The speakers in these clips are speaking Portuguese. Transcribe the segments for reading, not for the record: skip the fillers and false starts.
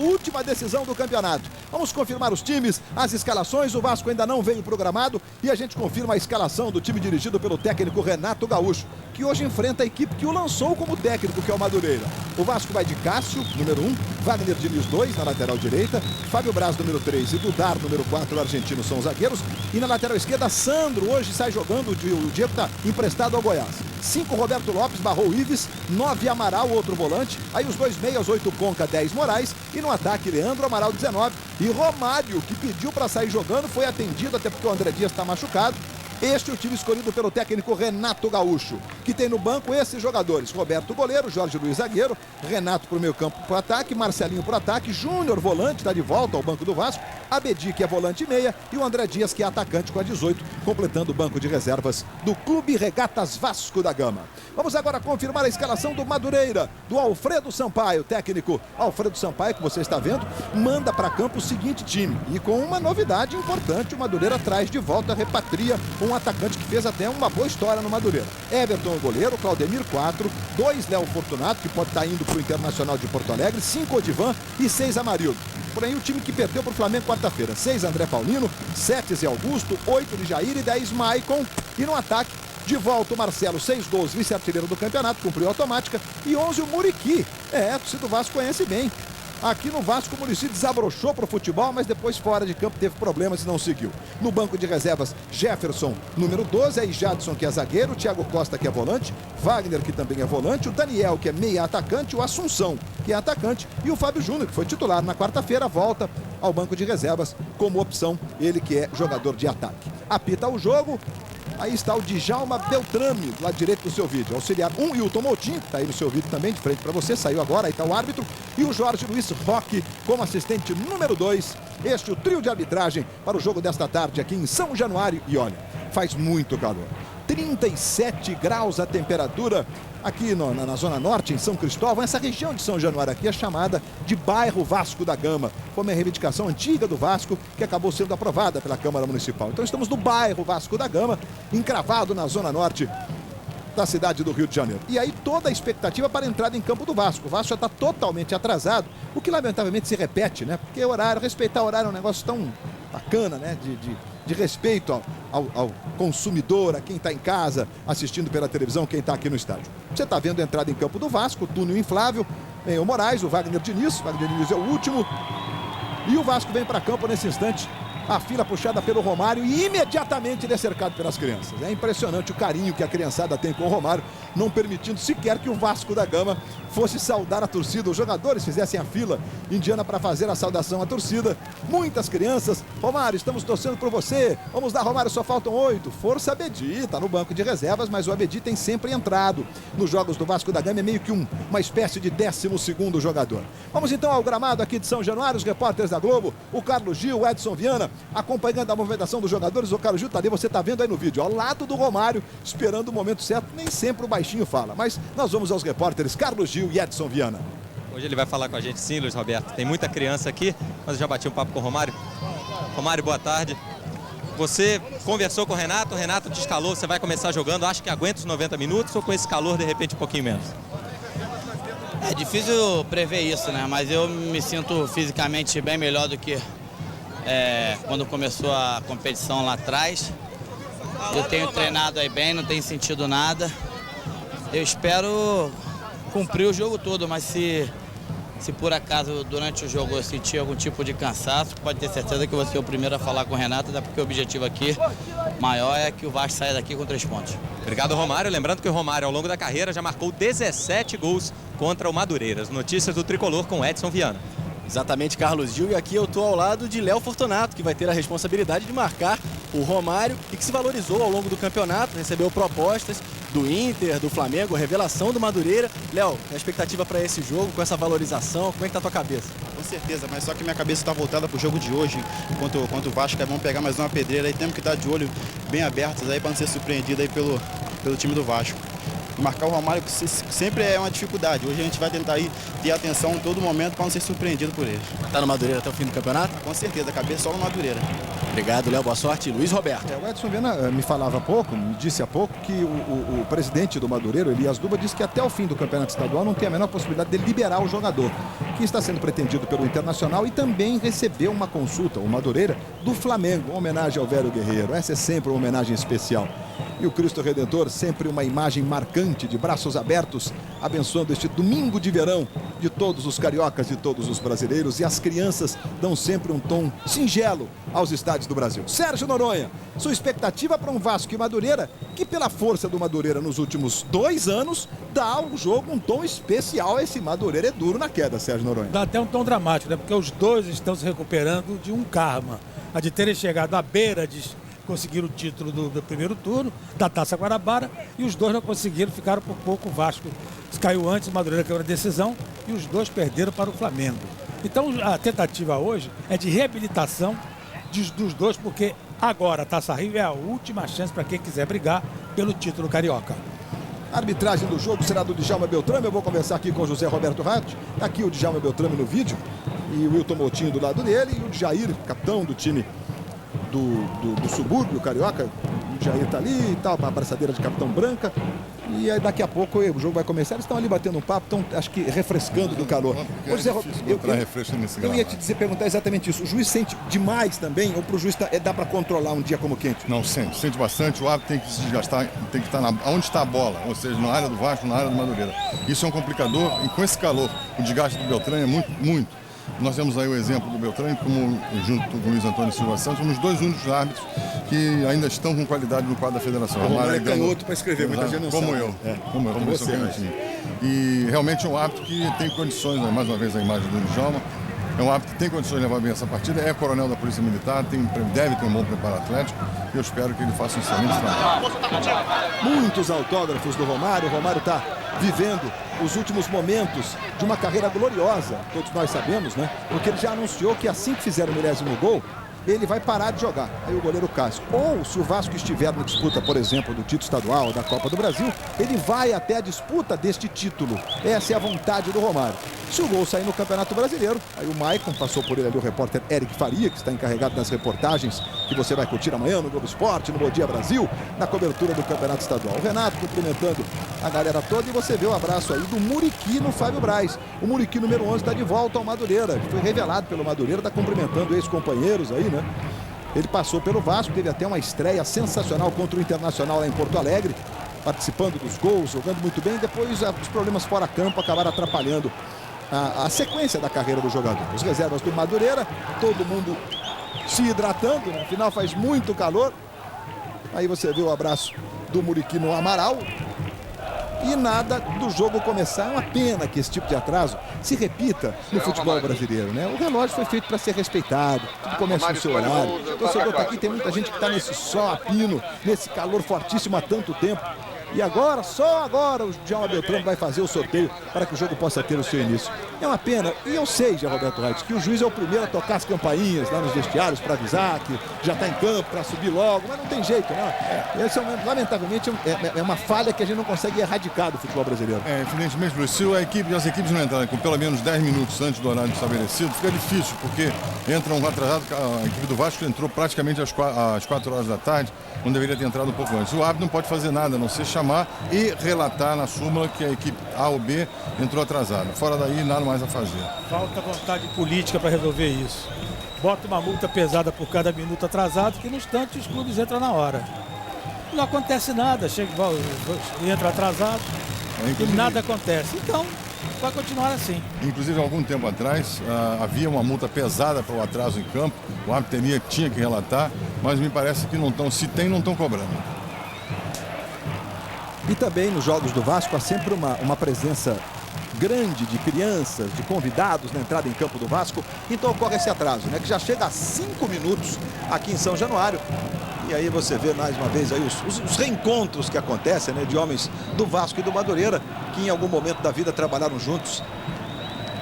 última decisão do campeonato. Vamos confirmar os times, as escalações. O Vasco ainda não veio programado e a gente confirma a escalação do time dirigido pelo técnico Renato Gaúcho, que hoje enfrenta a equipe que o lançou como técnico, que é o Madureira. O Vasco vai de Cássio, número 1, Wagner Diniz 2 na lateral direita, Fábio Braz, número 3 e Dudar, número 4, o argentino são os zagueiros. E na lateral esquerda, Sandro, hoje sai jogando, o Diego está emprestado ao Goiás. 5, Roberto Lopes, barrou Ives, 9, Amaral, outro volante. Aí os dois meias, 8, Conca, 10, Moraes. E no ataque, Leandro, Amaral, 19. E Romário, que pediu para sair jogando, foi atendido, até porque o André Dias está machucado. Este é o time escolhido pelo técnico Renato Gaúcho, que tem no banco esses jogadores: Roberto goleiro, Jorge Luiz zagueiro, Renato para o meio campo para o ataque, Marcelinho para o ataque, Júnior volante, está de volta ao banco do Vasco, Abedi, que é volante e meia, e o André Dias, que é atacante, com a 18, completando o banco de reservas do Clube Regatas Vasco da Gama. Vamos agora confirmar a escalação do Madureira, do Alfredo Sampaio. Técnico Alfredo Sampaio, que você está vendo, manda para campo o seguinte time, e com uma novidade importante: o Madureira traz de volta, repatria um atacante que fez até uma boa história no Madureira. Everton, goleiro, Claudemir, 4, 2, Léo Fortunato, que pode estar indo para o Internacional de Porto Alegre, 5, Odivan e 6, Amarildo. Porém, o time que perdeu para o Flamengo quarta-feira: 6, André Paulino, 7, Zé Augusto, 8, Lijair e 10, Maicon. E no ataque, de volta o Marcelo, 6 gols, vice-artilheiro do campeonato, cumpriu automática, e 11, o Muriqui. A torcida do Vasco conhece bem. Aqui no Vasco, o Muricy desabrochou para o futebol, mas depois fora de campo teve problemas e não seguiu. No banco de reservas, Jefferson, número 12, aí Jadson, que é zagueiro, o Thiago Costa, que é volante, Wagner, que também é volante, o Daniel, que é meia atacante, o Assunção, que é atacante, e o Fábio Júnior, que foi titular na quarta-feira, volta ao banco de reservas como opção, ele que é jogador de ataque. Apita o jogo. Aí está o Djalma Beltrame, do lado direito do seu vídeo. Auxiliar 1, Hilton Moutinho, que está aí no seu vídeo também, de frente para você, saiu agora, aí está o árbitro. E o Jorge Luiz Roque, como assistente número 2. Este é o trio de arbitragem para o jogo desta tarde aqui em São Januário. E olha, faz muito calor. 37 graus a temperatura aqui na Zona Norte, em São Cristóvão. Essa região de São Januário aqui é chamada de bairro Vasco da Gama, como é a reivindicação antiga do Vasco, que acabou sendo aprovada pela Câmara Municipal. Então estamos no bairro Vasco da Gama, encravado na Zona Norte da cidade do Rio de Janeiro. E aí toda a expectativa para a entrada em campo do Vasco. O Vasco já está totalmente atrasado, o que lamentavelmente se repete, né? Porque horário, respeitar o horário é um negócio tão bacana, né? De respeito ao consumidor, a quem está em casa assistindo pela televisão, quem está aqui no estádio. Você está vendo a entrada em campo do Vasco, o túnel inflável, vem o Moraes, o Wagner Diniz é o último, e o Vasco vem para campo nesse instante. A fila puxada pelo Romário e imediatamente ele é cercado pelas crianças. É impressionante o carinho que a criançada tem com o Romário, não permitindo sequer que o Vasco da Gama fosse saudar a torcida. Os jogadores fizessem a fila indiana para fazer a saudação à torcida. Muitas crianças: Romário, estamos torcendo por você. Vamos lá, Romário, só faltam 8. Força Abedi, está no banco de reservas, mas o Abedi tem sempre entrado nos jogos do Vasco da Gama, é meio que uma espécie de 12º jogador. Vamos então ao gramado aqui de São Januário, os repórteres da Globo, o Carlos Gil, o Edson Viana, acompanhando a movimentação dos jogadores. O Carlos Gil tá ali, você tá vendo aí no vídeo, ao lado do Romário, esperando o momento certo. Nem sempre o baixinho fala, mas nós vamos aos repórteres Carlos Gil e Edson Viana. Hoje ele vai falar com a gente, sim, Luiz Roberto. Tem muita criança aqui, mas eu já bati um papo com o Romário. Romário, boa tarde. Você conversou com o Renato te escalou, você vai começar jogando, acha que aguenta os 90 minutos ou com esse calor, de repente, um pouquinho menos? É difícil prever isso, né? Mas eu me sinto fisicamente bem melhor do que quando começou a competição lá atrás. Eu tenho treinado aí bem, não tenho sentido nada. Eu espero cumprir o jogo todo, mas se por acaso durante o jogo eu sentir algum tipo de cansaço, pode ter certeza que eu vou ser o primeiro a falar com o Renato, até porque o objetivo aqui maior é que o Vasco saia daqui com 3 pontos. Obrigado, Romário. Lembrando que o Romário, ao longo da carreira, já marcou 17 gols contra o Madureira. As notícias do Tricolor com Edson Viana. Exatamente, Carlos Gil, e aqui eu estou ao lado de Léo Fortunato, que vai ter a responsabilidade de marcar o Romário e que se valorizou ao longo do campeonato, recebeu propostas do Inter, do Flamengo, revelação do Madureira. Léo, a expectativa para esse jogo, com essa valorização, como é que tá a tua cabeça? Com certeza, mas só que minha cabeça está voltada para o jogo de hoje, enquanto o Vasco é bom pegar mais uma pedreira, aí temos que estar de olho bem abertos aí para não ser surpreendido aí pelo time do Vasco. Marcar o Romário sempre é uma dificuldade. Hoje a gente vai tentar ter atenção em todo momento para não ser surpreendido por eles. Tá no Madureira até o fim do campeonato? Com certeza, a cabeça só no Madureira. Obrigado, Léo. Boa sorte. Luiz Roberto. O Edson Viana me falava há pouco, me disse há pouco, que o presidente do Madureira, Elias Duba, disse que até o fim do campeonato estadual não tem a menor possibilidade de liberar o jogador. que está sendo pretendido pelo Internacional e também recebeu uma consulta, o Madureira, do Flamengo, uma homenagem ao velho guerreiro. Essa é sempre uma homenagem especial. E o Cristo Redentor, sempre uma imagem marcante, de braços abertos, abençoando este domingo de verão de todos os cariocas e todos os brasileiros. E as crianças dão sempre um tom singelo aos estádios do Brasil. Sérgio Noronha, sua expectativa para um Vasco e Madureira, que pela força do Madureira nos últimos 2 anos, dá ao jogo um tom especial. Esse Madureira é duro na queda, Sérgio Noronha. Dá até um tom dramático, né? Porque os dois estão se recuperando de um karma. A de terem chegado à beira de conseguir o título do primeiro turno, da Taça Guanabara, e os dois não conseguiram, ficaram por pouco. O Vasco caiu antes, o Madureira caiu na decisão, e os dois perderam para o Flamengo. Então a tentativa hoje é de reabilitação dos dois, porque agora a Taça Rio é a última chance para quem quiser brigar pelo título carioca. A arbitragem do jogo será do Djalma Beltrame. Eu vou conversar aqui com o José Roberto Ratti. Está aqui o Djalma Beltrame no vídeo, e o Wilton Moutinho do lado dele, e o Jair, capitão do time do subúrbio carioca. O Jair está ali e tal, uma abraçadeira de capitão branca. E aí daqui a pouco o jogo vai começar. Eles estão ali batendo um papo, estão, acho que, refrescando do calor. Eu ia te perguntar exatamente isso. O juiz sente demais também, ou para o juiz dá para controlar um dia como quente? Não, sente bastante. O árbitro tem que se desgastar, tem que estar onde está a bola, ou seja, na área do Vasco, na área do Madureira. Isso é um complicador, e com esse calor, o desgaste do Beltrame é muito. Nós temos aí o exemplo do Beltrame, como junto com o Luiz Antônio Silva Santos, somos os 2 únicos árbitros que ainda estão com qualidade no quadro da federação. O Romário é canhoto para escrever, muita gente não sabe. Como você, e realmente é um árbitro que tem condições, mais uma vez a imagem do Djalma, é um árbitro que tem condições de levar bem essa partida, é coronel da Polícia Militar, deve ter um bom preparo atlético, e eu espero que ele faça um excelente trabalho. Muitos autógrafos do Romário. O Romário está vivendo os últimos momentos de uma carreira gloriosa, todos nós sabemos, né? Porque ele já anunciou que assim que fizer o 10º gol, ele vai parar de jogar. Aí o goleiro Cássio. Ou, se o Vasco estiver na disputa, por exemplo, do título estadual, da Copa do Brasil, ele vai até a disputa deste título. Essa é a vontade do Romário. Se o gol sair no Campeonato Brasileiro, aí o Maicon, passou por ele ali o repórter Eric Faria, que está encarregado das reportagens que você vai curtir amanhã no Globo Esporte, no Bom Dia Brasil, na cobertura do Campeonato Estadual. O Renato cumprimentando a galera toda, e você vê o abraço aí do Muriqui no Fábio Braz. O Muriqui número 11 está de volta ao Madureira, foi revelado pelo Madureira, está cumprimentando ex-companheiros aí, né? Ele passou pelo Vasco, teve até uma estreia sensacional contra o Internacional lá em Porto Alegre, participando dos gols, jogando muito bem. Depois os problemas fora campo acabaram atrapalhando a sequência da carreira do jogador. Os reservas do Madureira, todo mundo se hidratando, né? Afinal faz muito calor. Aí você vê o abraço do Muriqui no Amaral. E nada do jogo começar. É uma pena que esse tipo de atraso se repita no futebol brasileiro, né? O relógio foi feito para ser respeitado, tudo começa no seu horário. O torcedor está aqui, tem muita gente que está nesse sol a pino, nesse calor fortíssimo há tanto tempo. E agora, só agora, o Djalma Beltrame vai fazer o sorteio para que o jogo possa ter o seu início. É uma pena, e eu sei, já, Roberto Reis, que o juiz é o primeiro a tocar as campainhas lá nos vestiários para avisar que já está em campo, para subir logo, mas não tem jeito, né? Esse lamentavelmente é uma falha que a gente não consegue erradicar do futebol brasileiro. Evidentemente, Luiz, se as equipes não entrarem com pelo menos 10 minutos antes do horário estabelecido, fica difícil, porque entra um atrasado. A equipe do Vasco entrou praticamente às 4 horas da tarde, não deveria ter entrado um pouco antes. O árbitro não pode fazer nada, a não ser chamar e relatar na súmula que a equipe A ou B entrou atrasada. Fora daí, nada mais a fazer. Falta vontade política para resolver isso. Bota uma multa pesada por cada minuto atrasado, que no instante os clubes entram na hora. Não acontece nada, entra atrasado e nada acontece. Então, vai continuar assim. Inclusive, há algum tempo atrás, havia uma multa pesada para o atraso em campo. O árbitro tinha que relatar, mas me parece que não estão, se tem, não estão cobrando. E também nos jogos do Vasco há sempre uma presença grande de crianças, de convidados na entrada em campo do Vasco. Então ocorre esse atraso, né? Que já chega a 5 minutos aqui em São Januário. E aí você vê mais uma vez aí os reencontros que acontecem, né? De homens do Vasco e do Madureira, que em algum momento da vida trabalharam juntos.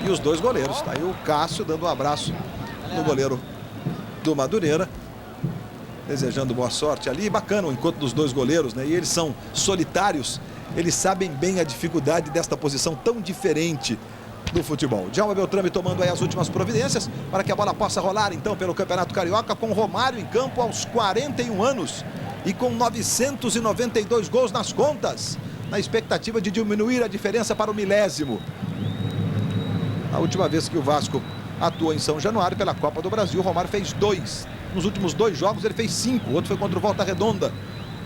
E os dois goleiros, tá aí o Cássio dando um abraço no goleiro do Madureira, desejando boa sorte ali. Bacana o encontro dos dois goleiros, né? E eles são solitários, eles sabem bem a dificuldade desta posição tão diferente do futebol. Djalma Beltrame tomando aí as últimas providências para que a bola possa rolar então pelo Campeonato Carioca, com Romário em campo aos 41 anos e com 992 gols nas contas, na expectativa de diminuir a diferença para o 1000º. A última vez que o Vasco atuou em São Januário pela Copa do Brasil, o Romário fez 2. Nos últimos 2 jogos ele fez 5. O outro foi contra o Volta Redonda.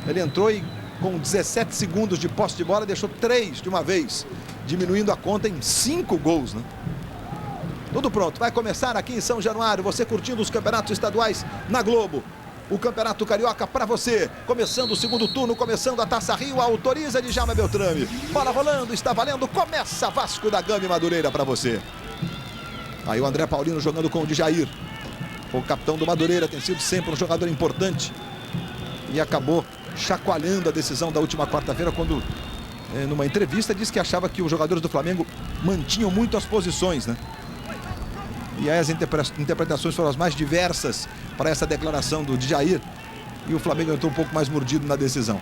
Ele entrou e com 17 segundos de posse de bola deixou 3 de uma vez, diminuindo a conta em 5 gols, né? Tudo pronto, vai começar aqui em São Januário, você curtindo os campeonatos estaduais na Globo. O Campeonato Carioca para você, começando o segundo turno, começando a Taça Rio, autoriza Djalma Beltrame. Bola rolando, está valendo, começa Vasco da Gama e Madureira para você. Aí o André Paulino jogando com o Djair. O capitão do Madureira, tem sido sempre um jogador importante. E acabou chacoalhando a decisão da última quarta-feira quando, numa entrevista, disse que achava que os jogadores do Flamengo mantinham muito as posições, né? E aí as interpretações foram as mais diversas para essa declaração do Djair. E o Flamengo entrou um pouco mais mordido na decisão.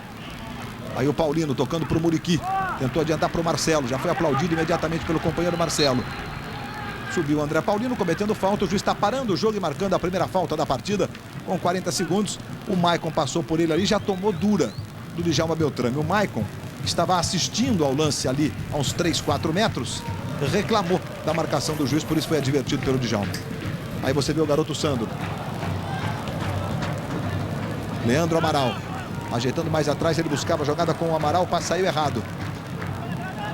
Aí o Paulino tocando para o Muriqui. Tentou adiantar para o Marcelo. Já foi aplaudido imediatamente pelo companheiro Marcelo. Subiu o André Paulino cometendo falta. O juiz está parando o jogo e marcando a primeira falta da partida. Com 40 segundos. O Maicon passou por ele ali e já tomou dura do Djalma Beltrame. O Maicon estava assistindo ao lance ali a uns 3, 4 metros. Reclamou da marcação do juiz, por isso foi advertido pelo Djalma. Aí você vê o garoto Sandro. Leandro Amaral. Ajeitando mais atrás, ele buscava a jogada com o Amaral, o passe saiu errado.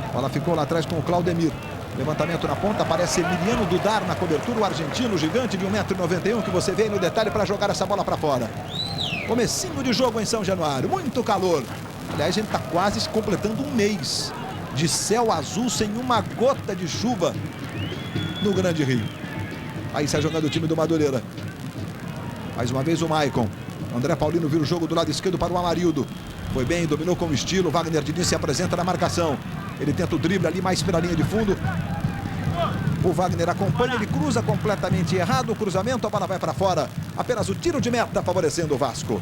A bola ficou lá atrás com o Claudemir. Levantamento na ponta, aparece Emiliano Dudar na cobertura, o argentino gigante de 1,91 m que você vê aí no detalhe para jogar essa bola para fora. Comecinho de jogo em São Januário, muito calor. Aliás, a gente está quase completando um mês de céu azul sem uma gota de chuva no Grande Rio. Aí sai jogando o time do Madureira. Mais uma vez o Maicon. André Paulino vira o jogo do lado esquerdo para o Amarildo. Foi bem, dominou com estilo. Wagner Diniz se apresenta na marcação. Ele tenta o drible ali mais pela linha de fundo. O Wagner acompanha, ele cruza completamente errado o cruzamento, a bola vai para fora. Apenas o tiro de meta favorecendo o Vasco.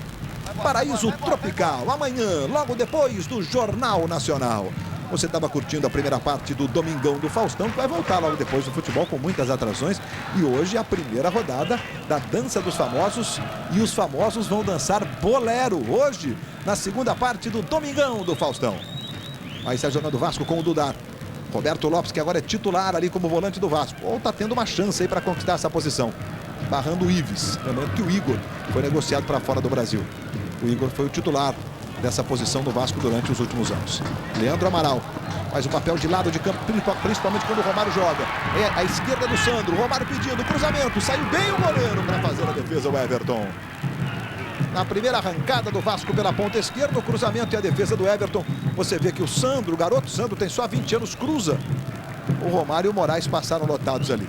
Paraíso Tropical, amanhã, logo depois do Jornal Nacional. Você estava curtindo a primeira parte do Domingão do Faustão, que vai voltar logo depois do futebol com muitas atrações. E hoje a primeira rodada da Dança dos Famosos. E os famosos vão dançar bolero hoje, na segunda parte do Domingão do Faustão. Aí está jogando o Vasco com o Dudar. Roberto Lopes, que agora é titular ali como volante do Vasco. Ou está tendo uma chance aí para conquistar essa posição. Barrando o Ives. Lembrando que o Igor foi negociado para fora do Brasil. O Igor foi o titular dessa posição do Vasco durante os últimos anos. Leandro Amaral faz o papel de lado de campo, principalmente quando o Romário joga. É a esquerda do Sandro, o Romário pedindo cruzamento, saiu bem o goleiro para fazer a defesa, o Everton. Na primeira arrancada do Vasco pela ponta esquerda, o cruzamento e a defesa do Everton. Você vê que o Sandro, o garoto Sandro, tem só 20 anos, cruza. O Romário e o Moraes passaram lotados ali.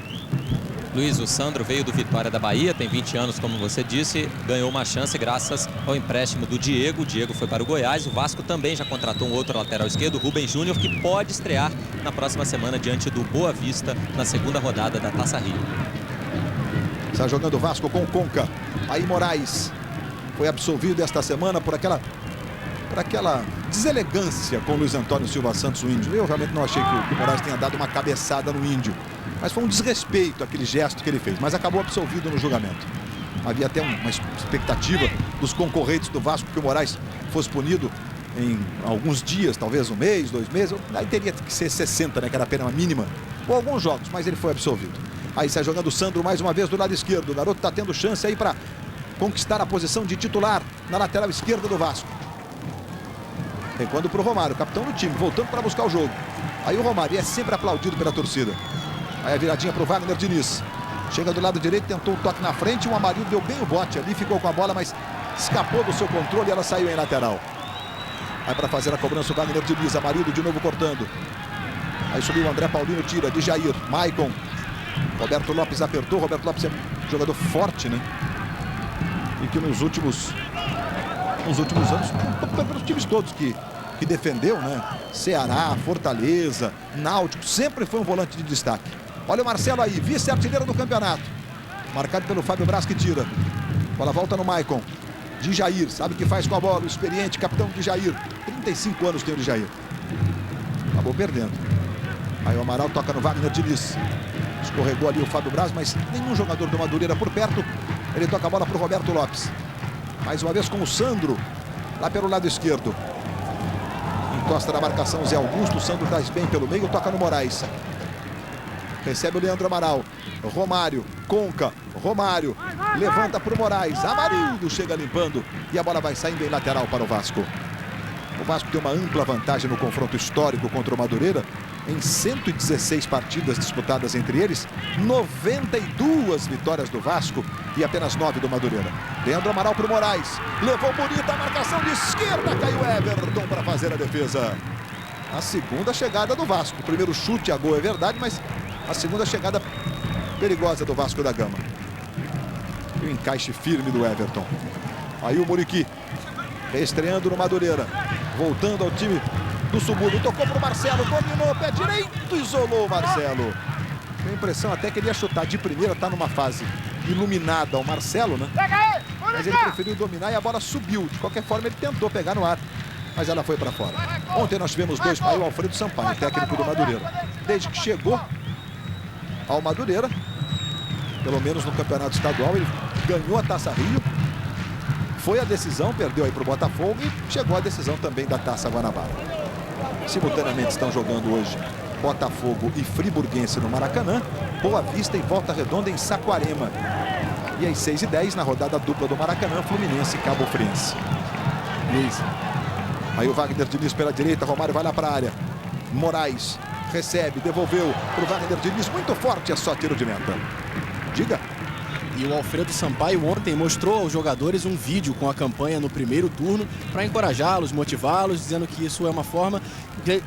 Luiz, o Sandro veio do Vitória da Bahia, tem 20 anos, como você disse, ganhou uma chance graças ao empréstimo do Diego. O Diego foi para o Goiás. O Vasco também já contratou um outro lateral esquerdo, o Rubens Júnior, que pode estrear na próxima semana diante do Boa Vista, na segunda rodada da Taça Rio. Está jogando o Vasco com o Conca. Aí Moraes foi absolvido esta semana por aquela deselegância com o Luiz Antônio Silva Santos, o Índio. Eu realmente não achei que o Moraes tenha dado uma cabeçada no Índio. Mas foi um desrespeito aquele gesto que ele fez. Mas acabou absolvido no julgamento. Havia até uma expectativa dos concorrentes do Vasco que o Moraes fosse punido em alguns dias, talvez um mês, 2 meses. Aí teria que ser 60, né? Que era a pena mínima. Ou alguns jogos, mas ele foi absolvido. Aí sai jogando o Sandro mais uma vez do lado esquerdo. O garoto está tendo chance aí para conquistar a posição de titular na lateral esquerda do Vasco. Recuando para o Romário, capitão do time, voltando para buscar o jogo. Aí o Romário é sempre aplaudido pela torcida. Aí a viradinha para o Wagner Diniz. Chega do lado direito, tentou um toque na frente. O Amarildo deu bem o bote ali, ficou com a bola, mas escapou do seu controle e ela saiu em lateral. Aí para fazer a cobrança o Wagner Diniz. Amarildo de novo cortando. Aí subiu o André Paulino, tira de Jair. Maicon. Roberto Lopes apertou. Roberto Lopes é um jogador forte, né? E que nos últimos anos, pelos times todos que defendeu, né? Ceará, Fortaleza, Náutico, sempre foi um volante de destaque. Olha o Marcelo aí, vice-artilheiro do campeonato. Marcado pelo Fábio Braz, que tira. Bola volta no Maicon. De Jair, sabe o que faz com a bola, o experiente capitão de Jair. 35 anos tem o de Jair. Acabou perdendo. Aí o Amaral toca no Wagner Diniz. Escorregou ali o Fábio Braz, mas nenhum jogador do Madureira por perto. Ele toca a bola para o Roberto Lopes. Mais uma vez com o Sandro, lá pelo lado esquerdo. Encosta na marcação Zé Augusto, o Sandro traz bem pelo meio, toca no Moraes. Recebe o Leandro Amaral. Romário, Conca, Romário. Levanta para o Moraes. Amarildo chega limpando. E a bola vai saindo em lateral para o Vasco. O Vasco tem uma ampla vantagem no confronto histórico contra o Madureira. Em 116 partidas disputadas entre eles, 92 vitórias do Vasco e apenas 9 do Madureira. Leandro Amaral para o Moraes. Levou bonita a marcação de esquerda. Caiu Everton para fazer a defesa. A segunda chegada do Vasco. O primeiro chute a gol é verdade, mas a segunda chegada perigosa do Vasco da Gama. E o encaixe firme do Everton. Aí o Muriqui, estreando no Madureira. Voltando ao time do subúrbio. Tocou para o Marcelo. Dominou, pé direito. Isolou o Marcelo. Tem a impressão até que ele ia chutar de primeira. Está numa fase iluminada o Marcelo, né? Mas ele preferiu dominar e a bola subiu. De qualquer forma, ele tentou pegar no ar, mas ela foi para fora. Ontem nós tivemos dois. Aí o Alfredo Sampaio, técnico do Madureira. Desde que chegou ao Madureira, pelo menos no campeonato estadual, ele ganhou a Taça Rio. Foi a decisão, perdeu aí para o Botafogo e chegou a decisão também da Taça Guanabara. Simultaneamente estão jogando hoje Botafogo e Friburguense no Maracanã, Boa Vista e Volta Redonda em Saquarema. E às 6h10 na rodada dupla do Maracanã, Fluminense e Cabo Friense. Luiz. Aí o Wagner Diniz pela direita, Romário vai lá para a área. Moraes recebe, devolveu para o Wagner Diniz, muito forte, é só tiro de meta. Diga. E o Alfredo Sampaio ontem mostrou aos jogadores um vídeo com a campanha no primeiro turno para encorajá-los, motivá-los, dizendo que isso é uma forma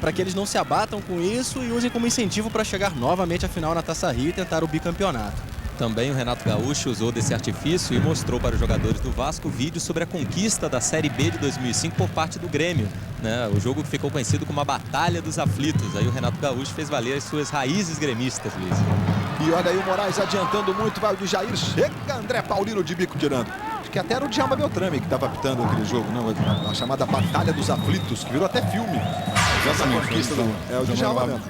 para que eles não se abatam com isso e usem como incentivo para chegar novamente à final na Taça Rio e tentar o bicampeonato. Também o Renato Gaúcho usou desse artifício e mostrou para os jogadores do Vasco vídeo sobre a conquista da Série B de 2005 por parte do Grêmio, né? O jogo que ficou conhecido como a Batalha dos Aflitos. Aí o Renato Gaúcho fez valer as suas raízes gremistas, Luiz. E olha aí o Moraes adiantando muito, vai o de Jair, chega André Paulino de bico tirando. Acho que até era o Djalma Beltrame que estava apitando aquele jogo, não? A chamada Batalha dos Aflitos, que virou até filme. Exatamente. Conquista é o Djalma mesmo.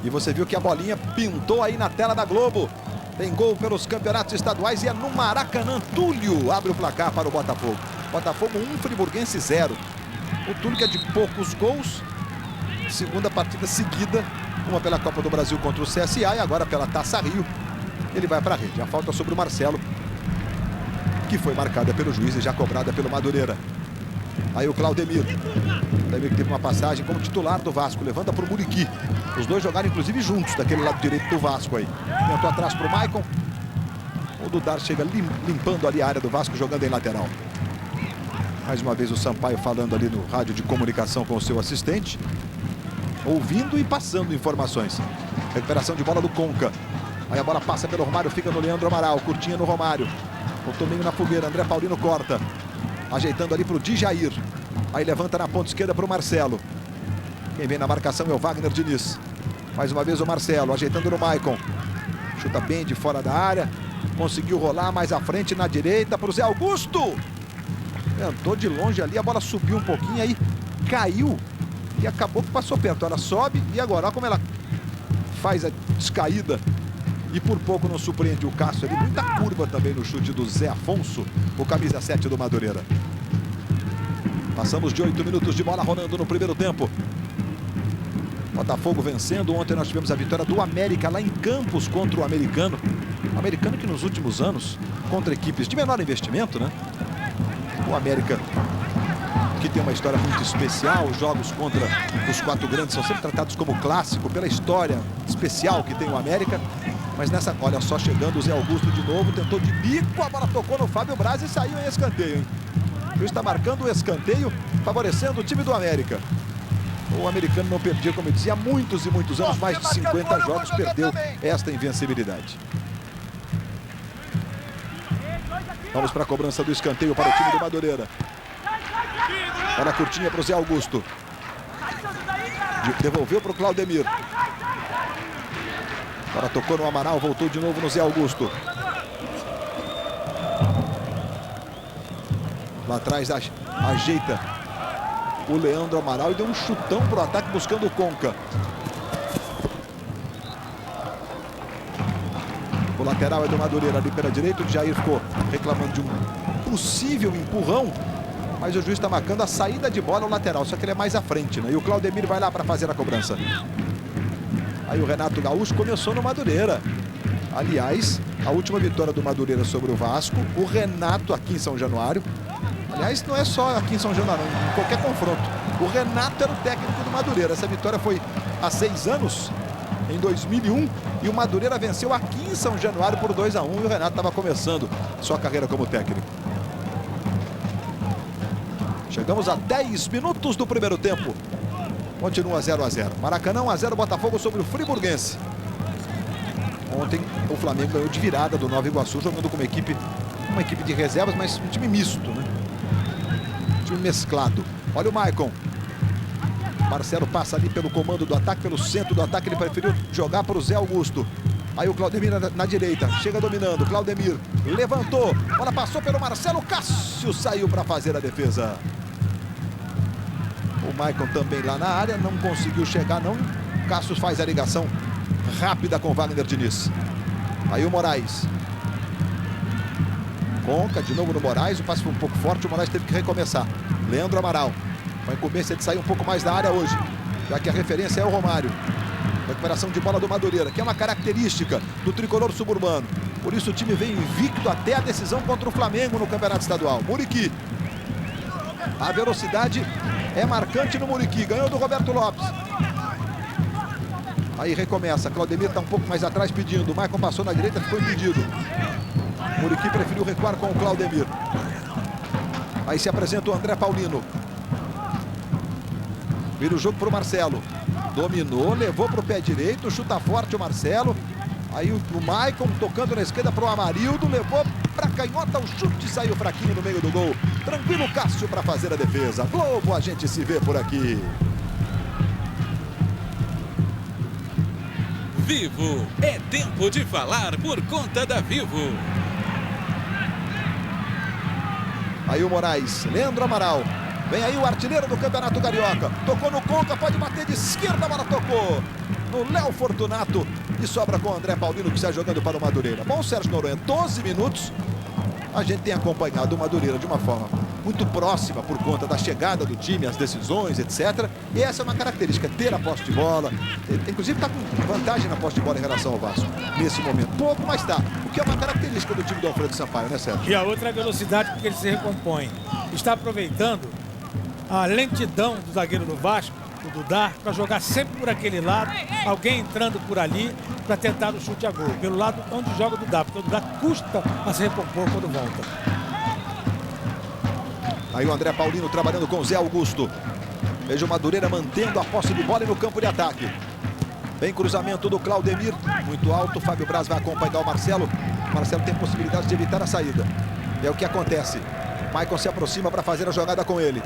E você viu que a bolinha pintou aí na tela da Globo. Tem gol pelos campeonatos estaduais e é no Maracanã. Túlio abre o placar para o Botafogo. Botafogo 1, Friburguense 0. O Túlio que é de poucos gols. Segunda partida seguida. Uma pela Copa do Brasil contra o CSA e agora pela Taça Rio. Ele vai para a rede. A falta sobre o Marcelo, que foi marcada pelo juiz e já cobrada pelo Madureira. Aí o Claudemir. Claudemir que teve uma passagem como titular do Vasco. Levanta para o Muriqui. Os dois jogaram inclusive juntos daquele lado direito do Vasco aí. Tentou atrás para o Maicon. O Dudar chega limpando ali a área do Vasco, jogando em lateral. Mais uma vez o Sampaio falando ali no rádio de comunicação com o seu assistente. Ouvindo e passando informações. Recuperação de bola do Conca. Aí a bola passa pelo Romário, fica no Leandro Amaral. Curtinha no Romário. Botou meio na fogueira, André Paulino corta. Ajeitando ali para o Djair. Aí levanta na ponta esquerda para o Marcelo. Quem vem na marcação é o Wagner Diniz. Mais uma vez o Marcelo, ajeitando no Maicon. Chuta bem de fora da área. Conseguiu rolar mais à frente na direita para o Zé Augusto. Tentou de longe ali, a bola subiu um pouquinho, aí caiu. E acabou que passou perto. Ela sobe e agora, olha como ela faz a descaída. E por pouco não surpreende o Cássio ali. Muita curva também no chute do Zé Afonso, o camisa 7 do Madureira. Passamos de 8 minutos de bola rolando no primeiro tempo. Botafogo vencendo. Ontem nós tivemos a vitória do América lá em Campos contra o Americano. O Americano que nos últimos anos, contra equipes de menor investimento, né? O América que tem uma história muito especial. Os jogos contra os 4 grandes são sempre tratados como clássico pela história especial que tem o América. Mas nessa, olha só, chegando o Zé Augusto de novo, tentou de bico, a bola tocou no Fábio Braz e saiu em escanteio, hein? Ele está marcando o escanteio, favorecendo o time do América. O americano não perdia, como eu dizia, há muitos e muitos anos, mais de 50 jogos, perdeu esta invencibilidade. Vamos para a cobrança do escanteio para o time do Madureira. Olha a curtinha para o Zé Augusto. Devolveu para o Claudemir. Agora tocou no Amaral, voltou de novo no Zé Augusto. Lá atrás ajeita o Leandro Amaral e deu um chutão para o ataque buscando o Conca. O lateral é do Madureira ali pela direita. O Jair ficou reclamando de um possível empurrão, mas o juiz está marcando a saída de bola ao lateral, só que ele é mais à frente, né? E o Claudemir vai lá para fazer a cobrança. Aí o Renato Gaúcho começou no Madureira. Aliás, a última vitória do Madureira sobre o Vasco, o Renato aqui em São Januário. Aliás, não é só aqui em São Januário, em qualquer confronto. O Renato era o técnico do Madureira. Essa vitória foi há 6 anos, em 2001. E o Madureira venceu aqui em São Januário por 2-1. E o Renato estava começando sua carreira como técnico. Chegamos a 10 minutos do primeiro tempo. Continua 0-0. Maracanã 1-0, Botafogo sobre o Friburguense. Ontem o Flamengo ganhou de virada do Nova Iguaçu, jogando com uma equipe de reservas, mas um time misto, né? Um time mesclado. Olha o Maicon. Marcelo passa ali pelo comando do ataque, pelo centro do ataque. Ele preferiu jogar para o Zé Augusto. Aí o Claudemir na direita, chega dominando. Claudemir levantou, bola passou pelo Marcelo. Cássio saiu para fazer a defesa. O Maicon também lá na área, não conseguiu chegar não. Cássio faz a ligação rápida com Wagner Diniz. Aí o Moraes. Conca de novo no Moraes, o passe foi um pouco forte, o Moraes teve que recomeçar. Leandro Amaral, com a incumbência de sair um pouco mais da área hoje, já que a referência é o Romário. Recuperação de bola do Madureira, que é uma característica do tricolor suburbano. Por isso o time vem invicto até a decisão contra o Flamengo no Campeonato Estadual. Muriqui. A velocidade é marcante no Muriqui, ganhou do Roberto Lopes. Aí recomeça, Claudemir está um pouco mais atrás pedindo, o Maicon passou na direita, ficou impedido. Muriqui preferiu recuar com o Claudemir. Aí se apresenta o André Paulino. Vira o jogo para o Marcelo. Dominou, levou para o pé direito, chuta forte o Marcelo. Aí o Maicon tocando na esquerda para o Amarildo, levou para a canhota, o chute saiu fraquinho no meio do gol. Tranquilo Cássio para fazer a defesa. Globo, a gente se vê por aqui. Vivo, é tempo de falar por conta da Vivo. Aí o Moraes, Leandro Amaral. Vem aí o artilheiro do Campeonato Carioca. Tocou no Conca, pode bater de esquerda, a bola tocou no Léo Fortunato. E sobra com o André Paulino, que está jogando para o Madureira. Bom, Sérgio Noronha, 12 minutos. A gente tem acompanhado o Madureira de uma forma muito próxima por conta da chegada do time, as decisões, etc. E essa é uma característica, ter a posse de bola. Inclusive está com vantagem na posse de bola em relação ao Vasco, nesse momento. Pouco, mas está. O que é uma característica do time do Alfredo Sampaio, né, Sérgio? E a outra é a velocidade com que ele se recompõe. Está aproveitando a lentidão do zagueiro do Vasco, o Dudá, para jogar sempre por aquele lado, alguém entrando por ali para tentar o chute a gol. Pelo lado onde joga o Dudá, porque o Dudá custa a se recompor quando volta. Aí o André Paulino trabalhando com o Zé Augusto. Veja o Madureira mantendo a posse de bola e no campo de ataque. Vem cruzamento do Claudemir, muito alto. Fábio Braz vai acompanhar o Marcelo. O Marcelo tem possibilidade de evitar a saída. É o que acontece. Maicon se aproxima para fazer a jogada com ele.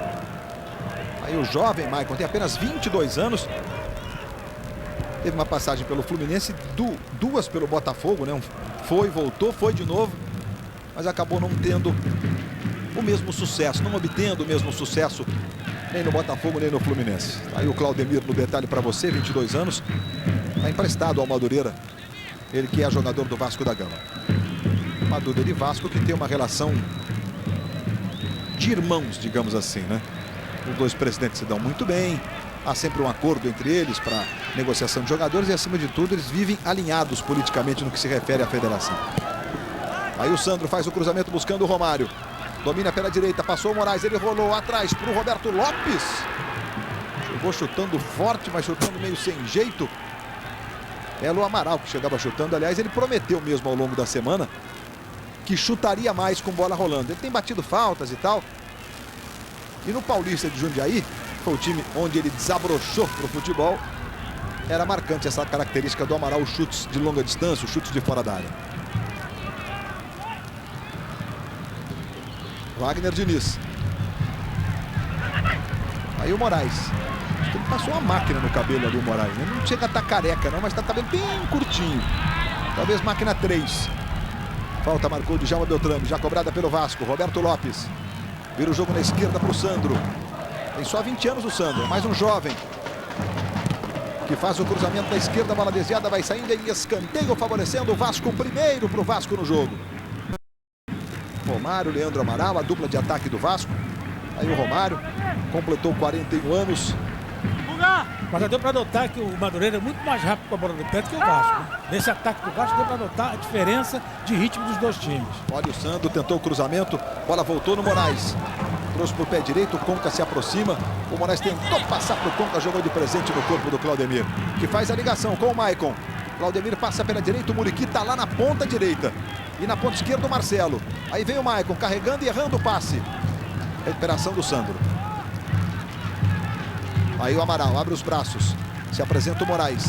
Aí o jovem Maicon tem apenas 22 anos. Teve uma passagem pelo Fluminense, duas pelo Botafogo, né? Foi, voltou, foi de novo. Mas acabou não tendo o mesmo sucesso, não obtendo o mesmo sucesso nem no Botafogo, nem no Fluminense. Aí o Claudemir no detalhe para você, 22 anos. Está emprestado ao Madureira. Ele que é jogador do Vasco da Gama. Madureira e Vasco que tem uma relação de irmãos, digamos assim, né? Os dois presidentes se dão muito bem. Há sempre um acordo entre eles para negociação de jogadores e, acima de tudo, eles vivem alinhados politicamente no que se refere à federação. Aí o Sandro faz o cruzamento buscando o Romário. Domina pela direita, passou o Moraes, ele rolou atrás para o Roberto Lopes. Chegou chutando forte, mas chutando meio sem jeito. É o Amaral que chegava chutando. Aliás, ele prometeu mesmo ao longo da semana que chutaria mais com bola rolando. Ele tem batido faltas e tal. E no Paulista de Jundiaí, foi o time onde ele desabrochou para o futebol. Era marcante essa característica do Amaral, os chutes de longa distância, os chutes de fora da área. Wagner Diniz. Aí o Moraes. Ele passou uma máquina no cabelo ali, o Moraes. Ele não chega a estar careca não, mas está cabelo bem curtinho. Talvez máquina 3. Falta marcou de Djalma Beltrame, já cobrada pelo Vasco. Roberto Lopes. Vira o jogo na esquerda para o Sandro. Tem só 20 anos o Sandro, mais um jovem. Que faz o cruzamento da esquerda, a bola desviada, vai saindo em escanteio, favorecendo o Vasco, primeiro para o Vasco no jogo. Romário, Leandro Amaral, a dupla de ataque do Vasco. Aí o Romário completou 41 anos. Mas já deu para notar que o Madureira é muito mais rápido com a bola do pé do que o Vasco. Né? Nesse ataque do Vasco deu para notar a diferença de ritmo dos dois times. Olha o Sandro, tentou o cruzamento, bola voltou no Moraes. Trouxe para o pé direito, o Conca se aproxima. O Moraes tentou passar para o Conca, jogou de presente no corpo do Claudemir, que faz a ligação com o Maicon. Claudemir passa pela direita, o Muriqui está lá na ponta direita. E na ponta esquerda o Marcelo. Aí vem o Maicon carregando e errando o passe. Recuperação do Sandro. Aí o Amaral abre os braços. Se apresenta o Moraes.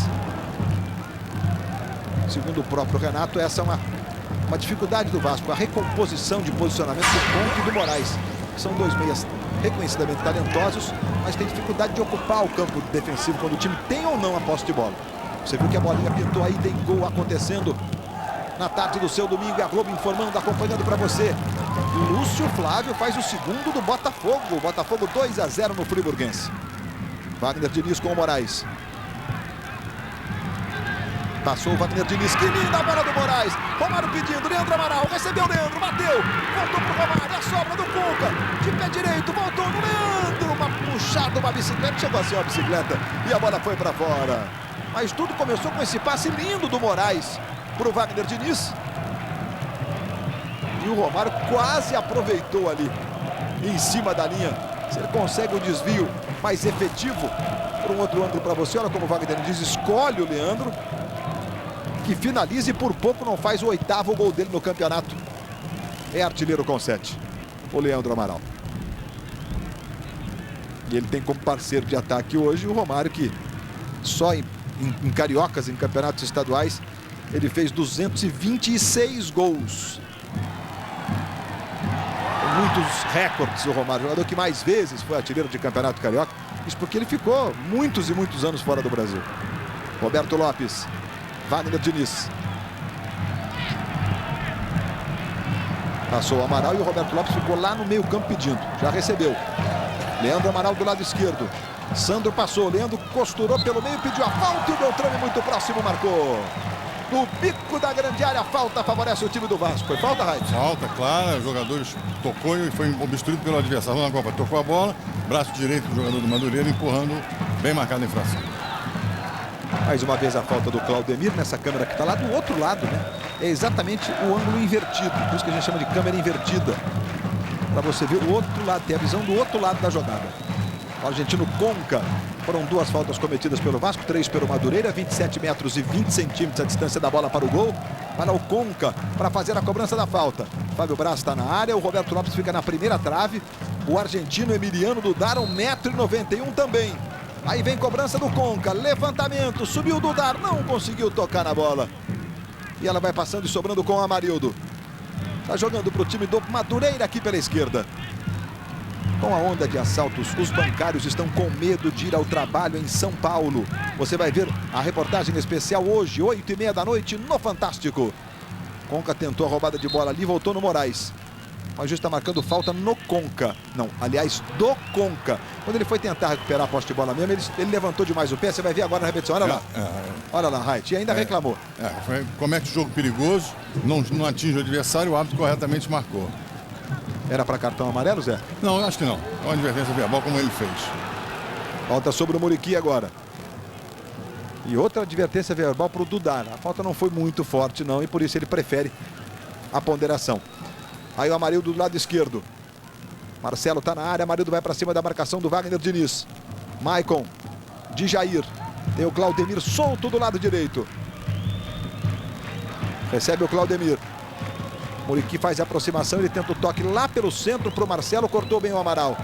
Segundo o próprio Renato, essa é uma dificuldade do Vasco. A recomposição de posicionamento do Conca e do Moraes. São dois meias reconhecidamente talentosos, mas tem dificuldade de ocupar o campo defensivo quando o time tem ou não a posse de bola. Você viu que a bolinha pintou aí, tem gol acontecendo na tarde do seu domingo. A Globo informando, acompanhando para você. Lúcio Flávio faz o segundo do Botafogo. O Botafogo 2-0 no Friburguense. Wagner Diniz com o Moraes. Passou o Wagner Diniz, que linda a bola do Moraes. Romário pedindo, Leandro Amaral, recebeu Leandro, bateu, voltou pro Romário, a sobra do Conca, de pé direito, voltou no Leandro, uma puxada, uma bicicleta, chegou a ser uma bicicleta e a bola foi para fora. Mas tudo começou com esse passe lindo do Moraes pro Wagner Diniz. E o Romário quase aproveitou ali, em cima da linha. Se ele consegue um desvio mais efetivo, por um outro ângulo para você, olha como o Wagner Diniz escolhe o Leandro, que finaliza e por pouco não faz o 8º gol dele no campeonato. É artilheiro com 7, o Leandro Amaral. E ele tem como parceiro de ataque hoje o Romário, que só em cariocas, em campeonatos estaduais, ele fez 226 gols. Tem muitos recordes o Romário, jogador que mais vezes foi artilheiro de campeonato carioca. Isso porque ele ficou muitos e muitos anos fora do Brasil. Roberto Lopes. Wagner Diniz. Passou o Amaral e o Roberto Lopes ficou lá no meio campo pedindo. Já recebeu. Leandro Amaral do lado esquerdo. Sandro passou. Leandro costurou pelo meio, pediu a falta e o Beltrame muito próximo marcou. No bico da grande área, a falta favorece o time do Vasco. Foi falta, Raid? Falta, clara. Os jogadores tocou e foi obstruído pelo adversário na Copa. Tocou a bola, braço direito do jogador do Madureira, empurrando, bem marcada a infração. Mais uma vez a falta do Claudemir nessa câmera que está lá do outro lado, né? É exatamente o ângulo invertido, por isso que a gente chama de câmera invertida. Para você ver o outro lado, ter a visão do outro lado da jogada. O argentino Conca, foram 2 faltas cometidas pelo Vasco, 3 pelo Madureira, 27 metros e 20 centímetros a distância da bola para o gol. Para o Conca, para fazer a cobrança da falta. Fábio Braz está na área, o Roberto Lopes fica na primeira trave. O argentino Emiliano Dudar, 1,91 m também. Aí vem cobrança do Conca, levantamento, subiu o Dudar, não conseguiu tocar na bola. E ela vai passando e sobrando com o Amarildo. Está jogando para o time do Madureira aqui pela esquerda. Com a onda de assaltos, os bancários estão com medo de ir ao trabalho em São Paulo. Você vai ver a reportagem especial hoje, 8h30 da noite, no Fantástico. Conca tentou a roubada de bola ali, voltou no Moraes. Mas o juiz está marcando falta no Conca. Não, aliás, do Conca. Quando ele foi tentar recuperar a posse de bola mesmo, ele levantou demais o pé. Você vai ver agora na repetição. Olha lá. Olha lá, Raid. E ainda reclamou. Comete jogo perigoso, não atinge o adversário, o árbitro corretamente marcou. Era para cartão amarelo, Zé? Não, eu acho que não. É uma advertência verbal como ele fez. Falta sobre o Muriqui agora. E outra advertência verbal para o Dudar. A falta não foi muito forte, não, e por isso ele prefere a ponderação. Aí o Amarildo do lado esquerdo. Marcelo está na área, Amarildo vai para cima da marcação do Wagner Diniz. Maicon, de Jair. Tem o Claudemir solto do lado direito. Recebe o Claudemir. Muriqui faz a aproximação, ele tenta o toque lá pelo centro para o Marcelo, cortou bem o Amaral.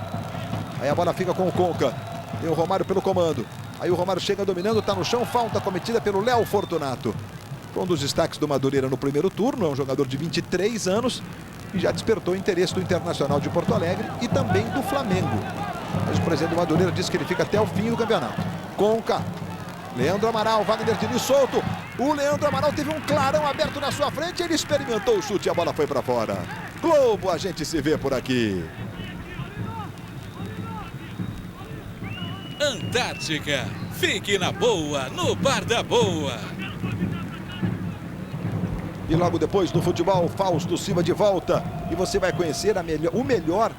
Aí a bola fica com o Conca. Tem o Romário pelo comando. Aí o Romário chega dominando, está no chão, falta cometida pelo Léo Fortunato. Foi um dos destaques do Madureira no primeiro turno, é um jogador de 23 anos e já despertou o interesse do Internacional de Porto Alegre e também do Flamengo. Mas o presidente do Madureira disse que ele fica até o fim do campeonato. Conca. Leandro Amaral, Wagner Diniz solto. O Leandro Amaral teve um clarão aberto na sua frente, ele experimentou o chute e a bola foi para fora. Globo, a gente se vê por aqui. Antártica, fique na boa, no Bar da Boa. E logo depois do futebol, Fausto Silva de volta. E você vai conhecer o melhor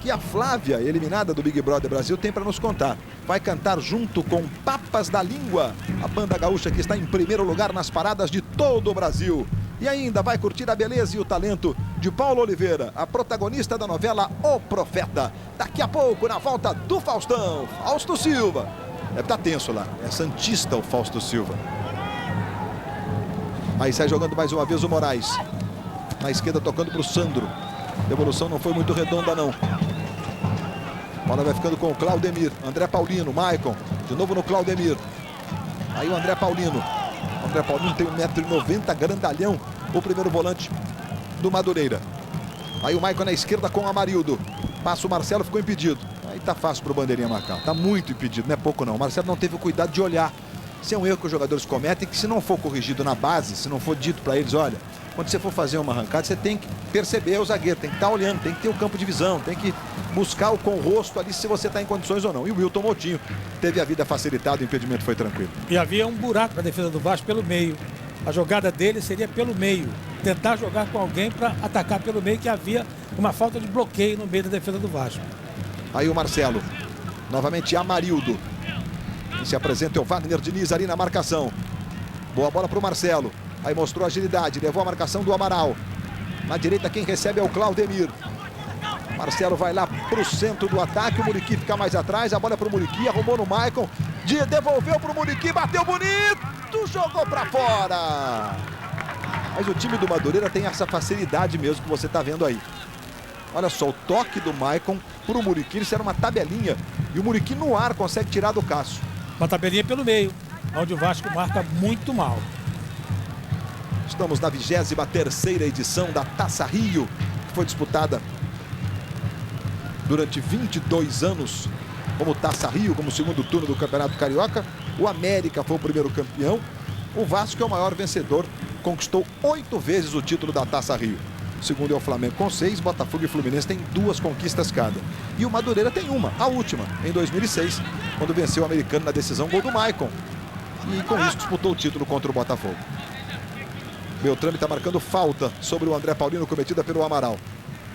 que a Flávia, eliminada do Big Brother Brasil, tem para nos contar. Vai cantar junto com Papas da Língua, a banda gaúcha que está em primeiro lugar nas paradas de todo o Brasil. E ainda vai curtir a beleza e o talento de Paulo Oliveira, a protagonista da novela O Profeta. Daqui a pouco, na volta do Faustão, Fausto Silva. Deve estar tenso lá, é santista o Fausto Silva. Aí sai jogando mais uma vez o Moraes. Na esquerda tocando para o Sandro. A devolução não foi muito redonda não. A bola vai ficando com o Claudemir. André Paulino, Maicon. De novo no Claudemir. Aí o André Paulino. O André Paulino tem 1,90 m, grandalhão. O primeiro volante do Madureira. Aí o Maicon na esquerda com o Amarildo. Passa o Marcelo, ficou impedido. Aí tá fácil pro bandeirinha marcar. Tá muito impedido, não é pouco não. O Marcelo não teve o cuidado de olhar. Isso é um erro que os jogadores cometem, que se não for corrigido na base, se não for dito para eles, olha, quando você for fazer uma arrancada, você tem que perceber o zagueiro, tem que estar olhando, tem que ter o campo de visão, tem que buscar o com o rosto ali se você está em condições ou não. E o Wilton Moutinho teve a vida facilitada, o impedimento foi tranquilo. E havia um buraco na defesa do Vasco pelo meio. A jogada dele seria pelo meio. Tentar jogar com alguém para atacar pelo meio, que havia uma falta de bloqueio no meio da defesa do Vasco. Aí o Marcelo, novamente Amarildo. Quem se apresenta é o Wagner Diniz ali na marcação. Boa bola para o Marcelo. Aí mostrou agilidade, levou a marcação do Amaral. Na direita quem recebe é o Claudemir. Marcelo vai lá para o centro do ataque. O Muriqui fica mais atrás. A bola é para o Muriqui, arrumou no Maicon. Devolveu para o Muriqui, bateu bonito, jogou para fora. Mas o time do Madureira tem essa facilidade mesmo que você está vendo aí. Olha só, o toque do Maicon para o Muriqui, isso era uma tabelinha. E o Muriqui no ar consegue tirar do Cássio. Uma tabelinha pelo meio, onde o Vasco marca muito mal. Estamos na 23ª edição da Taça Rio, que foi disputada durante 22 anos como Taça Rio, como segundo turno do Campeonato Carioca. O América foi o primeiro campeão. O Vasco é o maior vencedor, conquistou 8 vezes o título da Taça Rio. O segundo é o Flamengo com 6, Botafogo e Fluminense têm 2 conquistas cada. E o Madureira tem uma, a última, em 2006, quando venceu o Americano na decisão, gol do Maicon. E com isso disputou o título contra o Botafogo. Beltrame está marcando falta sobre o André Paulino, cometida pelo Amaral.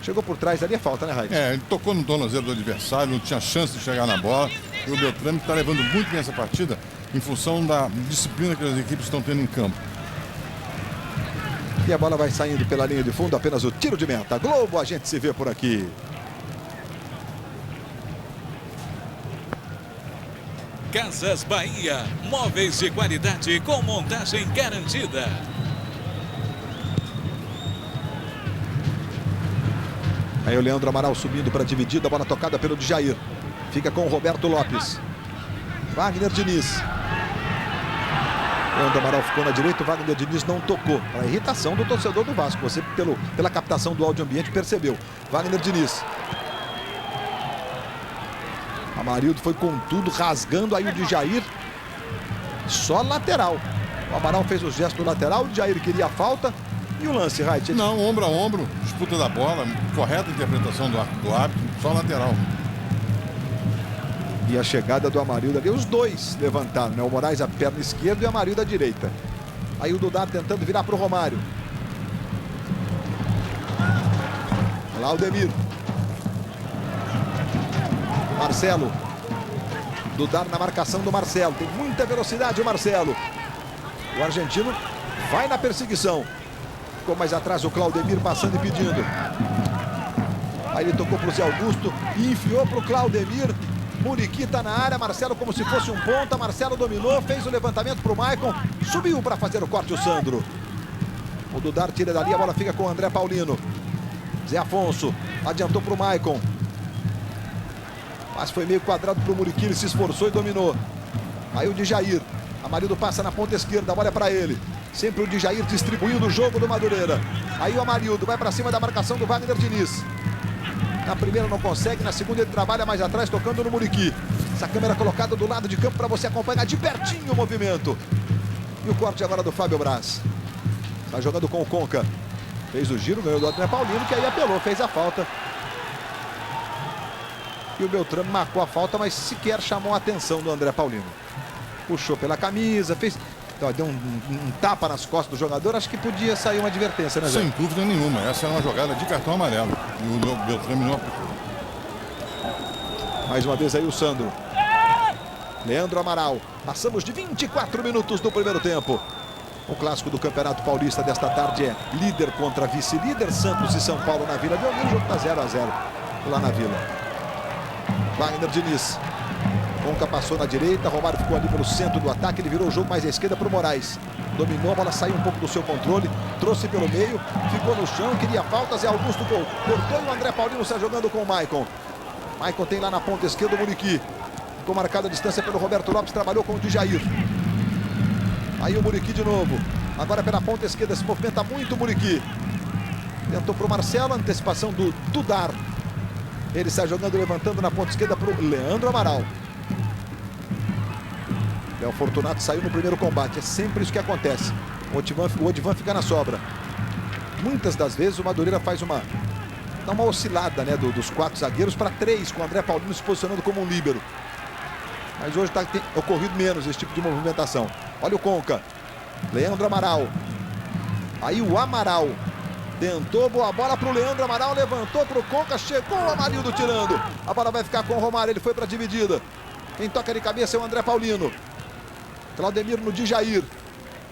Chegou por trás, ali é falta, né, Raid? Ele tocou no tornozelo do adversário, não tinha chance de chegar na bola. E o Beltrame está levando muito bem essa partida em função da disciplina que as equipes estão tendo em campo. E a bola vai saindo pela linha de fundo, apenas o tiro de meta. Globo, a gente se vê por aqui. Casas Bahia, móveis de qualidade com montagem garantida. Aí o Leandro Amaral subindo para dividir, a bola tocada pelo Djair. Fica com o Roberto Lopes. Wagner Diniz. Leandro Amaral ficou na direita, o Wagner Diniz não tocou. Para a irritação do torcedor do Vasco, você pela captação do áudio ambiente percebeu. Wagner Diniz. Amarildo foi com tudo, rasgando aí o Djair. Só lateral. O Amaral fez o gesto lateral, o Djair queria a falta. E o lance, Raid? Não, ombro a ombro, disputa da bola, correta interpretação do árbitro, só lateral. E a chegada do Amarildo ali, os dois levantaram, né? O Moraes a perna esquerda e o Amarildo a direita. Aí o Dudar tentando virar para o Romário. Olha lá o Demir. Marcelo. Dudar na marcação do Marcelo. Tem muita velocidade o Marcelo. O argentino vai na perseguição. Ficou mais atrás o Claudemir passando e pedindo. Aí ele tocou para o Zé Augusto e enfiou para o Claudemir. Muriqui está na área, Marcelo como se fosse um ponta, Marcelo dominou, fez o levantamento para o Maicon, subiu para fazer o corte o Sandro. O Dudar tira dali, a bola fica com o André Paulino. Zé Afonso adiantou para o Maicon. Mas foi meio quadrado para o Muriqui, ele se esforçou e dominou. Aí o Djair, Amarildo passa na ponta esquerda, a bola é para ele. Sempre o Djair distribuindo o jogo do Madureira. Aí o Amarildo vai para cima da marcação do Wagner Diniz. Na primeira não consegue, na segunda ele trabalha mais atrás, tocando no Muriqui. Essa câmera colocada do lado de campo para você acompanhar de pertinho o movimento. E o corte agora do Fábio Braz. Está jogando com o Conca. Fez o giro, ganhou do André Paulino, que aí apelou, fez a falta. E o Beltrame marcou a falta, mas sequer chamou a atenção do André Paulino. Puxou pela camisa, fez... Então, deu um tapa nas costas do jogador, acho que podia sair uma advertência, né, Zé? Sem dúvida nenhuma, essa era uma jogada de cartão amarelo. E o Beltrame não aplicou. Mais uma vez aí o Sandro. Leandro Amaral. Passamos de 24 minutos do primeiro tempo. O clássico do Campeonato Paulista desta tarde é líder contra vice-líder. Santos e São Paulo na Vila Belmiro. O jogo está 0 a 0 lá na Vila. Wagner Diniz. Conca passou na direita. Romário ficou ali pelo centro do ataque. Ele virou o jogo mais à esquerda para o Moraes. Dominou, a bola saiu um pouco do seu controle. Trouxe pelo meio. Ficou no chão. Queria falta. Zé Augusto cortou e o André Paulino está jogando com o Maicon. Maicon tem lá na ponta esquerda o Muriqui. Ficou marcada a distância pelo Roberto Lopes. Trabalhou com o Djair. Aí o Muriqui de novo. Agora pela ponta esquerda se movimenta muito o Muriqui. Tentou para o Marcelo. Antecipação do Dudar. Ele está jogando, levantando na ponta esquerda para o Leandro Amaral. Léo Fortunato saiu no primeiro combate. É sempre isso que acontece. O Odivan fica na sobra. Muitas das vezes o Madureira faz dá uma oscilada, né, dos 4 zagueiros para 3, com o André Paulino se posicionando como um líbero. Mas hoje tem ocorrido menos esse tipo de movimentação. Olha o Conca. Leandro Amaral. Aí o Amaral. Tentou, boa bola para o Leandro Amaral. Levantou para o Conca. Chegou o Amarildo tirando. A bola vai ficar com o Romário. Ele foi para a dividida. Quem toca de cabeça é o André Paulino. Claudemiro no Djair.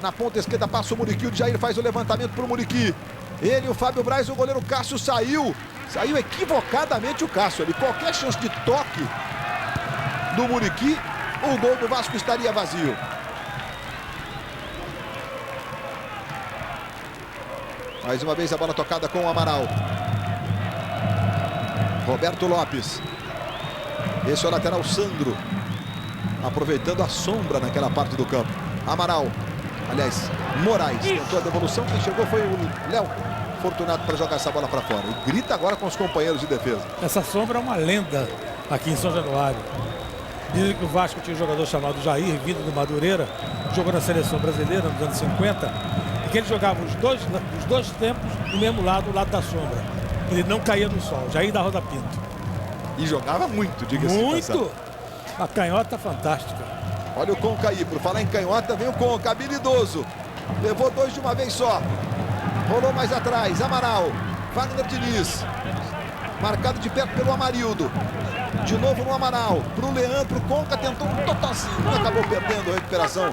Na ponta esquerda passa o Muriqui. O Djair faz o levantamento para o Muriqui. Ele, o Fábio Braz, o goleiro Cássio saiu. Saiu equivocadamente o Cássio ali. Qualquer chance de toque do Muriqui, o gol do Vasco estaria vazio. Mais uma vez a bola tocada com o Amaral. Roberto Lopes. Esse é o lateral Sandro. Aproveitando a sombra naquela parte do campo. Amaral. Aliás, Moraes. Tentou a devolução. Quem chegou foi o Léo Fortunato para jogar essa bola para fora. E grita agora com os companheiros de defesa. Essa sombra é uma lenda aqui em São Januário. Dizem que o Vasco tinha um jogador chamado Jair, vindo do Madureira, jogou na seleção brasileira nos anos 50, e que ele jogava os dois tempos do mesmo lado, o lado da sombra. Ele não caía no sol, Jair da Rosa Pinto. E jogava muito, diga-se de passagem. Muito! Uma canhota fantástica. Olha o Conca aí, por falar em canhota, vem o Conca, habilidoso. Levou 2 de uma vez só. Rolou mais atrás, Amaral, Wagner Diniz. Marcado de perto pelo Amarildo. De novo no Amaral, pro Leandro. Conca tentou um totozinho, acabou perdendo a recuperação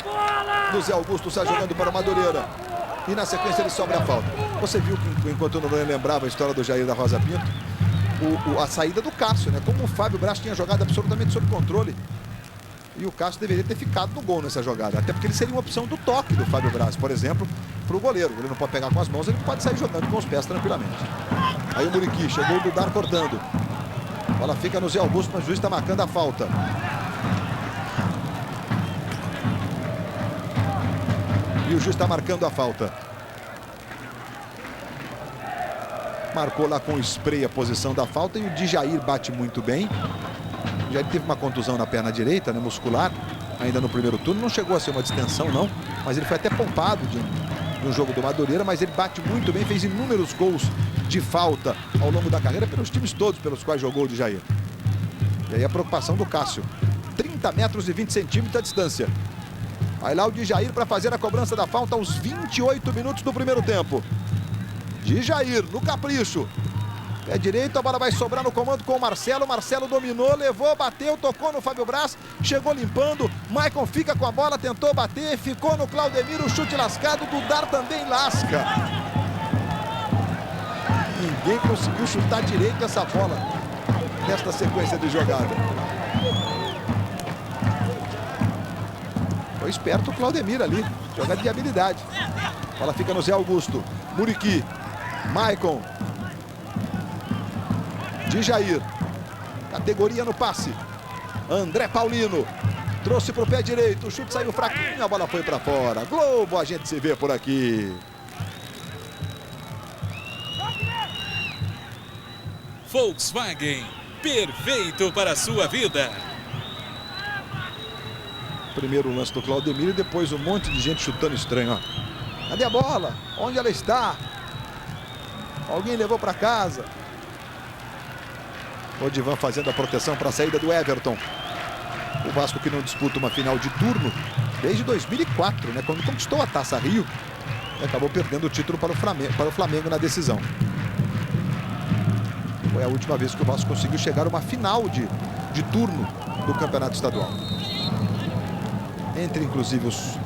do Zé Augusto, está jogando para o Madureira. E na sequência ele sobra a falta. Você viu que enquanto eu não lembrava a história do Jair da Rosa Pinto, a saída do Cássio, né? Como o Fábio Braz tinha jogado absolutamente sob controle. E o Cássio deveria ter ficado no gol nessa jogada. Até porque ele seria uma opção do toque do Fábio Braz, por exemplo, para o goleiro. Ele não pode pegar com as mãos, ele pode sair jogando com os pés tranquilamente. Aí o Muriqui, chegou o Dudar cortando. A bola fica no Zé Augusto, mas o juiz está marcando a falta. E o juiz está marcando a falta. Marcou lá com o spray a posição da falta e o Djair bate muito bem. O Djair teve uma contusão na perna direita, né, muscular, ainda no primeiro turno. Não chegou a ser uma distensão, não, mas ele foi até poupado de um jogo do Madureira, mas ele bate muito bem, fez inúmeros gols de falta ao longo da carreira pelos times todos pelos quais jogou o Djair. E aí a preocupação do Cássio. 30 metros e 20 centímetros a distância. Vai lá o Djair para fazer a cobrança da falta aos 28 minutos do primeiro tempo. Djair no capricho. Pé direito, a bola vai sobrar no comando com o Marcelo. Marcelo dominou, levou, bateu, tocou no Fábio Braz. Chegou limpando. Maicon fica com a bola, tentou bater. Ficou no Claudemiro, chute lascado. Dudar também lasca. Ninguém conseguiu chutar direito essa bola nesta sequência de jogada. Foi esperto o Claudemiro ali. Jogada de habilidade. A bola fica no Zé Augusto. Muriqui. Maicon. Djair. Categoria no passe. André Paulino. Trouxe para o pé direito. O chute saiu fraquinho. A bola foi para fora. Globo, a gente se vê por aqui. Volkswagen. Perfeito para a sua vida. Primeiro o lance do Claudemiro e depois um monte de gente chutando estranho. Ó. Cadê a bola? Onde ela está? Alguém levou para casa. O Odivan fazendo a proteção para a saída do Everton. O Vasco que não disputa uma final de turno desde 2004, né, quando conquistou a Taça Rio. E acabou perdendo o título para o Flamengo na decisão. Foi a última vez que o Vasco conseguiu chegar a uma final de turno do Campeonato Estadual. Entre, inclusive, os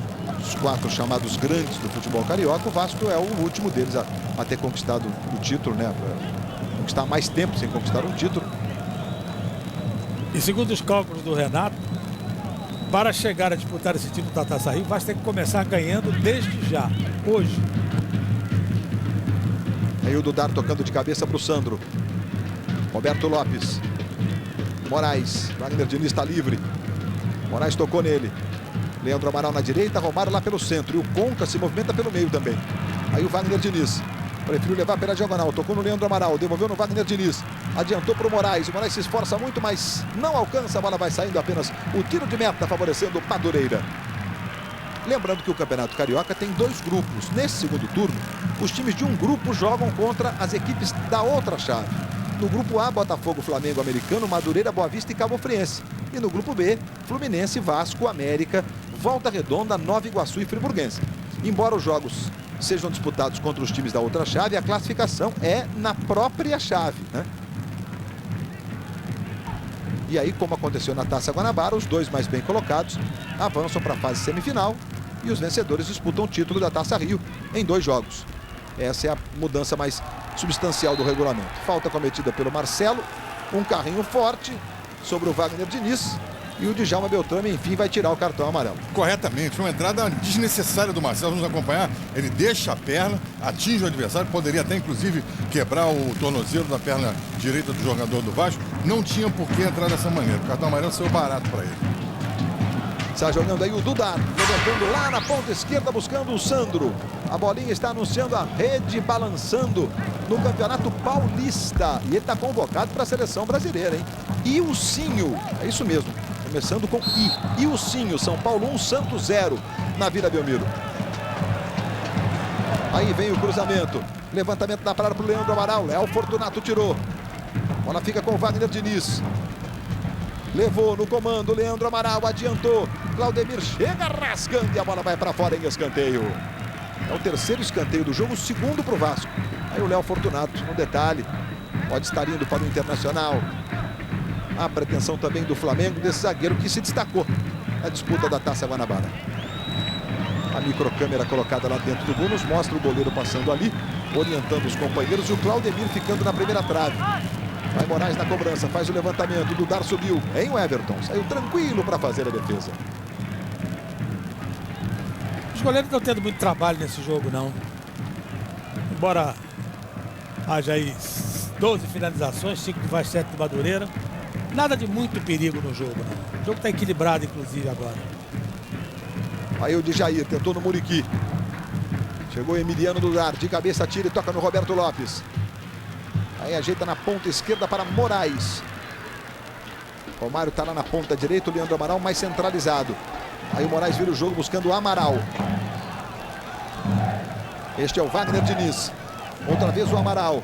4 chamados grandes do futebol carioca, o Vasco é o último deles a ter conquistado o título, né? Conquistar mais tempo sem conquistar um título. E segundo os cálculos do Renato, para chegar a disputar esse título da Taça Rio, o Vasco tem que começar ganhando desde já, hoje. Aí o Dudar tocando de cabeça para o Sandro. Roberto Lopes. Moraes. Wagner Diniz está livre. Moraes tocou nele. Leandro Amaral na direita, Romário lá pelo centro. E o Conca se movimenta pelo meio também. Aí o Wagner Diniz. Preferiu levar pela diagonal. Tocou no Leandro Amaral. Devolveu no Wagner Diniz. Adiantou para o Moraes. O Moraes se esforça muito, mas não alcança. A bola vai saindo apenas o tiro de meta, favorecendo o Madureira. Lembrando que o Campeonato Carioca tem 2 grupos. Nesse segundo turno, os times de um grupo jogam contra as equipes da outra chave. No grupo A, Botafogo, Flamengo, Americano, Madureira, Boa Vista e Cabo Friense. E no grupo B, Fluminense, Vasco, América, Volta Redonda, Nova Iguaçu e Friburguense. Embora os jogos sejam disputados contra os times da outra chave, a classificação é na própria chave, né? E aí, como aconteceu na Taça Guanabara, os 2 mais bem colocados avançam para a fase semifinal e os vencedores disputam o título da Taça Rio em 2 jogos. Essa é a mudança mais substancial do regulamento. Falta cometida pelo Marcelo, um carrinho forte sobre o Wagner Diniz e o Djalma Beltrame, enfim, vai tirar o cartão amarelo. Corretamente, uma entrada desnecessária do Marcelo. Vamos acompanhar, ele deixa a perna, atinge o adversário, poderia até inclusive quebrar o tornozelo da perna direita do jogador do Vasco. Não tinha por que entrar dessa maneira, o cartão amarelo saiu barato para ele. Está jogando aí o Dudar, levantando lá na ponta esquerda, buscando o Sandro. A bolinha está anunciando a rede balançando no Campeonato Paulista. E ele está convocado para a seleção brasileira, hein? Ilcinho, é isso mesmo, começando com I. Ilcinho, São Paulo 1, Santos 0 na Vila Belmiro. Aí vem o cruzamento. Levantamento na parada para o Leandro Amaral. Léo Fortunato tirou. A bola fica com o Wagner Diniz. Levou no comando, Leandro Amaral adiantou. Claudemir chega rasgando e a bola vai para fora em escanteio. É o 3º escanteio do jogo, o 2º para o Vasco. Aí o Léo Fortunato, no detalhe, pode estar indo para o Internacional. A pretensão também do Flamengo, desse zagueiro que se destacou na disputa da Taça Guanabara. A microcâmera colocada lá dentro do gol nos mostra o goleiro passando ali, orientando os companheiros e o Claudemir ficando na primeira trave. Vai Moraes na cobrança, faz o levantamento, Dudar subiu, em o Everton, saiu tranquilo para fazer a defesa. Os goleiros não estão tendo muito trabalho nesse jogo, não. Embora haja aí 12 finalizações, 5 de Vasco, 7 de Madureira. Nada de muito perigo no jogo, não. O jogo está equilibrado, inclusive, agora. Aí o Djair tentou no Muriqui. Chegou o Emiliano Dudar, de cabeça tira e toca no Roberto Lopes. Aí ajeita na ponta esquerda para Moraes. Romário está lá na ponta direita, o Leandro Amaral mais centralizado. Aí o Moraes vira o jogo buscando o Amaral. Este é o Wagner Diniz. Outra vez o Amaral.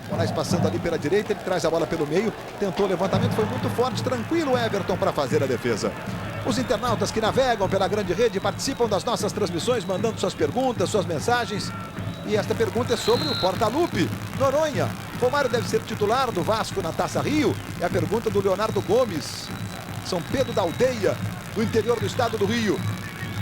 Moraes passando ali pela direita, ele traz a bola pelo meio. Tentou o levantamento, foi muito forte, tranquilo o Everton para fazer a defesa. Os internautas que navegam pela grande rede participam das nossas transmissões, mandando suas perguntas, suas mensagens. E esta pergunta é sobre o Portalupe. Noronha, Romário deve ser titular do Vasco na Taça Rio? É a pergunta do Leonardo Gomes. São Pedro da Aldeia, do interior do estado do Rio.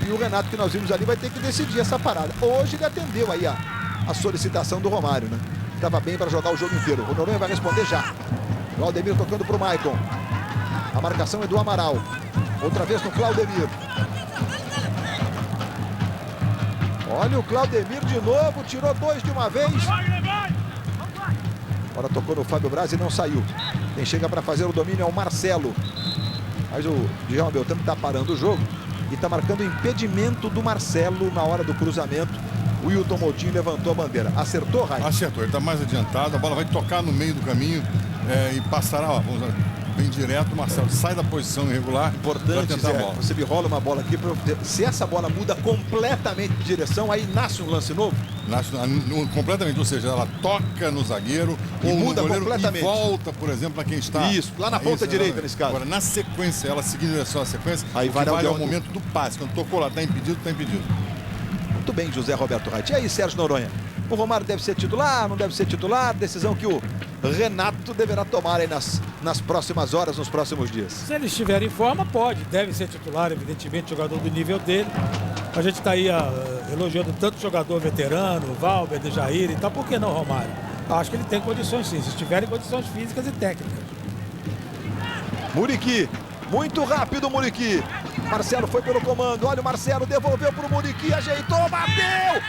E o Renato, que nós vimos ali, vai ter que decidir essa parada. Hoje ele atendeu aí a solicitação do Romário, né? Estava bem para jogar o jogo inteiro. O Noronha vai responder já. O Claudemir tocando para o Maicon. A marcação é do Amaral. Outra vez no Claudemir. Olha o Claudemir de novo, tirou 2 de uma vez. Agora tocou no Fábio Braz e não saiu. Quem chega para fazer o domínio é o Marcelo. Mas o Djalma Beltrame está parando o jogo e está marcando o impedimento do Marcelo na hora do cruzamento. O Wilton Moutinho levantou a bandeira. Acertou, Raio? Acertou, ele está mais adiantado, a bola vai tocar no meio do caminho e passará, ó, vamos lá, bem direto. O Marcelo sai da posição irregular. Importante, Zé, você me rola uma bola aqui. Se essa bola muda completamente de direção, aí nasce um lance novo? Nasce completamente, ou seja, ela toca no zagueiro e ou muda no goleiro completamente. E volta, por exemplo, para quem está... Isso, lá na ponta direita nesse caso. Agora, na sequência, ela seguindo a direção à sequência, aí vale o momento do passe. Quando tocou lá, está impedido, está impedido. Muito bem, José Roberto Reit. E aí, Sérgio Noronha? O Romário deve ser titular, não deve ser titular? Decisão que o Renato deverá tomar aí nas próximas horas, nos próximos dias. Se ele estiver em forma, pode. Deve ser titular, evidentemente, jogador do nível dele. A gente está aí elogiando tanto jogador veterano, Valber, Dejair e tal. Por que não Romário? Acho que ele tem condições sim, se estiver em condições físicas e técnicas. Muriqui, muito rápido Muriqui. Marcelo foi pelo comando, olha o Marcelo, devolveu para o Muriqui, ajeitou, bateu!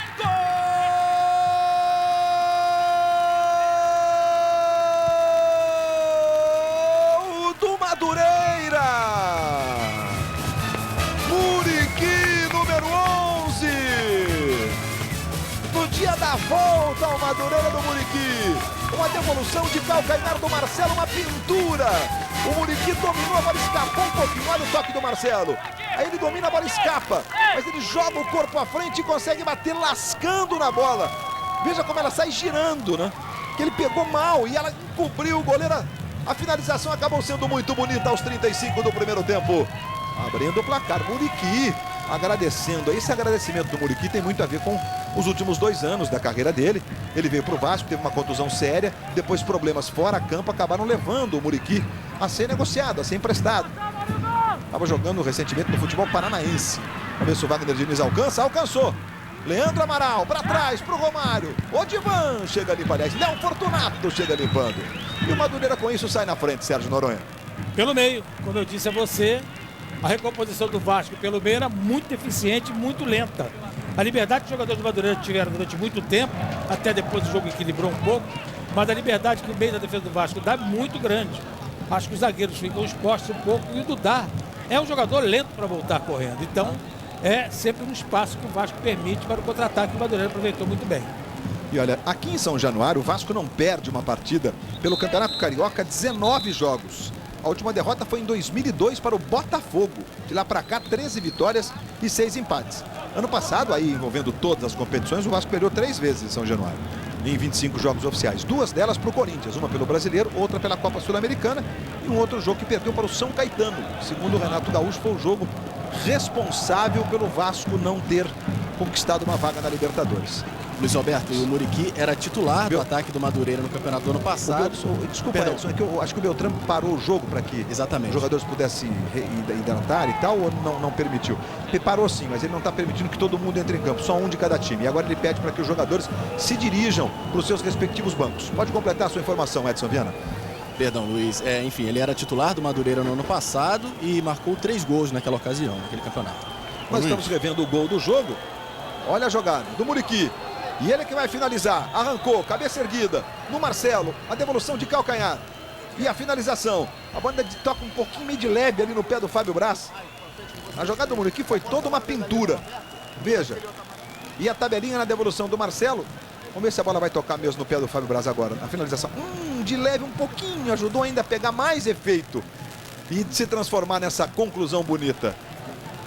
Gol do Madureira! Muriqui, número 11! No dia da volta ao Madureira do Muriqui. Uma devolução de calcanhar do Marcelo, uma pintura. O Muriqui dominou, a bola escapou um pouquinho. Olha o toque do Marcelo. Aí ele domina, a bola escapa. Mas ele joga o corpo à frente e consegue bater lascando na bola. Veja como ela sai girando, né? Que ele pegou mal e ela encobriu o goleiro. A finalização acabou sendo muito bonita aos 35 do primeiro tempo. Abrindo o placar, Muriqui agradecendo. Esse agradecimento do Muriqui tem muito a ver com os últimos 2 anos da carreira dele. Ele veio para o Vasco, teve uma contusão séria, depois problemas fora campo acabaram levando o Muriqui a ser negociado, a ser emprestado. Estava jogando recentemente no futebol paranaense. Vamos ver se o Wagner Diniz alcançou. Leandro Amaral, para trás, para o Romário. Odivan chega limpo, aliás, Léo Fortunato chega limpando. E o Madureira com isso sai na frente, Sérgio Noronha. Pelo meio, como eu disse a você, a recomposição do Vasco pelo meio era muito eficiente, muito lenta. A liberdade que os jogadores do Madureira tiveram durante muito tempo, até depois o jogo equilibrou um pouco, mas a liberdade que o meio da defesa do Vasco dá é muito grande. Acho que os zagueiros ficam expostos um pouco e o Dudá é um jogador lento para voltar correndo. Então, é sempre um espaço que o Vasco permite para o contra-ataque que o Madureira aproveitou muito bem. E olha, aqui em São Januário, o Vasco não perde uma partida pelo Campeonato Carioca, 19 jogos. A última derrota foi em 2002 para o Botafogo. De lá para cá, 13 vitórias e 6 empates. Ano passado, aí envolvendo todas as competições, o Vasco perdeu 3 vezes em São Januário. Em 25 jogos oficiais. 2 delas para o Corinthians. Uma pelo Brasileiro, outra pela Copa Sul-Americana. E um outro jogo que perdeu para o São Caetano. Segundo o Renato Gaúcho, foi o jogo responsável pelo Vasco não ter conquistado uma vaga na Libertadores. Luiz Roberto, e o Muriqui era titular do ataque do Madureira no campeonato do ano passado. Desculpa, Edson, é que eu acho que o Beltrão parou o jogo para que exatamente os jogadores pudessem hidratar e tal, ou não permitiu? Parou sim, mas ele não está permitindo que todo mundo entre em campo, só um de cada time. E agora ele pede para que os jogadores se dirijam para os seus respectivos bancos. Pode completar a sua informação, Edson Viana. Perdão, Luiz. Enfim, ele era titular do Madureira no ano passado e marcou 3 gols naquela ocasião, naquele campeonato. Nós estamos revendo o gol do jogo. Olha a jogada do Muriqui. E ele que vai finalizar. Arrancou, cabeça erguida no Marcelo. A devolução de calcanhar. E a finalização. A banda toca um pouquinho meio de leve ali no pé do Fábio Braz. A jogada do Muriqui foi toda uma pintura. Veja. E a tabelinha na devolução do Marcelo. Vamos ver se a bola vai tocar mesmo no pé do Fábio Braz agora. A finalização. De leve um pouquinho. Ajudou ainda a pegar mais efeito. E se transformar nessa conclusão bonita.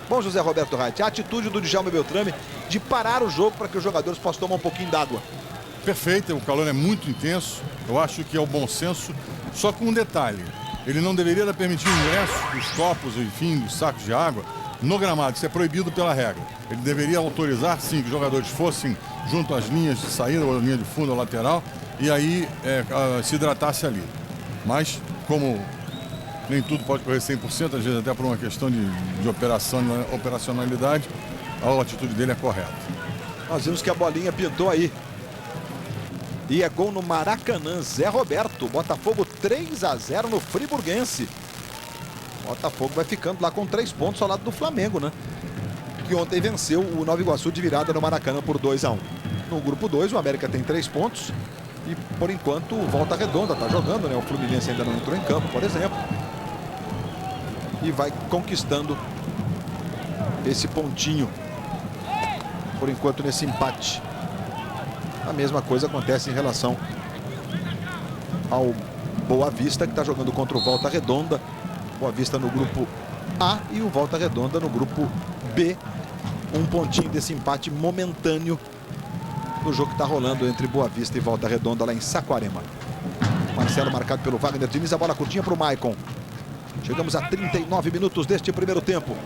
Bom, José Roberto Reit, a atitude do Djalma Beltrame de parar o jogo para que os jogadores possam tomar um pouquinho d'água. Perfeito, o calor é muito intenso, eu acho que é o bom senso, só com um detalhe, ele não deveria permitir o ingresso dos copos, enfim, dos sacos de água no gramado, isso é proibido pela regra. Ele deveria autorizar, sim, que os jogadores fossem junto às linhas de saída, ou linha de fundo ou lateral, e aí se hidratasse ali. Mas, como nem tudo pode correr 100%, às vezes até por uma questão de operacionalidade, a atitude dele é correta. Nós vimos que a bolinha pintou aí. E é gol no Maracanã, Zé Roberto. Botafogo 3-0 no Friburguense. Botafogo vai ficando lá com 3 pontos ao lado do Flamengo, né? Que ontem venceu o Nova Iguaçu de virada no Maracanã por 2-1. No grupo 2, o América tem 3 pontos. E por enquanto, Volta Redonda está jogando, né? O Fluminense ainda não entrou em campo, por exemplo. E vai conquistando esse pontinho, por enquanto, nesse empate. A mesma coisa acontece em relação ao Boa Vista, que está jogando contra o Volta Redonda. Boa Vista no grupo A e o Volta Redonda no grupo B. Um pontinho desse empate momentâneo no jogo que está rolando entre Boa Vista e Volta Redonda lá em Saquarema. Marcelo marcado pelo Wagner Diniz, a bola curtinha para o Maicon. Chegamos a 39 minutos deste primeiro tempo.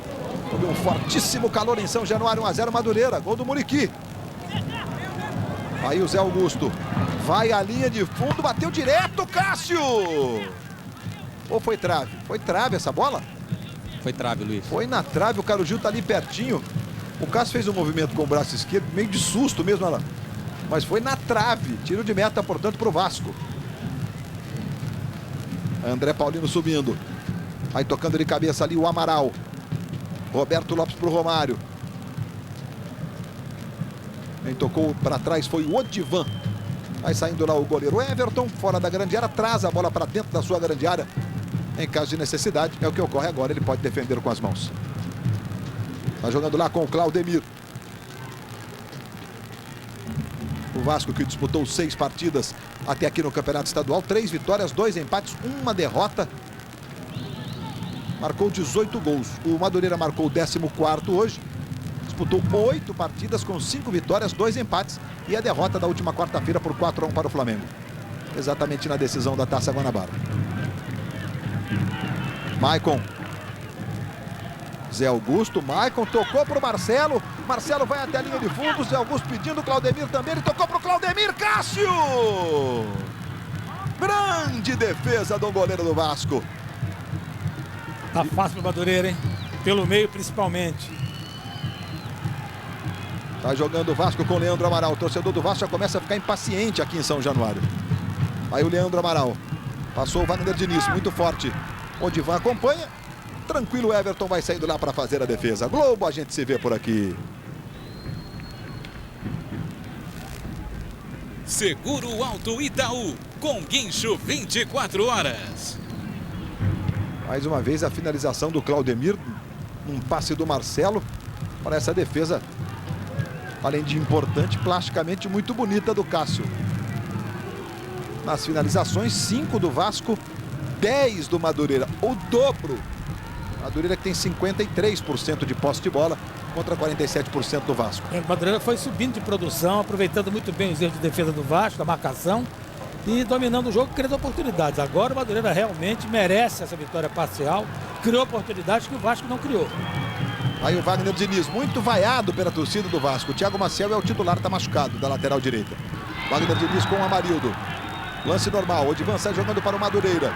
Houve um fortíssimo calor em São Januário, 1-0 Madureira, gol do Muriqui. Aí o Zé Augusto vai à linha de fundo, bateu direto, Cássio! Ou foi trave? Foi trave essa bola? Foi trave, Luiz. Foi na trave, o Carlos Gil tá ali pertinho. O Cássio fez um movimento com o braço esquerdo, meio de susto mesmo, olha lá. Mas foi na trave, tiro de meta, portanto, pro Vasco. André Paulino subindo. Aí tocando de cabeça ali o Amaral. Roberto Lopes pro Romário. Quem tocou para trás foi o Odivan. Vai saindo lá o goleiro Everton, fora da grande área, traz a bola para dentro da sua grande área. Em caso de necessidade, é o que ocorre agora, ele pode defender com as mãos. Tá jogando lá com o Claudemir. O Vasco, que disputou 6 partidas até aqui no Campeonato Estadual, 3 vitórias, 2 empates, 1 derrota. Marcou 18 gols. O Madureira marcou o 14º hoje. Disputou 8 partidas com 5 vitórias, 2 empates e a derrota da última quarta-feira por 4-1 para o Flamengo. Exatamente na decisão da Taça Guanabara. Maicon. Zé Augusto, Maicon tocou para o Marcelo. Marcelo vai até a linha de fundo. Zé Augusto pedindo, Claudemir também. Ele tocou para o Claudemir. Cássio! Grande defesa do goleiro do Vasco. Tá fácil pro Madureira, hein? Pelo meio, principalmente. Tá jogando o Vasco com o Leandro Amaral. O torcedor do Vasco já começa a ficar impaciente aqui em São Januário. Aí o Leandro Amaral. Passou o Wagner Diniz, muito forte. Onde vai acompanha. Tranquilo, o Everton vai saindo lá para fazer a defesa. Globo, a gente se vê por aqui. Seguro Alto Itaú, com guincho 24 horas. Mais uma vez a finalização do Claudemir. Um passe do Marcelo. Para essa defesa, além de importante, plasticamente muito bonita do Cássio. Nas finalizações, 5 do Vasco, 10 do Madureira. O dobro. Madureira que tem 53% de posse de bola contra 47% do Vasco. O Madureira foi subindo de produção, aproveitando muito bem os erros de defesa do Vasco, da marcação e dominando o jogo, criando oportunidades. Agora o Madureira realmente merece essa vitória parcial, criou oportunidades que o Vasco não criou. Aí o Wagner Diniz, muito vaiado pela torcida do Vasco. O Thiago Maciel é o titular, tá machucado, da lateral direita. Wagner Diniz com o Amarildo. Lance normal, o Odivan sai jogando para o Madureira.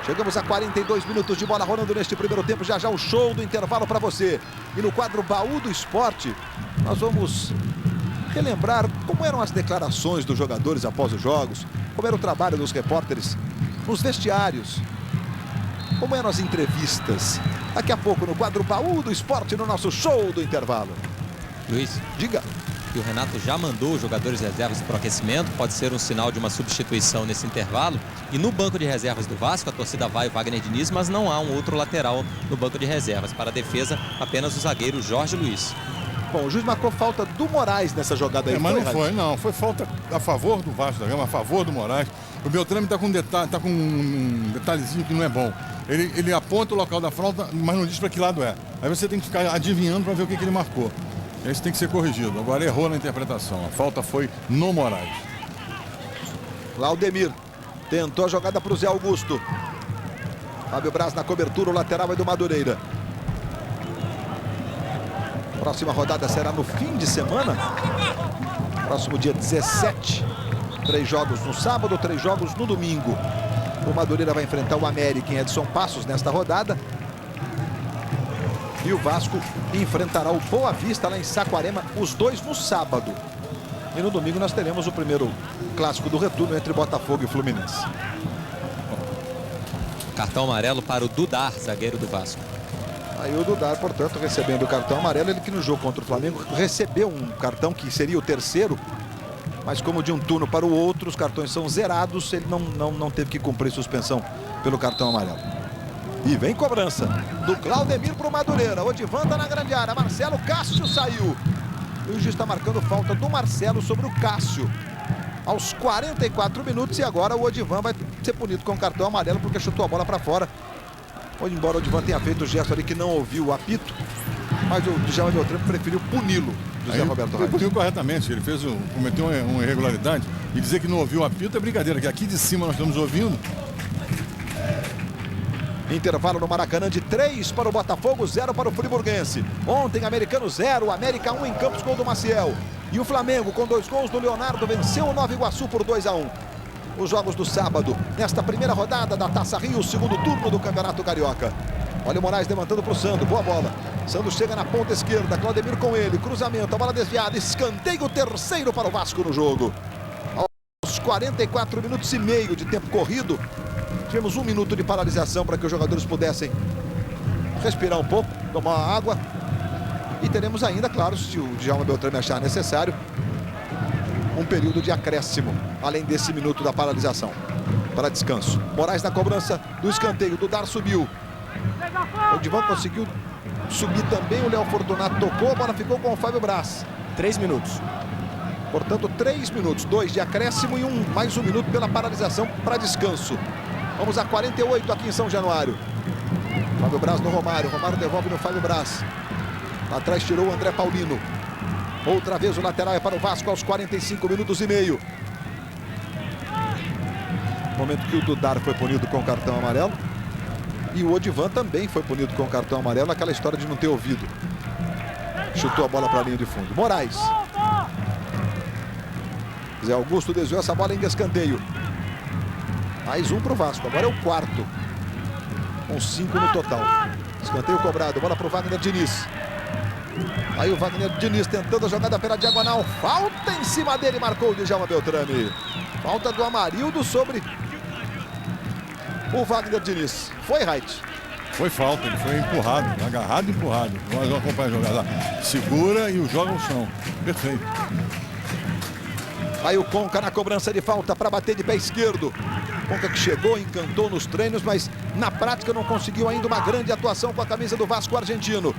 Chegamos a 42 minutos de bola rolando neste primeiro tempo. Já já o show do intervalo para você. E no quadro Baú do Esporte, nós vamos relembrar como eram as declarações dos jogadores após os jogos, como era o trabalho dos repórteres nos vestiários, como eram as entrevistas. Daqui a pouco no quadro Baú do Esporte, no nosso show do intervalo. Luiz, diga. Que o Renato já mandou os jogadores reservas para o aquecimento, pode ser um sinal de uma substituição nesse intervalo. E no banco de reservas do Vasco, a torcida vai o Wagner Diniz, mas não há um outro lateral no banco de reservas. Para a defesa, apenas o zagueiro Jorge Luiz. Bom, o juiz marcou falta do Moraes nessa jogada aí. Mas não foi, não. Foi falta a favor do Vasco da Gama, a favor do Moraes. O Beltrame está com um detalhezinho que não é bom. Ele aponta o local da falta, mas não diz para que lado é. Aí você tem que ficar adivinhando para ver o que ele marcou. Esse tem que ser corrigido. Agora errou na interpretação. A falta foi no Moraes. Claudemir tentou a jogada para o Zé Augusto. Fábio Braz na cobertura, o lateral é do Madureira. Próxima rodada será no fim de semana. Próximo dia 17. 3 jogos no sábado, 3 jogos no domingo. O Madureira vai enfrentar o América em Edson Passos nesta rodada. E o Vasco enfrentará o Boa Vista lá em Saquarema, os dois no sábado. E no domingo nós teremos o primeiro clássico do retorno entre Botafogo e Fluminense. Cartão amarelo para o Dudar, zagueiro do Vasco. Aí o Dudar, portanto, recebendo o cartão amarelo. Ele que no jogo contra o Flamengo recebeu um cartão que seria o terceiro. Mas como de um turno para o outro, os cartões são zerados. Ele não teve que cumprir suspensão pelo cartão amarelo. E vem cobrança do Claudemir para o Madureira. Odivan tá na grande área. Marcelo, Cássio saiu. E o juiz está marcando falta do Marcelo sobre o Cássio. Aos 44 minutos. E agora o Odivan vai ser punido com cartão amarelo porque chutou a bola para fora. Embora o Odivan tenha feito o gesto ali que não ouviu o apito. Mas o Djalma Beltrame preferiu puni-lo. José Roberto Reis. Ele puniu corretamente. Ele cometeu uma irregularidade. E dizer que não ouviu o apito é brincadeira. Que aqui de cima nós estamos ouvindo. Intervalo no Maracanã de 3 para o Botafogo, 0 para o Friburguense. Ontem, Americano 0, América 1 em Campos, gol do Maciel. E o Flamengo, com 2 gols do Leonardo, venceu o Nova Iguaçu por 2-1. Os jogos do sábado, nesta primeira rodada da Taça Rio, segundo turno do Campeonato Carioca. Olha o Moraes levantando para o Sandro, boa bola. Sandro chega na ponta esquerda, Claudemir com ele, cruzamento, a bola desviada, escanteio, terceiro para o Vasco no jogo. Aos 44 minutos e meio de tempo corrido, tivemos 1 minuto de paralisação para que os jogadores pudessem respirar um pouco, tomar uma água. E teremos ainda, claro, se o Djalma Beltrame achar necessário, um período de acréscimo, além desse minuto da paralisação, para descanso. Moraes na cobrança do escanteio, Dudar subiu. O Divan conseguiu subir também, o Léo Fortunato tocou, a bola ficou com o Fábio Braz. 3 minutos. Portanto, 3 minutos, 2 de acréscimo e mais um minuto pela paralisação para descanso. Vamos a 48 aqui em São Januário. Fábio Braz no Romário, Romário devolve no Fábio Braz. Lá atrás tirou o André Paulino. Outra vez o lateral é para o Vasco aos 45 minutos e meio. Momento que o Dudar foi punido com cartão amarelo. E o Odivan também foi punido com cartão amarelo. Aquela história de não ter ouvido. Chutou a bola para a linha de fundo. Moraes. Zé Augusto desviou essa bola em escanteio. Mais um para o Vasco. Agora é o quarto. Com 5 no total. Escanteio cobrado. Bola para o Wagner Diniz. Aí o Wagner Diniz tentando a jogada pela diagonal. Falta em cima dele, marcou o Djalma Beltrame. Falta do Amarildo sobre o Wagner Diniz. Foi, Reit? Foi falta, ele foi empurrado, agarrado e empurrado. Nós vamos acompanhar a jogada. Segura e o joga no chão. Perfeito. Aí o Conca na cobrança de falta para bater de pé esquerdo. Conca que chegou, encantou nos treinos, mas na prática não conseguiu ainda uma grande atuação com a camisa do Vasco argentino.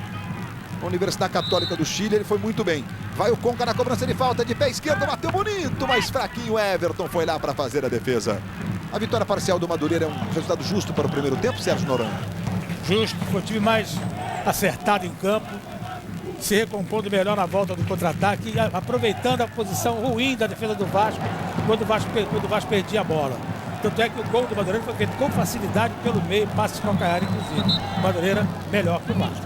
Na Universidade Católica do Chile, ele foi muito bem. Vai o Conca na cobrança de falta, de pé esquerdo, bateu bonito, mas fraquinho. Everton foi lá para fazer a defesa. A vitória parcial do Madureira é um resultado justo para o primeiro tempo, Sérgio Noronha? Justo, foi o time mais acertado em campo, se recompondo melhor na volta do contra-ataque e aproveitando a posição ruim da defesa do Vasco quando o Vasco perdia a bola. Tanto é que o gol do Madureira foi feito com facilidade pelo meio, passe de calcanhar, inclusive. O Madureira melhor que o Vasco.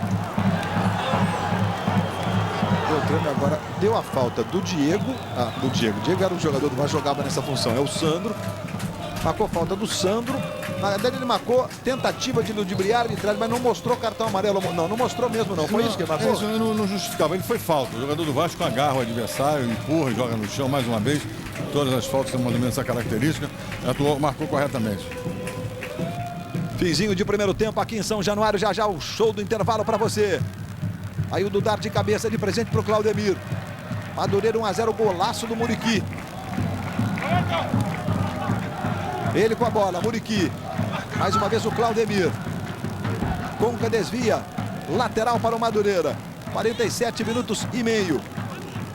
Beltrame agora deu a falta do Diego. Do Diego. Diego era o jogador do Vasco, jogava nessa função. É o Sandro. Marcou falta do Sandro. Na verdade, ele marcou tentativa de ludibriar a arbitragem, mas não mostrou cartão amarelo. Não mostrou mesmo, não. Foi isso que ele marcou? Isso não justificava. Ele foi falta. O jogador do Vasco agarra o adversário, empurra e joga no chão mais uma vez. Todas as faltas têm mais ou menos essa característica. Atuou, marcou corretamente. Finzinho de primeiro tempo aqui em São Januário. Já já o show do intervalo para você. Aí o Dudar de cabeça de presente para o Claudemir. Madureira 1-0, golaço do Muriqui. Ele com a bola, Muriqui. Mais uma vez o Claudemir. Conca desvia. Lateral para o Madureira. 47 minutos e meio.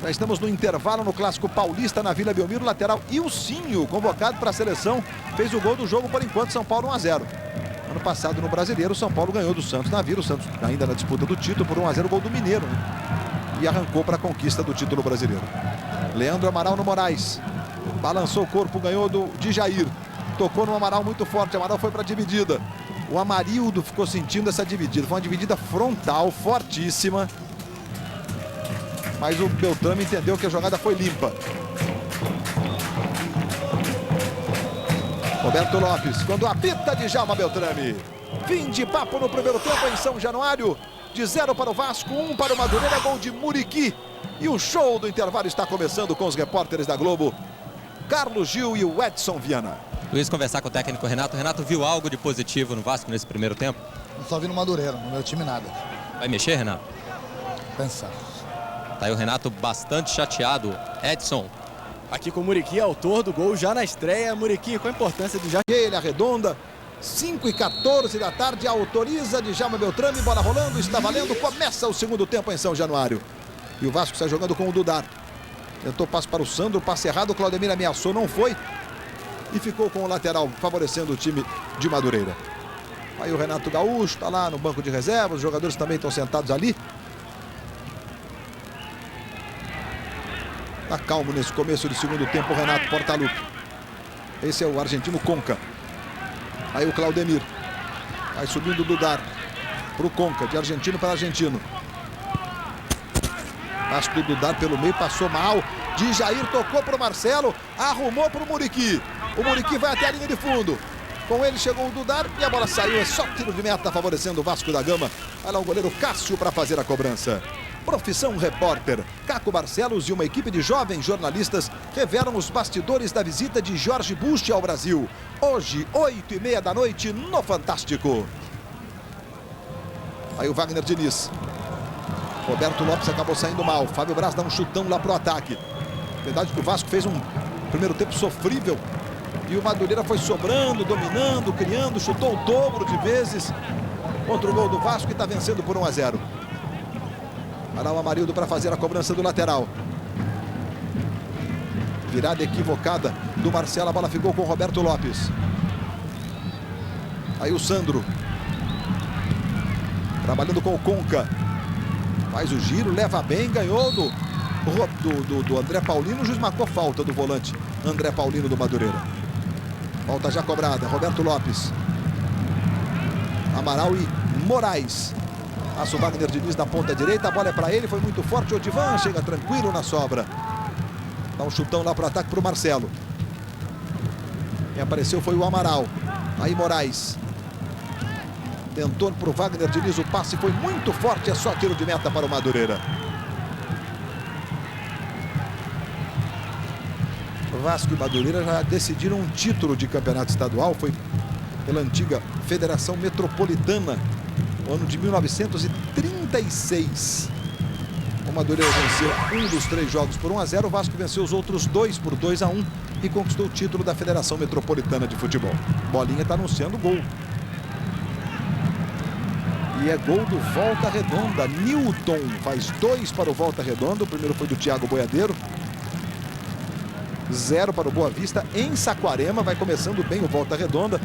Já estamos no intervalo no Clássico Paulista na Vila Belmiro. Lateral Ilcinho, convocado para a seleção. Fez o gol do jogo por enquanto, São Paulo 1-0. Ano passado no Brasileiro, o São Paulo ganhou do Santos na Vila. O Santos ainda na disputa do título por 1-0, o gol do Mineiro, né? E arrancou para a conquista do título brasileiro. Leandro Amaral no Moraes. Balançou o corpo, ganhou de Jair. Tocou no Amaral muito forte. Amaral foi para a dividida. O Amarildo ficou sentindo essa dividida. Foi uma dividida frontal, fortíssima. Mas o Beltrame entendeu que a jogada foi limpa. Roberto Lopes, quando apita Djalma Beltrame. Fim de papo no primeiro tempo em São Januário. De 0 para o Vasco, 1 para o Madureira, gol de Muriqui. E o show do intervalo está começando com os repórteres da Globo, Carlos Gil e o Edson Viana. Luiz, conversar com o técnico Renato. Renato, viu algo de positivo no Vasco nesse primeiro tempo? Não só vi no Madureira, no meu time nada. Vai mexer, Renato? Pensar. Tá aí o Renato bastante chateado. Edson. Aqui com o Muriqui, autor do gol já na estreia. Muriqui, com a importância de já... Ele arredonda. 5h14 da tarde, autoriza Djalma Beltrame, bola rolando, está valendo, começa o segundo tempo em São Januário. E o Vasco está jogando com o Dudar. Tentou passe para o Sandro, passe errado, o Claudemir ameaçou, não foi. E ficou com o lateral, favorecendo o time de Madureira. Aí o Renato Gaúcho está lá no banco de reservas, os jogadores também estão sentados ali. Está calmo nesse começo de segundo tempo o Renato Portaluppi. Esse é o argentino Conca. Aí o Claudemir. Vai subindo o Dudar pro Conca, de argentino para argentino. Passe do Dudar pelo meio, passou mal. De Jair tocou pro Marcelo, arrumou pro Muriqui. O Muriqui vai até a linha de fundo. Com ele chegou o Dudar e a bola saiu. É só tiro de meta favorecendo o Vasco da Gama. Vai lá o goleiro Cássio para fazer a cobrança. Profissão repórter. Caco Barcelos e uma equipe de jovens jornalistas revelam os bastidores da visita de Jorge Bush ao Brasil. Hoje, 8h30 da noite, no Fantástico. Aí o Wagner Diniz. Roberto Lopes acabou saindo mal. Fábio Braz dá um chutão lá pro ataque. Verdade que o Vasco fez um primeiro tempo sofrível. E o Madureira foi sobrando, dominando, criando, chutou o dobro de vezes. Contra o gol do Vasco e está vencendo por 1-0. Vai lá o Amarildo para fazer a cobrança do lateral. Virada equivocada do Marcelo. A bola ficou com o Roberto Lopes. Aí o Sandro. Trabalhando com o Conca. Faz o giro, leva bem, ganhou do André Paulino. O juiz marcou falta do volante André Paulino do Madureira. Falta já cobrada, Roberto Lopes. Amaral e Moraes. Passa o Wagner Diniz na ponta direita, a bola é para ele, foi muito forte. O Odivan chega tranquilo na sobra. Dá um chutão lá para o ataque para o Marcelo. Quem apareceu foi o Amaral. Aí Moraes. Tentou para o Wagner Diniz, o passe foi muito forte, é só tiro de meta para o Madureira. Vasco e Madureira já decidiram um título de campeonato estadual, foi pela antiga Federação Metropolitana, no ano de 1936. O Madureira venceu um dos 3 jogos por 1-0, o Vasco venceu os outros 2 por 2-1 e conquistou o título da Federação Metropolitana de Futebol. Bolinha está anunciando o gol. E é gol do Volta Redonda. Newton faz 2 para o Volta Redonda. O primeiro foi do Thiago Boiadeiro. 0 para o Boa Vista em Saquarema. Vai começando bem o Volta Redonda.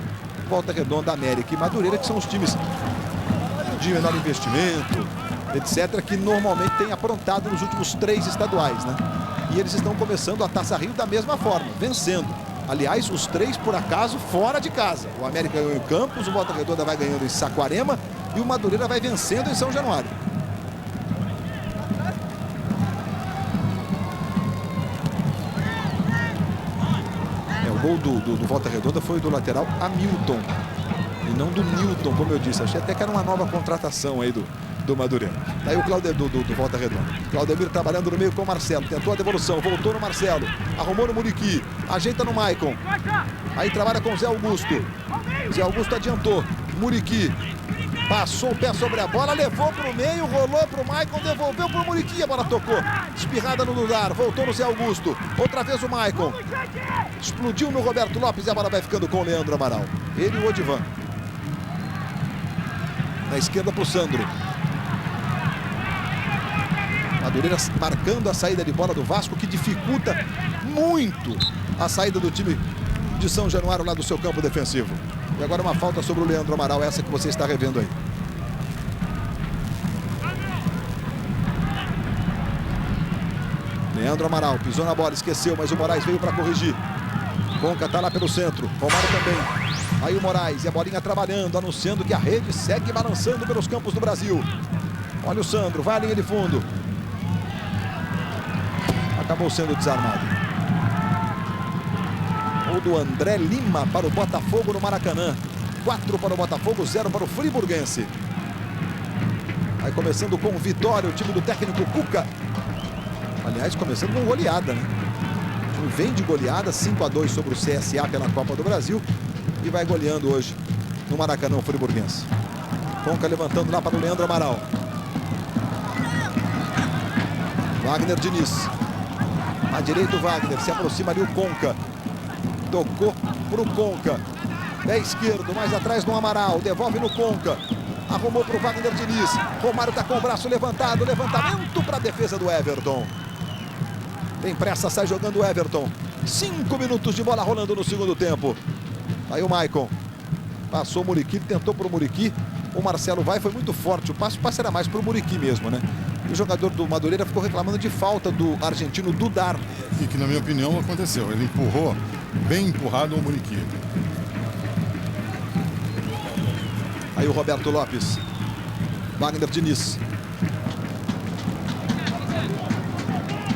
Volta Redonda, América e Madureira, que são os times de menor investimento, etc., que normalmente têm aprontado nos últimos 3 estaduais, né? E eles estão começando a Taça Rio da mesma forma, vencendo. Aliás, os 3, por acaso, fora de casa. O América ganhou em Campos, o Volta Redonda vai ganhando em Saquarema e o Madureira vai vencendo em São Januário. O gol do Volta Redonda foi do lateral Hamilton e não do Newton, como eu disse. Achei até que era uma nova contratação aí do Madureira. Daí o Claudemir do Volta Redonda. Claudemir trabalhando no meio com o Marcelo. Tentou a devolução, voltou no Marcelo. Arrumou no Muriqui. Ajeita no Maicon. Aí trabalha com o Zé Augusto. Zé Augusto adiantou. Muriqui. Passou o pé sobre a bola, levou para o meio, rolou para o Maicon, devolveu para o Muriqui. A bola tocou. Espirrada no Dudar. Voltou no Zé Augusto. Outra vez o Maicon. Explodiu no Roberto Lopes e a bola vai ficando com o Leandro Amaral. Ele e o Odivan. Na esquerda para o Sandro. Madureira marcando a saída de bola do Vasco, que dificulta muito a saída do time de São Januário lá do seu campo defensivo. E agora uma falta sobre o Leandro Amaral, essa que você está revendo aí. Leandro Amaral pisou na bola, esqueceu, mas o Moraes veio para corrigir. Conca está lá pelo centro, Romário também. Aí o Moraes e a bolinha trabalhando, anunciando que a rede segue balançando pelos campos do Brasil. Olha o Sandro, vai à linha de fundo. Acabou sendo desarmado. Gol do André Lima para o Botafogo no Maracanã. 4 para o Botafogo, 0 para o Friburguense. Vai começando com o Vitória, o time do técnico Cuca. Aliás, começando com goleada, né? O time vem de goleada, 5-2 sobre o CSA pela Copa do Brasil. E vai goleando hoje no Maracanã o Friburguense. Conca levantando lá para o Leandro Amaral. Wagner Diniz. À direita o Wagner, se aproxima ali o Conca. Tocou para o Conca. Pé esquerdo, mais atrás no Amaral. Devolve no Conca. Arrumou para o Wagner Diniz. Romário está com o braço levantado. Levantamento para a defesa do Everton. Tem pressa, sai jogando o Everton. 5 minutos de bola rolando no segundo tempo. Aí o Maicon. Passou o Muriqui, tentou para o Muriqui. O Marcelo vai, foi muito forte. O passe era mais para o Muriqui mesmo, né? E o jogador do Madureira ficou reclamando de falta do argentino Dudar. E que, na minha opinião, aconteceu. Ele empurrou, bem empurrado o Muriqui. Aí Aí o Roberto Lopes. Wagner Diniz.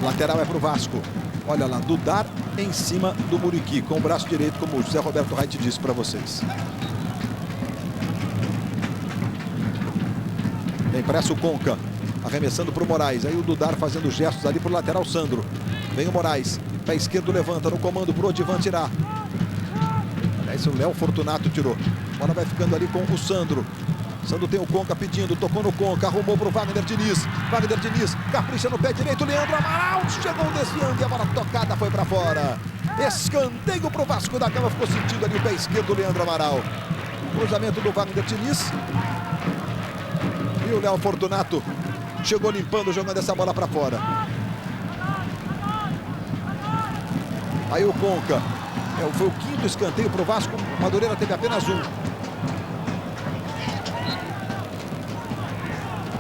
Lateral é pro Vasco. Olha lá, Dudar em cima do Muriqui, com o braço direito, como o José Roberto Reit disse para vocês. Tem pressa o Conca, arremessando para o Moraes. Aí o Dudar fazendo gestos ali para o lateral Sandro. Vem o Moraes, pé esquerdo levanta no comando para o Odivan tirar. Aliás, o Léo Fortunato tirou. A bola vai ficando ali com o Sandro. Sandro tem o Conca pedindo, tocou no Conca, arrumou para o Wagner Diniz. Wagner Diniz, capricha no pé direito, Leandro Amaral, chegou desviando e a bola tocada foi para fora. Escanteio para o Vasco da Gama, ficou sentido ali o pé esquerdo do Leandro Amaral. Cruzamento do Wagner Diniz. E o Léo Fortunato chegou limpando, jogando essa bola para fora. Aí o Conca, foi o quinto escanteio para o Vasco, o Madureira teve apenas um.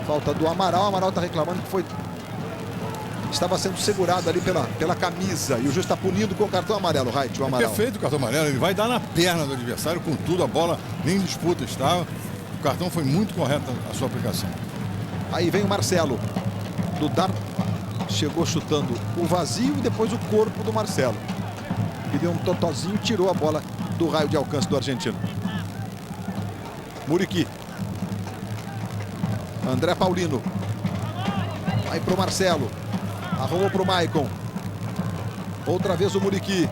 Falta do Amaral, o Amaral está reclamando que estava sendo segurado ali pela camisa. E o juiz está punindo com o cartão amarelo, Reit, o Amaral. Perfeito o cartão amarelo, ele vai dar na perna do adversário, contudo a bola nem em disputa estava. O cartão foi muito correto a sua aplicação. Aí vem o Marcelo. Dudar chegou chutando o vazio e depois o corpo do Marcelo. E deu um totozinho, tirou a bola do raio de alcance do argentino. Muriqui. André Paulino. Vai pro Marcelo. Arrumou pro Maicon. Outra vez o Muriqui.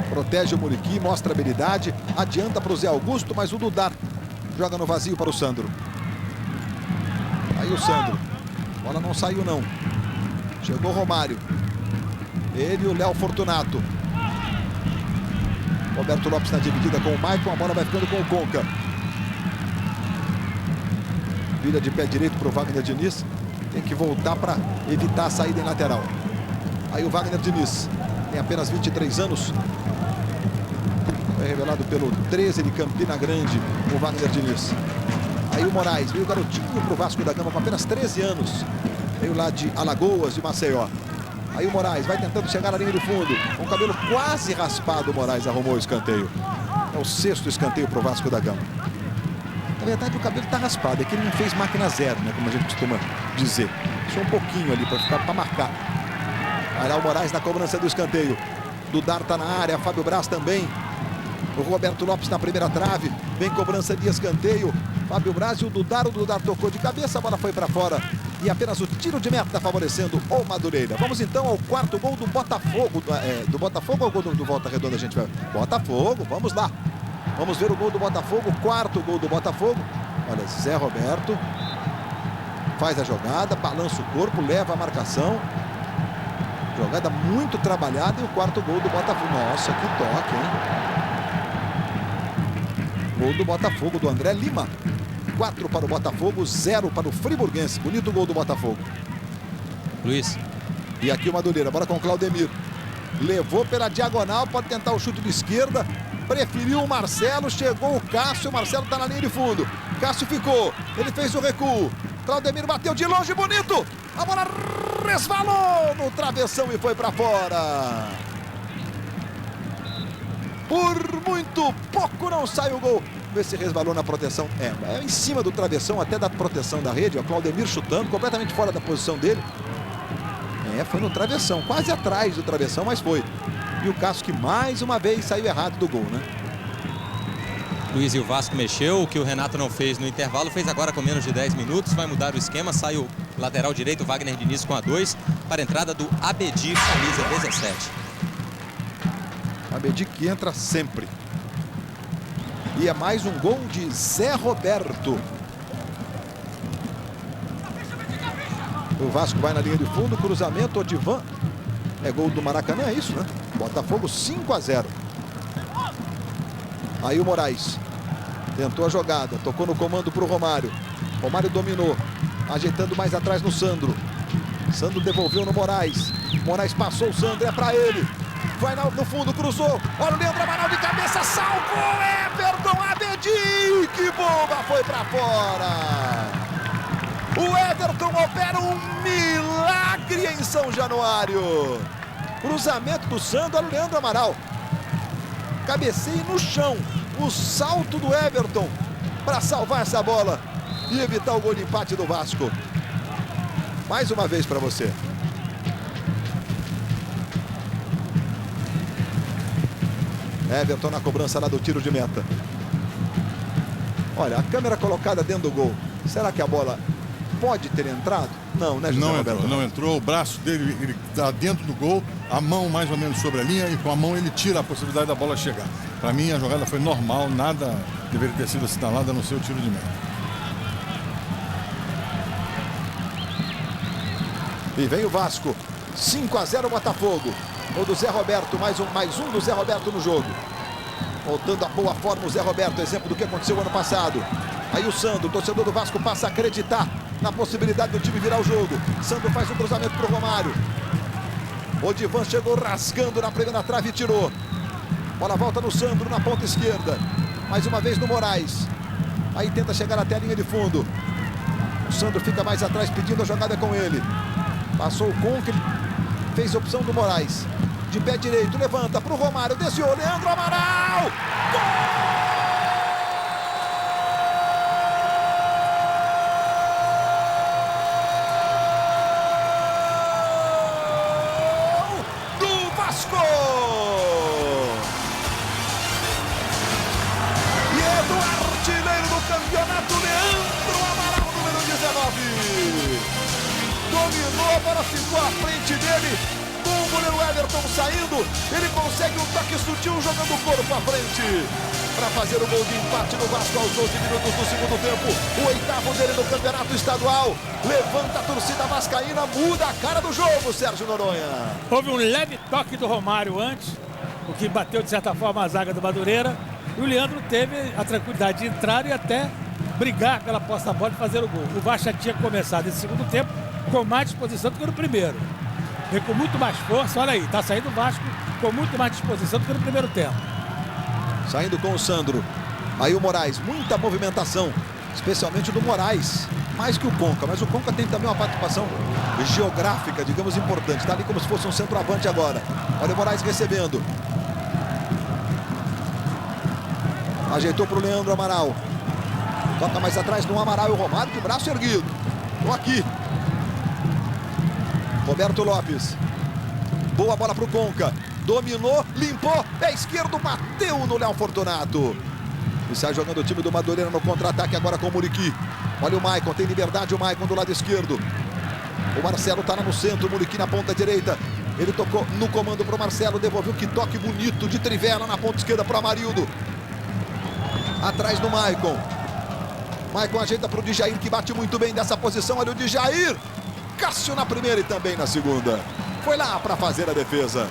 Protege o Muriqui, mostra habilidade. Adianta pro Zé Augusto, mas o Dudar joga no vazio para o Sandro. Aí o Sandro. A bola não saiu não. Chegou o Romário. Ele e o Léo Fortunato. Roberto Lopes na dividida com o Maicon. A bola vai ficando com o Conca. Vira de pé direito para o Wagner Diniz. Tem que voltar para evitar a saída em lateral. Aí o Wagner Diniz. Tem apenas 23 anos. Foi revelado pelo 13 de Campina Grande, o Wagner Diniz. Aí o Moraes, veio o garotinho para o Vasco da Gama com apenas 13 anos. Veio lá de Alagoas, de Maceió. Aí o Moraes vai tentando chegar na linha do fundo. Com o cabelo quase raspado, o Moraes arrumou o escanteio. É o sexto escanteio para o Vasco da Gama. Na verdade, o cabelo está raspado. É que ele não fez máquina zero, né? Como a gente costuma dizer. Só um pouquinho ali para marcar. Vai lá o Moraes na cobrança do escanteio. Dudar está na área, Fábio Braz também. O Roberto Lopes na primeira trave. Vem cobrança de escanteio. Fábio Braz e o Dudar tocou de cabeça, a bola foi para fora. E apenas o tiro de meta favorecendo o Madureira. Vamos então ao quarto gol do Botafogo. Do Botafogo ou gol do Volta Redonda a gente vai? Botafogo, vamos lá. Vamos ver o gol do Botafogo, o quarto gol do Botafogo. Olha, Zé Roberto faz a jogada, balança o corpo, leva a marcação. Jogada muito trabalhada e o quarto gol do Botafogo. Nossa, que toque, hein? Gol do Botafogo, do André Lima. 4 para o Botafogo, 0 para o Friburguense. Bonito gol do Botafogo. Luiz. E aqui o Madureira, bora com o Claudemir. Levou pela diagonal, pode tentar o chute de esquerda. Preferiu o Marcelo, chegou o Cássio. O Marcelo está na linha de fundo. Cássio ficou, ele fez o recuo. Claudemir bateu de longe, bonito. A bola resvalou no travessão e foi para fora. Por muito pouco não sai o gol. Vê se resvalou na proteção. É em cima do travessão, até da proteção da rede. O Claudemir chutando, completamente fora da posição dele. Foi no travessão, quase atrás do travessão, mas foi. E o Cássio que mais uma vez saiu errado do gol, né? Luiz, e o Vasco mexeu, o que o Renato não fez no intervalo, fez agora com menos de 10 minutos, vai mudar o esquema, sai o lateral direito, o Wagner Diniz com a 2, para a entrada do Abedi, camisa 17. Abedi que entra sempre. E é mais um gol de Zé Roberto. O Vasco vai na linha de fundo, cruzamento, Odivan. É gol do Maracanã, é isso, né? Botafogo 5-0. Aí o Moraes tentou a jogada, tocou no comando para o Romário. Romário dominou, ajeitando mais atrás no Sandro. Sandro devolveu no Moraes. Moraes passou o Sandro, é para ele. Vai no fundo, cruzou. Olha o Leandro Amaral de cabeça, salvou Everton Abedi. Que bomba, foi para fora. O Everton opera um milagre em São Januário. Cruzamento do Sandro, olha o Leandro Amaral. Cabeceio no chão. o salto do Everton para salvar essa bola e evitar o gol de empate do Vasco. Mais uma vez para você. Everton na cobrança lá do tiro de meta. Olha, a câmera colocada dentro do gol. Será que a bola pode ter entrado? Não, né, José Roberto? Não entrou. O braço dele, ele está dentro do gol, a mão mais ou menos sobre a linha, e com a mão ele tira a possibilidade da bola chegar. Para mim, a jogada foi normal, nada deveria ter sido assinalado a não ser o tiro de meta. E vem o Vasco. 5-0 Botafogo. O do Zé Roberto, mais um do Zé Roberto no jogo. Voltando a boa forma o Zé Roberto, exemplo do que aconteceu ano passado. Aí o Sandro, torcedor do Vasco, passa a acreditar na possibilidade do time virar o jogo. Sandro faz um cruzamento para o Romário. O Divan chegou rasgando na primeira trave e tirou. Bola volta no Sandro na ponta esquerda. Mais uma vez no Moraes. Aí tenta chegar até a linha de fundo. O Sandro fica mais atrás pedindo a jogada com ele. Passou o Conca, ele fez a opção do Moraes. De pé direito, levanta para o Romário, desviou, Leandro Amaral! Gol! Do Vasco! E é do artilheiro do campeonato, Leandro Amaral, número 19. Dominou, a bola ficou à frente dele. Com o goleiro Everton saindo, ele consegue um toque sutil jogando o corpo à frente para fazer o gol de empate no Vasco aos 12 minutos do segundo tempo. O 8º dele no campeonato estadual. Levanta a torcida vascaína, muda a cara do jogo, Sérgio Noronha. Houve um leve toque do Romário antes, o que bateu de certa forma a zaga do Madureira. E o Leandro teve a tranquilidade de entrar e até brigar pela posse da bola e fazer o gol. O Vasco já tinha começado esse segundo tempo com mais disposição do que no primeiro. Vem com muito mais força, olha aí, tá saindo o Vasco com muito mais disposição do que no primeiro tempo. Saindo com o Sandro. Aí o Moraes, muita movimentação, especialmente do Moraes, mais que o Conca, mas o Conca tem também uma participação geográfica, digamos, importante. Tá ali como se fosse um centroavante agora. Olha o Moraes recebendo. Ajeitou para o Leandro Amaral. Toca mais atrás no Amaral e o Romário de braço erguido. Tô aqui. Roberto Lopes. Boa bola para o Conca. Dominou, limpou, pé esquerdo, bateu no Léo Fortunato. E sai jogando o time do Madureira no contra-ataque agora com o Muriqui. Olha o Maicon, tem liberdade o Maicon do lado esquerdo. O Marcelo está lá no centro, o Muriqui na ponta direita. Ele tocou no comando para o Marcelo, devolveu, que toque bonito de trivela na ponta esquerda para o Amarildo. Atrás do Maicon. Maicon ajeita para o Djair, que bate muito bem dessa posição. Olha o Djair. Cássio na primeira e também na segunda. Foi lá para fazer a defesa.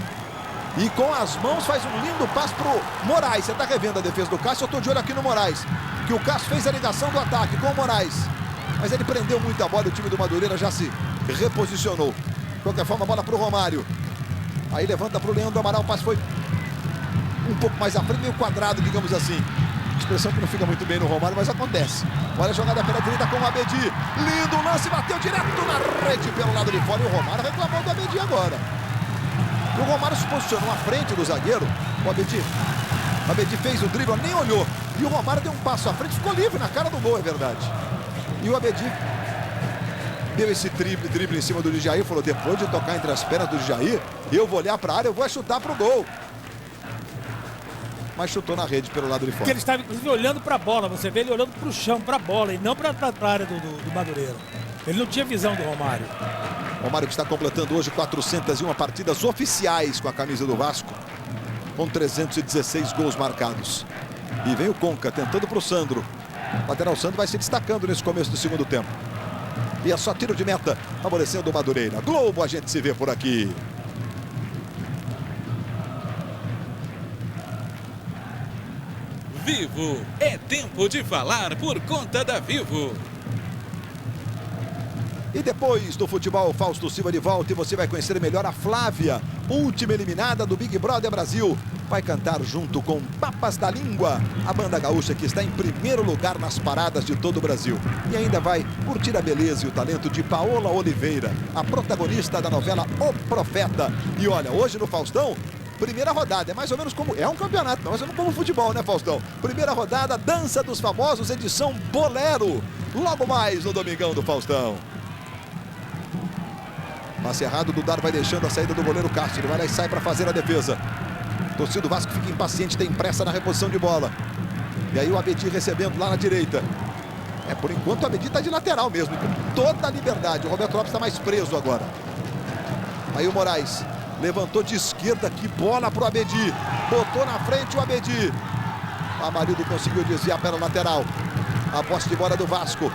E com as mãos faz um lindo passe para o Moraes. Você está revendo a defesa do Cássio? Eu estou de olho aqui no Moraes. Que o Cássio fez a ligação do ataque com o Moraes. Mas ele prendeu muito a bola e o time do Madureira já se reposicionou. De qualquer forma, a bola para o Romário. Aí levanta para o Leandro Amaral. O passe foi um pouco mais à frente, meio quadrado, digamos assim. Expressão que não fica muito bem no Romário, mas acontece. Olha a jogada pela direita com o Abedi. Lindo lance, bateu direto na rede pelo lado de fora. E o Romário reclamou do Abedi agora. O Romário se posicionou à frente do zagueiro. O Abedi fez o drible, nem olhou. E o Romário deu um passo à frente, ficou livre na cara do gol, é verdade. E o Abedi deu esse drible em cima do Djair. Falou, depois de tocar entre as pernas do Djair, eu vou olhar para a área, eu vou chutar para o gol. Mas chutou na rede pelo lado de fora. Porque ele estava inclusive olhando para a bola, você vê ele olhando para o chão, para a bola, e não para a área do Madureira. Ele não tinha visão do Romário. Romário que está completando hoje 401 partidas oficiais com a camisa do Vasco, com 316 gols marcados. E vem o Conca tentando para o Sandro. O lateral Sandro vai se destacando nesse começo do segundo tempo. E é só tiro de meta, favorecendo o Madureira. Globo, a gente se vê por aqui. Vivo, é tempo de falar por conta da Vivo. E depois do futebol, Fausto Silva de volta e você vai conhecer melhor a Flávia, última eliminada do Big Brother Brasil. Vai cantar junto com Papas da Língua, a banda gaúcha que está em primeiro lugar nas paradas de todo o Brasil. E ainda vai curtir a beleza e o talento de Paola Oliveira, a protagonista da novela O Profeta. E olha, hoje no Faustão Primeira rodada, é mais ou menos como... É um campeonato, mais ou menos como futebol, né, Faustão? Primeira rodada, Dança dos Famosos, edição Bolero. Logo mais no Domingão do Faustão. Passe errado, Dudar vai deixando a saída do goleiro Castro. Ele vai lá e sai para fazer a defesa. Torcida do Vasco fica impaciente, tem pressa na reposição de bola. E aí o Abedi recebendo lá na direita. Por enquanto o Abedi está de lateral mesmo, com toda a liberdade. O Roberto Lopes está mais preso agora. Aí o Moraes levantou de esquerda, que bola para o Abedi. Botou na frente o Abedi. O Amarildo conseguiu desviar pela lateral. A posse de bola do Vasco.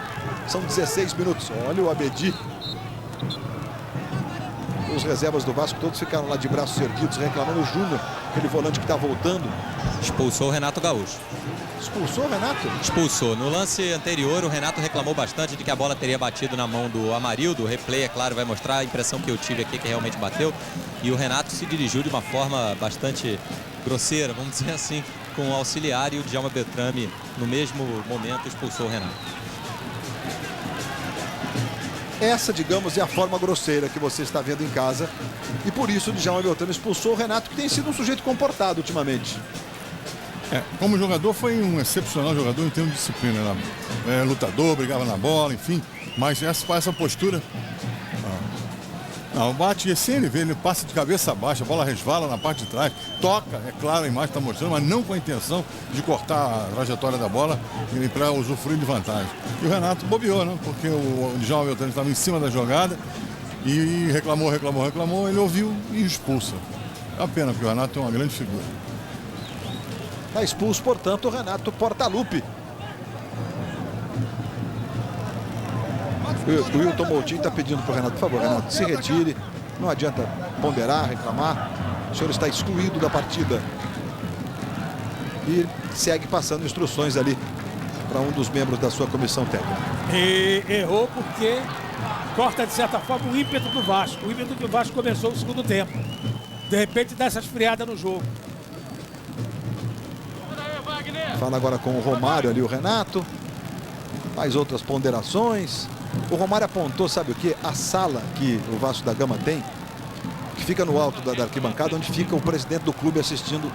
São 16 minutos. Olha o Abedi. Os reservas do Vasco todos ficaram lá de braços erguidos, reclamando o Júnior, aquele volante que está voltando. Expulsou o Renato Gaúcho. Expulsou o Renato? Expulsou. No lance anterior, o Renato reclamou bastante de que a bola teria batido na mão do Amarildo. O replay, é claro, vai mostrar a impressão que eu tive aqui, que realmente bateu. E o Renato se dirigiu de uma forma bastante grosseira, vamos dizer assim, com o auxiliar, e o Djalma Beltrame, no mesmo momento, expulsou o Renato. Essa, digamos, é a forma grosseira que você está vendo em casa. E por isso o Djalma Beltrame expulsou o Renato, que tem sido um sujeito comportado ultimamente. Como jogador, foi um excepcional jogador em termos de disciplina. Lutador, brigava na bola, enfim. Mas essa postura... Não, bate sem ele ver, ele passa de cabeça baixa, a bola resvala na parte de trás, toca, é claro, a imagem está mostrando, mas não com a intenção de cortar a trajetória da bola e para usufruir de vantagem. E o Renato bobeou, né? Porque o Djalma Beltrame estava em cima da jogada e reclamou, ele ouviu e expulsa. É uma pena, porque o Renato é uma grande figura. Está expulso, portanto, o Renato Portaluppi. O Wilton Moutinho está pedindo para o Renato, por favor, Renato, se retire. Não adianta ponderar, reclamar. O senhor está excluído da partida. E segue passando instruções ali para um dos membros da sua comissão técnica. E errou porque corta, de certa forma, o ímpeto do Vasco. O ímpeto do Vasco começou no segundo tempo. De repente dá essa esfriada no jogo. Fala agora com o Romário ali, o Renato. Faz outras ponderações. O Romário apontou, sabe o que? A sala que o Vasco da Gama tem, que fica no alto da arquibancada, onde fica o presidente do clube assistindo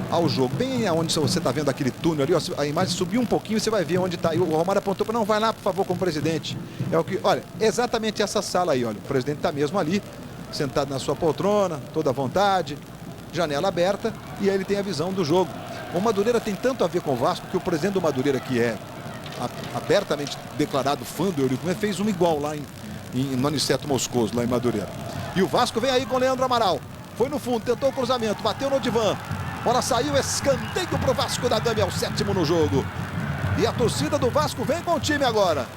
ao jogo. Bem onde você está vendo aquele túnel ali, ó, a imagem subiu um pouquinho, você vai ver onde está. E o Romário apontou para não, vai lá, por favor, com o presidente. É o que, olha, exatamente essa sala aí, olha. O presidente está mesmo ali, sentado na sua poltrona, toda à vontade, janela aberta, e aí ele tem a visão do jogo. O Madureira tem tanto a ver com o Vasco que o presidente do Madureira, que é abertamente declarado fã do Eurico, fez um igual lá no Aniceto Moscoso, lá em Madureira. E o Vasco vem aí com o Leandro Amaral. Foi no fundo, tentou o cruzamento, bateu no Odivan. Bola saiu, escanteio para o Vasco da Gama, é o 7º no jogo. E a torcida do Vasco vem com o time agora.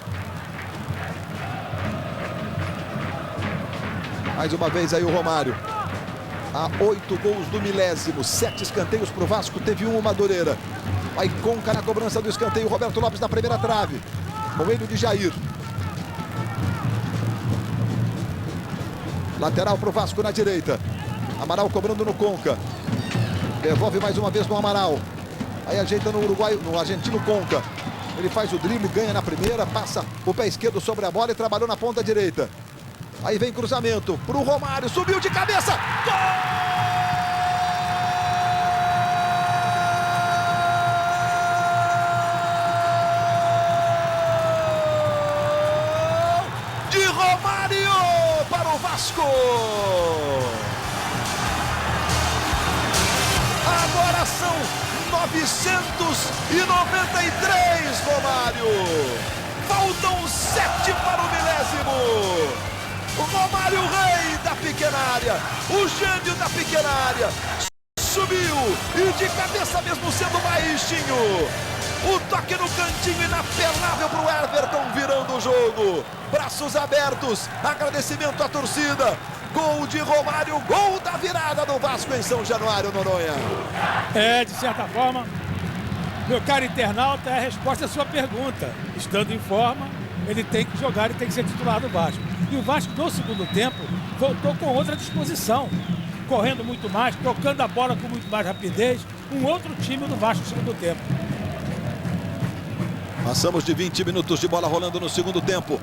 Mais uma vez aí o Romário. Há 8 gols do milésimo, 7 escanteios para o Vasco, teve um o Madureira. Vai Conca na cobrança do escanteio, Roberto Lopes na primeira trave. Com ele de Jair. Lateral para o Vasco na direita. Amaral cobrando no Conca. Devolve mais uma vez no Amaral. Aí ajeita no uruguaio, no argentino Conca. Ele faz o drible, ganha na primeira, passa o pé esquerdo sobre a bola e trabalhou na ponta direita. Aí vem cruzamento para o Romário, subiu de cabeça. Gol! Vasco! Agora são 993, Romário! Faltam 7 para o milésimo! O Romário, rei da pequena área, o gênio da pequena área, subiu e de cabeça mesmo sendo baixinho. O toque no cantinho inapelável para o Everton, virando o jogo. Braços abertos, agradecimento à torcida. Gol de Romário, gol da virada do Vasco em São Januário, Noronha. De certa forma, meu caro internauta, é a resposta à sua pergunta. Estando em forma, ele tem que jogar e tem que ser titular do Vasco. E o Vasco, no segundo tempo, voltou com outra disposição. Correndo muito mais, tocando a bola com muito mais rapidez. Um outro time do Vasco no segundo tempo. Passamos de 20 minutos de bola rolando no segundo tempo.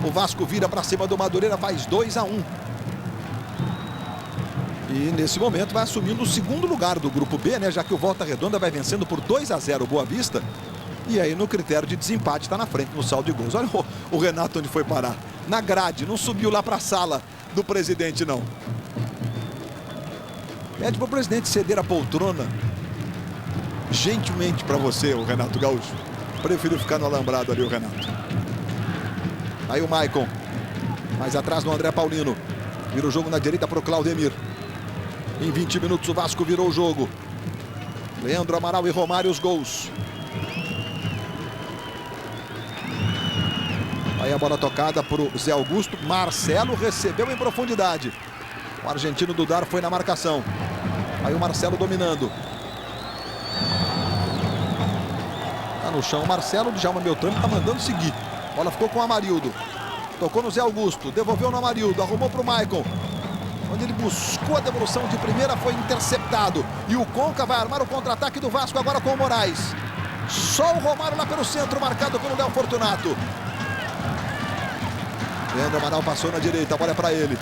O Vasco vira para cima do Madureira, faz 2-1. E nesse momento vai assumindo o segundo lugar do grupo B, né? Já que o Volta Redonda vai vencendo por 2-0 o Boa Vista. E aí no critério de desempate está na frente no saldo de gols. Olha o Renato onde foi parar. Na grade, não subiu lá para a sala do presidente, não. Pede para o presidente ceder a poltrona gentilmente para você, o Renato Gaúcho. Preferiu ficar no alambrado ali, o Renato. Aí o Maicon. Mais atrás no André Paulino. Vira o jogo na direita para o Claudemir. Em 20 minutos o Vasco virou o jogo. Leandro Amaral e Romário os gols. Aí a bola tocada para o Zé Augusto. Marcelo recebeu em profundidade. O argentino Dudar foi na marcação. Aí o Marcelo dominando. Tá no chão o Marcelo. O Djalma Beltrame tá mandando seguir. A bola ficou com o Amarildo. Tocou no Zé Augusto. Devolveu no Amarildo. Arrumou para o Maicon. Onde ele buscou a devolução de primeira, foi interceptado. E o Conca vai armar o contra-ataque do Vasco agora com o Moraes. Só o Romário lá pelo centro, marcado pelo Léo Fortunato. Leandro Amaral passou na direita, a bola é para ele.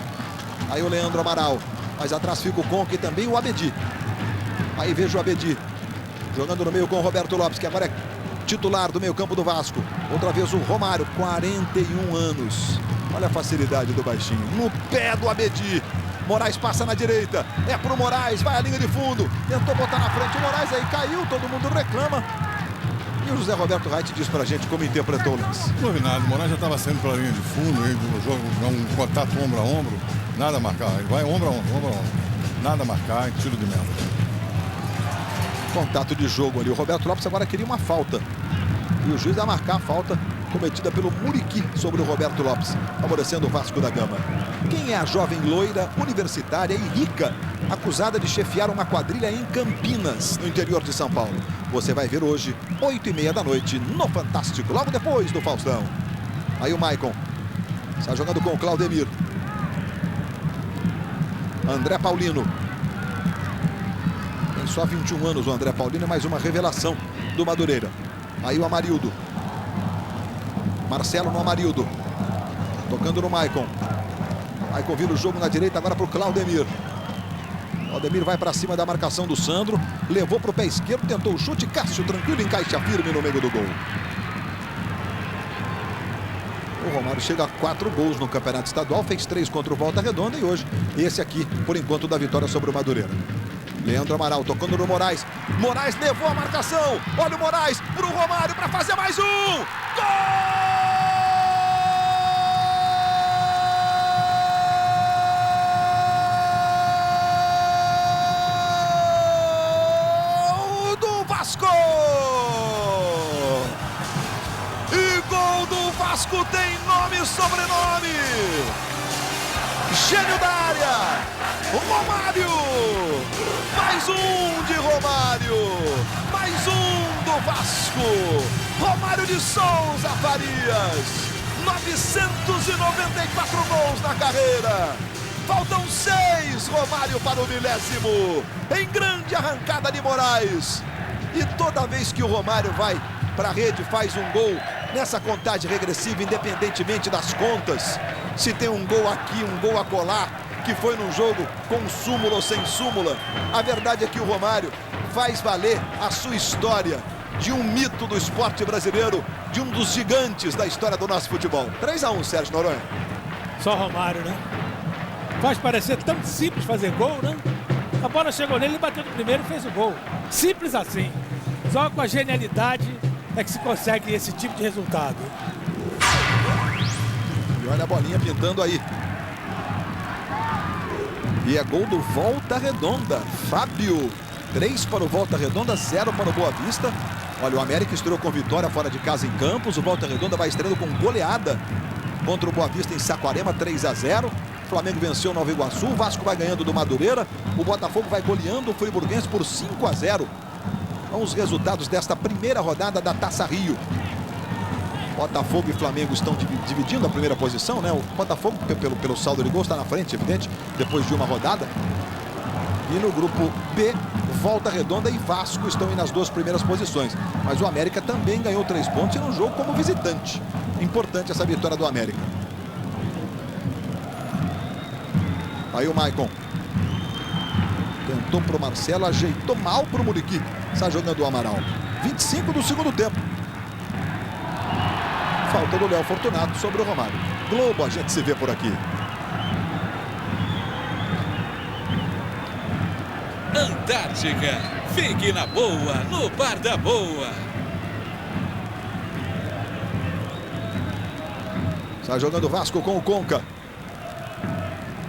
Aí o Leandro Amaral. Mais atrás fica o Conca e também o Abedi. Aí vejo o Abedi jogando no meio com o Roberto Lopes, que agora é titular do meio-campo do Vasco. Outra vez o Romário, 41 anos. Olha a facilidade do baixinho. No pé do Abedi. Moraes passa na direita. É pro Moraes, vai à linha de fundo. Tentou botar na frente o Moraes, aí caiu, todo mundo reclama. E o José Roberto Reit diz pra gente como interpretou o lance. Não vi nada, o Moraes já estava saindo pela linha de fundo, no jogo, um contato ombro a ombro. Nada a marcar, ele vai ombro a ombro, ombro a ombro. Nada a marcar, tiro de meta. Contato de jogo ali. O Roberto Lopes agora queria uma falta. E o juiz vai marcar a falta cometida pelo Muriqui sobre o Roberto Lopes, favorecendo o Vasco da Gama. Quem é a jovem loira, universitária e rica, acusada de chefiar uma quadrilha em Campinas, no interior de São Paulo? Você vai ver hoje, 8h30 da noite, no Fantástico, logo depois do Faustão. Aí o Maicon está jogando com o Claudemir. André Paulino. Tem só 21 anos o André Paulino, é mais uma revelação do Madureira. Aí o Amarildo. Marcelo no Amarildo. Tocando no Maicon. Maicon vira o jogo na direita agora para o Claudemir. Claudemir vai para cima da marcação do Sandro. Levou para o pé esquerdo, tentou o chute. Cássio tranquilo, encaixa firme no meio do gol. O Romário chega a 4 gols no Campeonato Estadual. Fez 3 contra o Volta Redonda e hoje esse aqui, por enquanto, da vitória sobre o Madureira. Leandro Amaral tocando no Moraes. Moraes levou a marcação. Olha o Moraes para o Romário para fazer mais um. Gol! E gol do Vasco tem nome e sobrenome. Gênio da área, Romário. Mais um de Romário. Mais um do Vasco. Romário de Souza Farias. 994 gols na carreira. Faltam 6, Romário para o milésimo. Em grande arrancada de Moraes. E toda vez que o Romário vai para a rede, faz um gol nessa contagem regressiva, independentemente das contas. Se tem um gol aqui, um gol acolá, que foi num jogo com súmula ou sem súmula. A verdade é que o Romário faz valer a sua história de um mito do esporte brasileiro, de um dos gigantes da história do nosso futebol. 3-1, Sérgio Noronha. Só Romário, né? Faz parecer tão simples fazer gol, né? A bola chegou nele, ele bateu no primeiro e fez o gol. Simples assim. Só com a genialidade é que se consegue esse tipo de resultado. E olha a bolinha pintando aí. E é gol do Volta Redonda. Fábio. 3 para o Volta Redonda, 0 para o Boa Vista. Olha, o América estreou com vitória fora de casa em Campos. O Volta Redonda vai estreando com goleada contra o Boa Vista em Saquarema, 3-0. O Flamengo venceu o Nova Iguaçu. O Vasco vai ganhando do Madureira. O Botafogo vai goleando o Friburguense por 5-0. São os resultados desta primeira rodada da Taça Rio. Botafogo e Flamengo estão dividindo a primeira posição, né? O Botafogo, pelo saldo de gols, está na frente, evidente, depois de uma rodada. E no grupo B, Volta Redonda e Vasco estão aí nas 2 primeiras posições. Mas o América também ganhou 3 pontos e no jogo como visitante. Importante essa vitória do América. Aí o Maicon. Tentou pro Marcelo, ajeitou mal pro Muriqui. Está jogando o Amaral. 25 do segundo tempo. Falta do Léo Fortunato sobre o Romário. Globo, a gente se vê por aqui. Antártica, fique na boa, no Bar da Boa. Está jogando o Vasco com o Conca.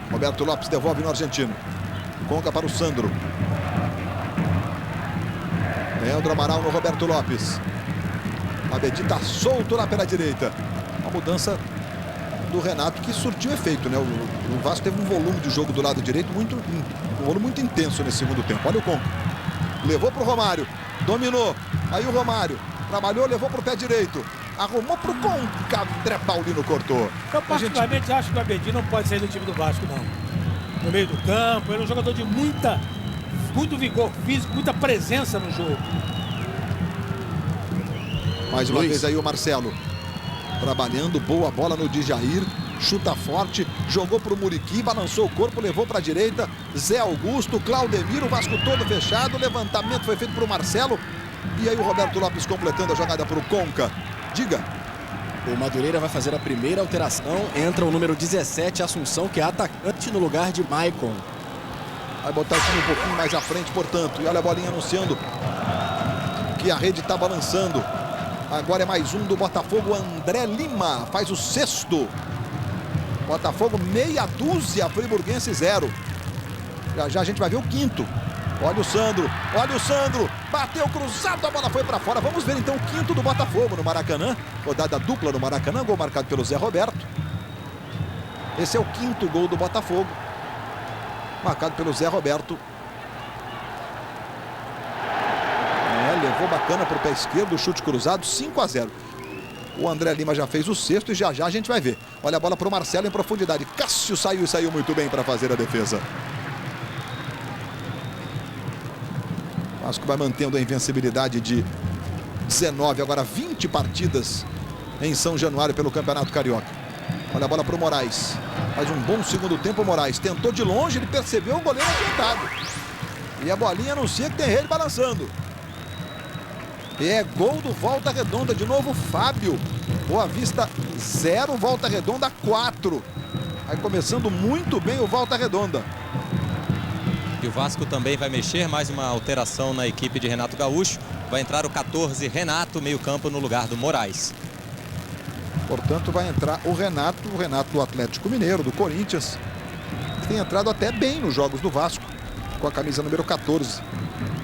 Roberto Lopes devolve no argentino. Conca para o Sandro. Leandro Amaral no Roberto Lopes. Abedi está solto lá pela direita. Uma mudança do Renato que surtiu efeito, né? O Vasco teve um volume de jogo do lado direito um volume muito intenso nesse segundo tempo. Olha o Conca. Levou para o Romário. Dominou. Aí o Romário trabalhou, levou para o pé direito. Arrumou para o Conca. André Paulino cortou. Eu particularmente acho que o Abedi não pode sair do time do Vasco, não. No meio do campo, ele é um jogador de muito vigor físico, muita presença no jogo. Mais uma vez aí o Marcelo. Trabalhando, boa bola no Djair. Chuta forte, jogou para o Muriqui, balançou o corpo, levou para a direita. Zé Augusto, Claudemir, o Vasco todo fechado. Levantamento foi feito para o Marcelo. E aí o Roberto Lopes completando a jogada para o Conca. Diga. O Madureira vai fazer a primeira alteração. Entra o número 17, Assunção, que é atacante no lugar de Maicon. Vai botar o time um pouquinho mais à frente, portanto. E olha a bolinha anunciando que a rede está balançando. Agora é mais um do Botafogo, André Lima. Faz o sexto. Botafogo meia dúzia, Friburguense 0. Já a gente vai ver o quinto. Olha o Sandro, olha o Sandro. Bateu cruzado, a bola foi para fora. Vamos ver então o quinto do Botafogo no Maracanã. Rodada dupla no Maracanã, gol marcado pelo Zé Roberto. Esse é o quinto gol do Botafogo. Marcado pelo Zé Roberto. Levou bacana para o pé esquerdo, chute cruzado, 5-0. O André Lima já fez o sexto e já a gente vai ver. Olha a bola para o Marcelo em profundidade. Cássio saiu e saiu muito bem para fazer a defesa. Vasco vai mantendo a invencibilidade de 19, agora 20 partidas em São Januário pelo Campeonato Carioca. Olha a bola para o Moraes. Faz um bom segundo tempo o Moraes. Tentou de longe, ele percebeu o goleiro adiantado. E a bolinha anuncia que tem rede balançando. É gol do Volta Redonda, de novo Fábio. Boa Vista 0, Volta Redonda 4. Vai começando muito bem o Volta Redonda. E o Vasco também vai mexer, mais uma alteração na equipe de Renato Gaúcho. Vai entrar o 14, Renato, meio campo no lugar do Moraes. Portanto, vai entrar o Renato do Atlético Mineiro, do Corinthians. Que tem entrado até bem nos jogos do Vasco, com a camisa número 14,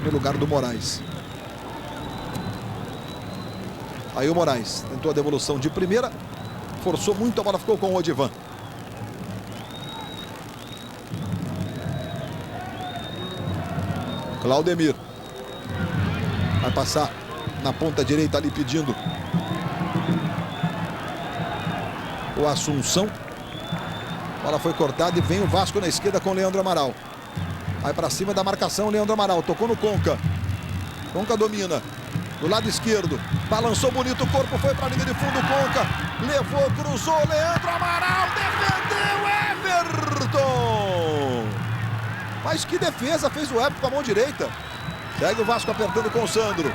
no lugar do Moraes. Aí o Moraes tentou a devolução de primeira, forçou muito, a bola ficou com o Odivan. Claudemir vai passar na ponta direita ali pedindo o Assunção. A bola foi cortada e vem o Vasco na esquerda com o Leandro Amaral. Vai para cima da marcação, Leandro Amaral tocou no Conca. Conca domina. Do lado esquerdo, balançou bonito o corpo, foi para a linha de fundo, Conca, levou, cruzou, Leandro Amaral, defendeu, Everton! Mas que defesa fez o Everton com a mão direita. Segue o Vasco apertando com o Sandro.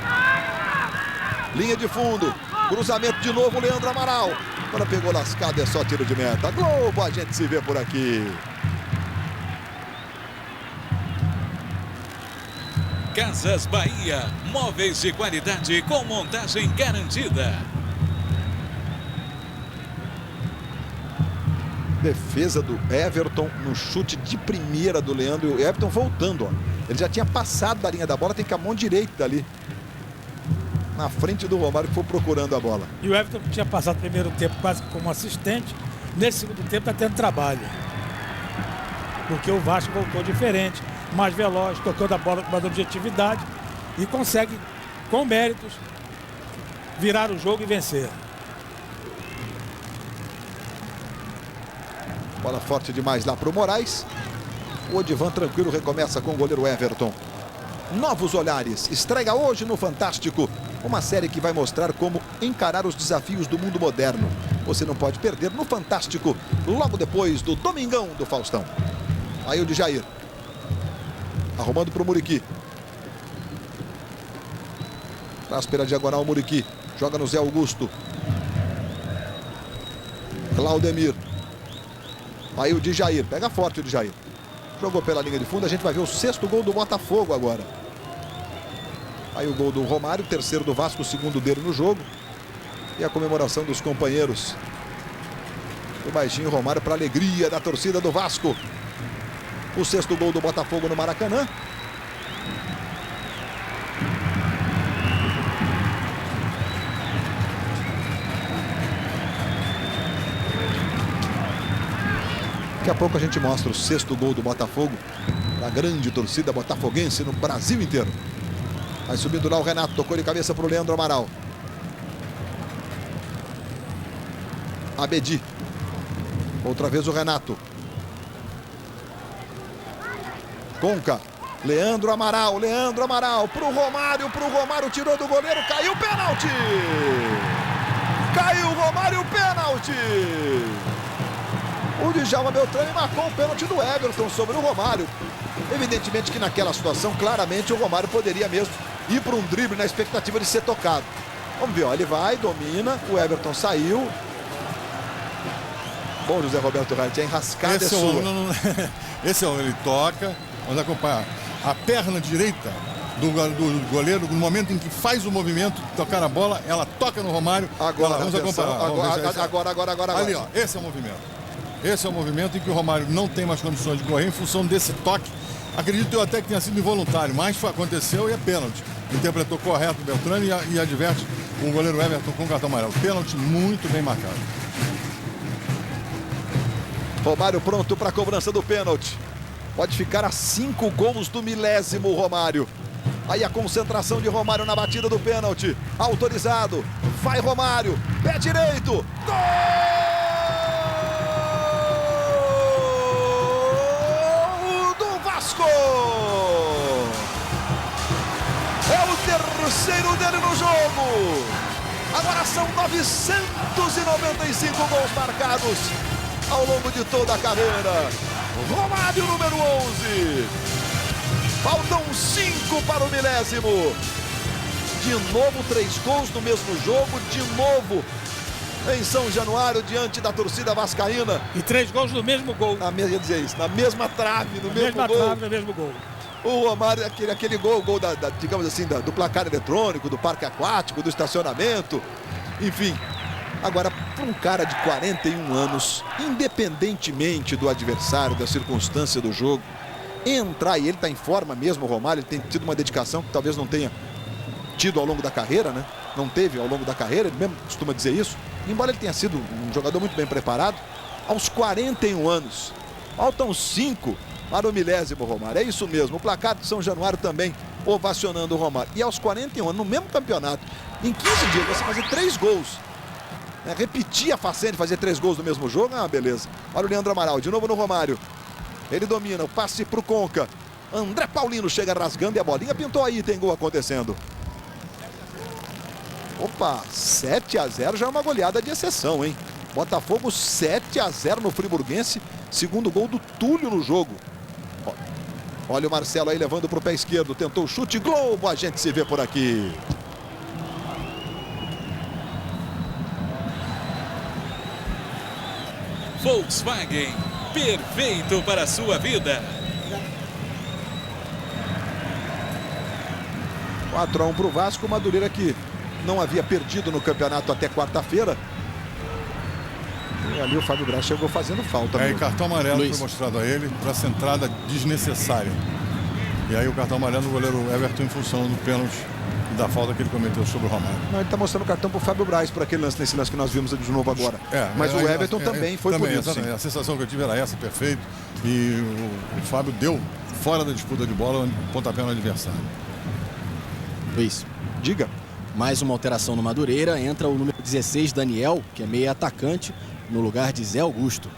Linha de fundo, cruzamento de novo, Leandro Amaral. Agora pegou lascado, é só tiro de meta. Globo, a gente se vê por aqui. Casas Bahia, móveis de qualidade com montagem garantida. Defesa do Everton no chute de primeira do Leandro. E o Everton voltando, ó. Ele já tinha passado da linha da bola, tem com a mão direita ali. Na frente do Romário, que foi procurando a bola. E o Everton, que tinha passado o primeiro tempo quase como assistente, nesse segundo tempo está tendo trabalho. Porque o Vasco voltou diferente, mais veloz, tocando a bola com mais objetividade e consegue, com méritos, virar o jogo e vencer. Bola forte demais lá para o Moraes. O Odivan tranquilo recomeça com o goleiro Everton. Novos Olhares, estreia hoje no Fantástico. Uma série que vai mostrar como encarar os desafios do mundo moderno. Você não pode perder no Fantástico, logo depois do Domingão do Faustão. Aí o Djair. Arrumando para o Muriqui. Traz pela diagonal o Muriqui. Joga no Zé Augusto. Claudemir. Aí o Djair. Pega forte o Djair. Jogou pela linha de fundo. A gente vai ver o 6º gol do Botafogo agora. Aí o gol do Romário. Terceiro do Vasco. O segundo dele no jogo. E a comemoração dos companheiros. O baixinho Romário para alegria da torcida do Vasco. O 6º gol do Botafogo no Maracanã. Daqui a pouco a gente mostra o 6º gol do Botafogo. Da grande torcida botafoguense no Brasil inteiro. Vai subindo lá o Renato. Tocou de cabeça para o Leandro Amaral. Abedi. Outra vez o Renato. Conca. Leandro Amaral pro Romário tirou do goleiro, caiu o pênalti. Caiu o Romário, pênalti. O Djalma Beltrame marcou o pênalti do Everton sobre o Romário. Evidentemente que naquela situação, claramente o Romário poderia mesmo ir para um drible na expectativa de ser tocado. Vamos ver, ó, ele vai, domina, o Everton saiu. Bom, José Roberto Reit, a enrascada é sua. Esse é o ele toca, vamos acompanhar. A perna direita do goleiro, no momento em que faz o movimento, tocar a bola, ela toca no Romário. Agora, vamos acompanhar. Agora. Ali, ó, esse é o movimento. Esse é o movimento em que o Romário não tem mais condições de correr em função desse toque. Acredito eu até que tenha sido involuntário, mas aconteceu e é pênalti. Interpretou correto o Beltrame e adverte o goleiro Everton com cartão amarelo. Pênalti muito bem marcado. Romário pronto para a cobrança do pênalti. Pode ficar a 5 gols do milésimo Romário. Aí a concentração de Romário na batida do pênalti. Autorizado. Vai Romário. Pé direito. Gol do Vasco. É o terceiro dele no jogo. Agora são 995 gols marcados ao longo de toda a carreira. Romário, número 11. Faltam 5 para o milésimo. De novo 3 gols no mesmo jogo. De novo em São Januário, diante da torcida vascaína. E 3 gols no mesmo gol. Na mesma trave, no mesmo gol. O Romário, aquele gol digamos assim, do placar eletrônico, do parque aquático, do estacionamento. Enfim. Agora, para um cara de 41 anos, independentemente do adversário, da circunstância do jogo, entrar, e ele está em forma mesmo, o Romário, ele tem tido uma dedicação que talvez não tenha tido ao longo da carreira, né? Não teve ao longo da carreira, ele mesmo costuma dizer isso. Embora ele tenha sido um jogador muito bem preparado, aos 41 anos, faltam 5 para o milésimo Romário. É isso mesmo, o placar de São Januário também ovacionando o Romário. E aos 41 anos, no mesmo campeonato, em 15 dias, você fazer 3 gols. Repetir a façanha de fazer 3 gols no mesmo jogo, beleza. Olha o Leandro Amaral, de novo no Romário. Ele domina, o passe pro Conca. André Paulino chega rasgando e a bolinha pintou aí, tem gol acontecendo. Opa, 7-0 já é uma goleada de exceção, hein? Botafogo 7-0 no Friburguense, segundo gol do Túlio no jogo. Olha o Marcelo aí levando pro pé esquerdo, tentou o chute, Globo, a gente se vê por aqui. Volkswagen, perfeito para a sua vida. 4-1 para o Vasco, Madureira que não havia perdido no campeonato até quarta-feira. E ali o Fábio Braz chegou fazendo falta. E cartão amarelo foi mostrado a ele para essa entrada desnecessária. E aí o cartão amarelo do goleiro Everton em função do pênalti e da falta que ele cometeu sobre o Romário. Não, ele está mostrando o cartão para o Fábio Braz por aquele lance, nesse lance que nós vimos de novo agora. Mas o Everton também foi por isso. A sensação que eu tive era essa, perfeito. E o Fábio deu fora da disputa de bola, pontapé no adversário. Luiz, diga. Mais uma alteração no Madureira, entra o número 16, Daniel, que é meio atacante, no lugar de Zé Augusto.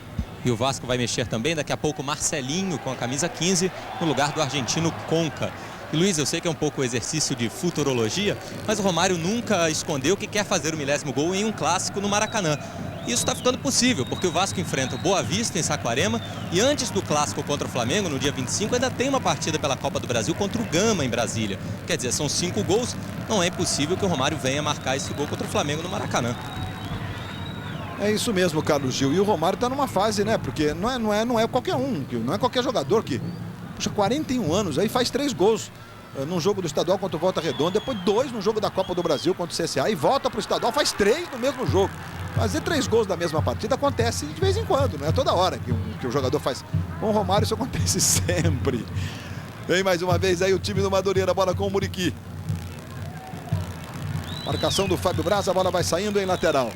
E o Vasco vai mexer também, daqui a pouco, Marcelinho com a camisa 15, no lugar do argentino Conca. E Luiz, eu sei que é um pouco exercício de futurologia, mas o Romário nunca escondeu que quer fazer o milésimo gol em um clássico no Maracanã. E isso está ficando possível, porque o Vasco enfrenta o Boa Vista em Saquarema e antes do clássico contra o Flamengo, no dia 25, ainda tem uma partida pela Copa do Brasil contra o Gama em Brasília. Quer dizer, são 5 gols, não é impossível que o Romário venha marcar esse gol contra o Flamengo no Maracanã. É isso mesmo, Carlos Gil. E o Romário está numa fase, né? Porque não é qualquer um, não é qualquer jogador que, puxa, 41 anos, aí faz 3 gols. Num jogo do estadual contra o Volta Redonda, depois 2 no jogo da Copa do Brasil contra o CSA e volta para o estadual, faz 3 no mesmo jogo. Fazer 3 gols da mesma partida acontece de vez em quando, não é toda hora que o jogador faz. Com o Romário isso acontece sempre. Vem mais uma vez aí o time do Madureira, bola com o Muriqui. Marcação do Fábio Braz, a bola vai saindo em lateral.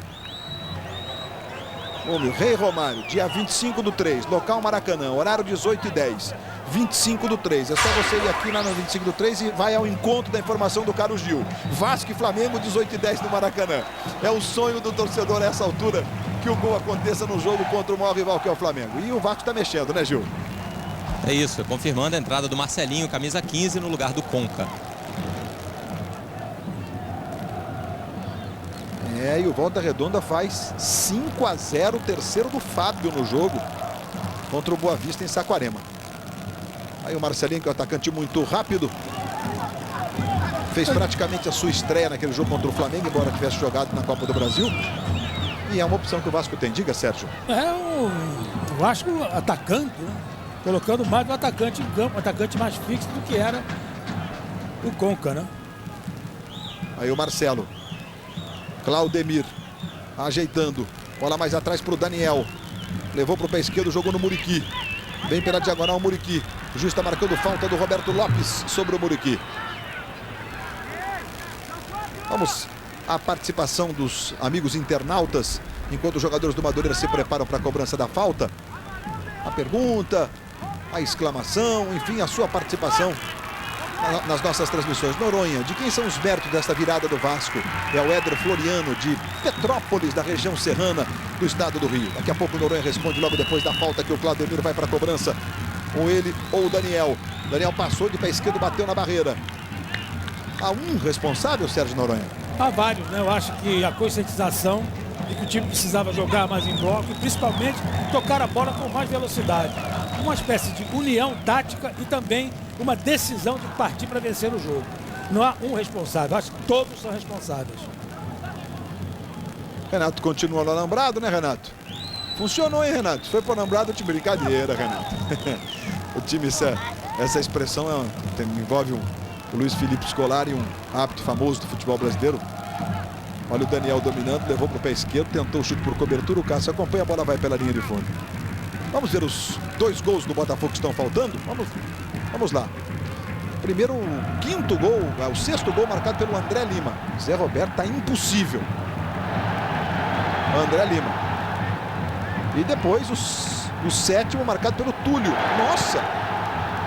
O Rei Romário, dia 25/3, local Maracanã, horário 18h10. 25/3, é só você ir aqui lá no 25/3 e vai ao encontro da informação do Carlos Gil. Vasco e Flamengo, 18h10 no Maracanã. É o sonho do torcedor a essa altura que o gol aconteça no jogo contra o maior rival que é o Flamengo. E o Vasco está mexendo, né, Gil? É isso, confirmando a entrada do Marcelinho, camisa 15, no lugar do Conca. E o Volta Redonda faz 5-0, o terceiro do Fábio no jogo contra o Boa Vista em Saquarema. Aí o Marcelinho, que é um atacante muito rápido, fez praticamente a sua estreia naquele jogo contra o Flamengo, embora tivesse jogado na Copa do Brasil. E é uma opção que o Vasco tem. Diga, Sérgio. É o Vasco atacante, né? Colocando mais um atacante em campo, um atacante mais fixo do que era o Conca, né? Aí o Marcelo. Claudemir ajeitando. Bola mais atrás para o Daniel. Levou para o pé esquerdo, jogou no Muriqui. Vem pela diagonal o Muriqui. O juiz está marcando falta do Roberto Lopes sobre o Muriqui. Vamos à participação dos amigos internautas, enquanto os jogadores do Madureira se preparam para a cobrança da falta. A pergunta, a exclamação, enfim, a sua participação nas nossas transmissões. Noronha, de quem são os méritos desta virada do Vasco? É o Éder Floriano, de Petrópolis, da região serrana do estado do Rio. Daqui a pouco o Noronha responde logo depois da falta que o Claudemir vai para a cobrança. Ou ele ou o Daniel. Daniel passou de pé esquerdo, bateu na barreira. Há um responsável, Sérgio Noronha? Há vários, né? Eu acho que a conscientização de que o time precisava jogar mais em bloco e principalmente tocar a bola com mais velocidade. Uma espécie de união tática e também uma decisão de partir para vencer o jogo. Não há um responsável, acho que todos são responsáveis. Renato continua no alambrado, né, Renato? Funcionou, hein, Renato? Foi para o alambrado de brincadeira, Renato. O time, essa expressão envolve o Luiz Felipe Scolari, um árbitro famoso do futebol brasileiro. Olha o Daniel dominando, levou para o pé esquerdo, tentou o chute por cobertura, o Cássio acompanha, a bola vai pela linha de fundo. Vamos ver os 2 gols do Botafogo que estão faltando? Vamos lá. Primeiro, o 5º gol, o 6º gol marcado pelo André Lima. Zé Roberto está impossível. André Lima. E depois o 7º marcado pelo Túlio. Nossa,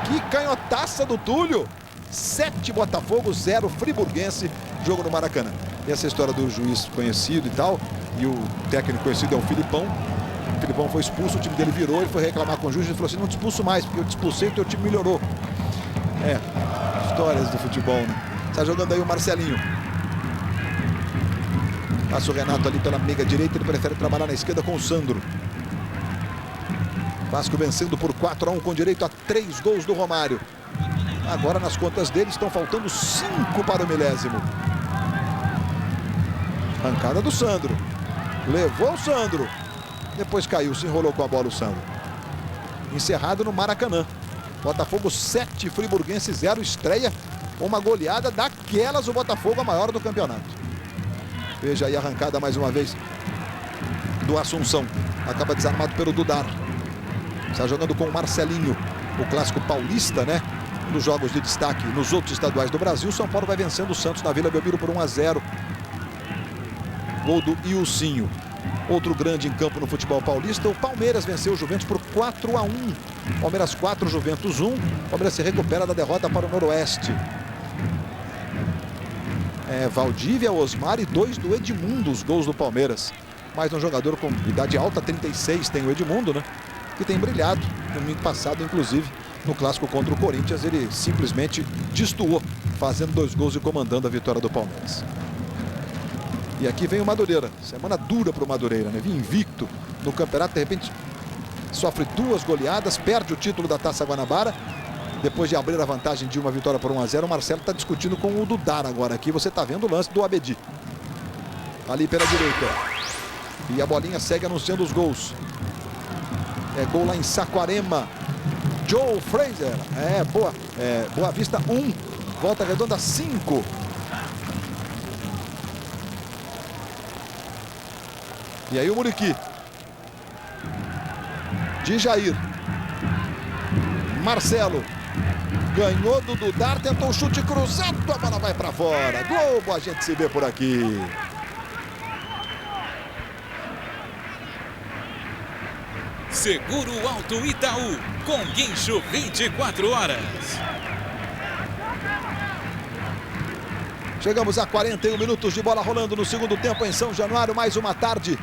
que canhotaça do Túlio. 7 Botafogo, 0 Friburguense, jogo no Maracanã. E essa história do juiz conhecido e tal, e o técnico conhecido é o Filipão. O Filipão foi expulso, o time dele virou, ele foi reclamar com o juiz e falou assim: não te expulso mais, porque eu te expulsei e o teu time melhorou. Histórias do futebol, né? Está jogando aí o Marcelinho. Passa o Renato ali pela meiga direita, ele prefere trabalhar na esquerda com o Sandro. Vasco vencendo por 4-1 com direito a 3 gols do Romário. Agora nas contas dele estão faltando 5 para o milésimo. Arrancada do Sandro. Levou o Sandro. Depois caiu, se enrolou com a bola o Sandro. Encerrado no Maracanã. Botafogo 7, Friburguense 0. Estreia uma goleada daquelas, o Botafogo a maior do campeonato. Veja aí a arrancada mais uma vez do Assunção. Acaba desarmado pelo Dudar. Está jogando com o Marcelinho. O clássico paulista, né? Um dos jogos de destaque nos outros estaduais do Brasil. São Paulo vai vencendo o Santos na Vila Belmiro por 1-0. Gol do Ilcinho. Outro grande em campo no futebol paulista. O Palmeiras venceu o Juventus por 4-1. Palmeiras 4, Juventus 1. Palmeiras se recupera da derrota para o Noroeste. Valdívia, Osmar e 2 do Edmundo, os gols do Palmeiras. Mais um jogador com idade alta, 36, tem o Edmundo, né? Que tem brilhado. Domingo passado, inclusive, no clássico contra o Corinthians, ele simplesmente destoou, fazendo 2 gols e comandando a vitória do Palmeiras. E aqui vem o Madureira. Semana dura para o Madureira, né? Vinha invicto no campeonato, de repente sofre 2 goleadas, perde o título da Taça Guanabara. Depois de abrir a vantagem de uma vitória por 1-0, o Marcelo está discutindo com o Dudar agora. Aqui você está vendo o lance do Abedi. Ali pela direita. E a bolinha segue anunciando os gols. É gol lá em Saquarema. Joe Fraser. Boa Vista 1. Volta Redonda 5. E aí o Muriqui. De Jair. Marcelo. Ganhou do Dudar, tentou um chute cruzado, a bola vai para fora. Globo, a gente se vê por aqui. Seguro Alto Itaú, com guincho 24 horas. Chegamos a 41 minutos de bola rolando no segundo tempo em São Januário. Mais uma tarde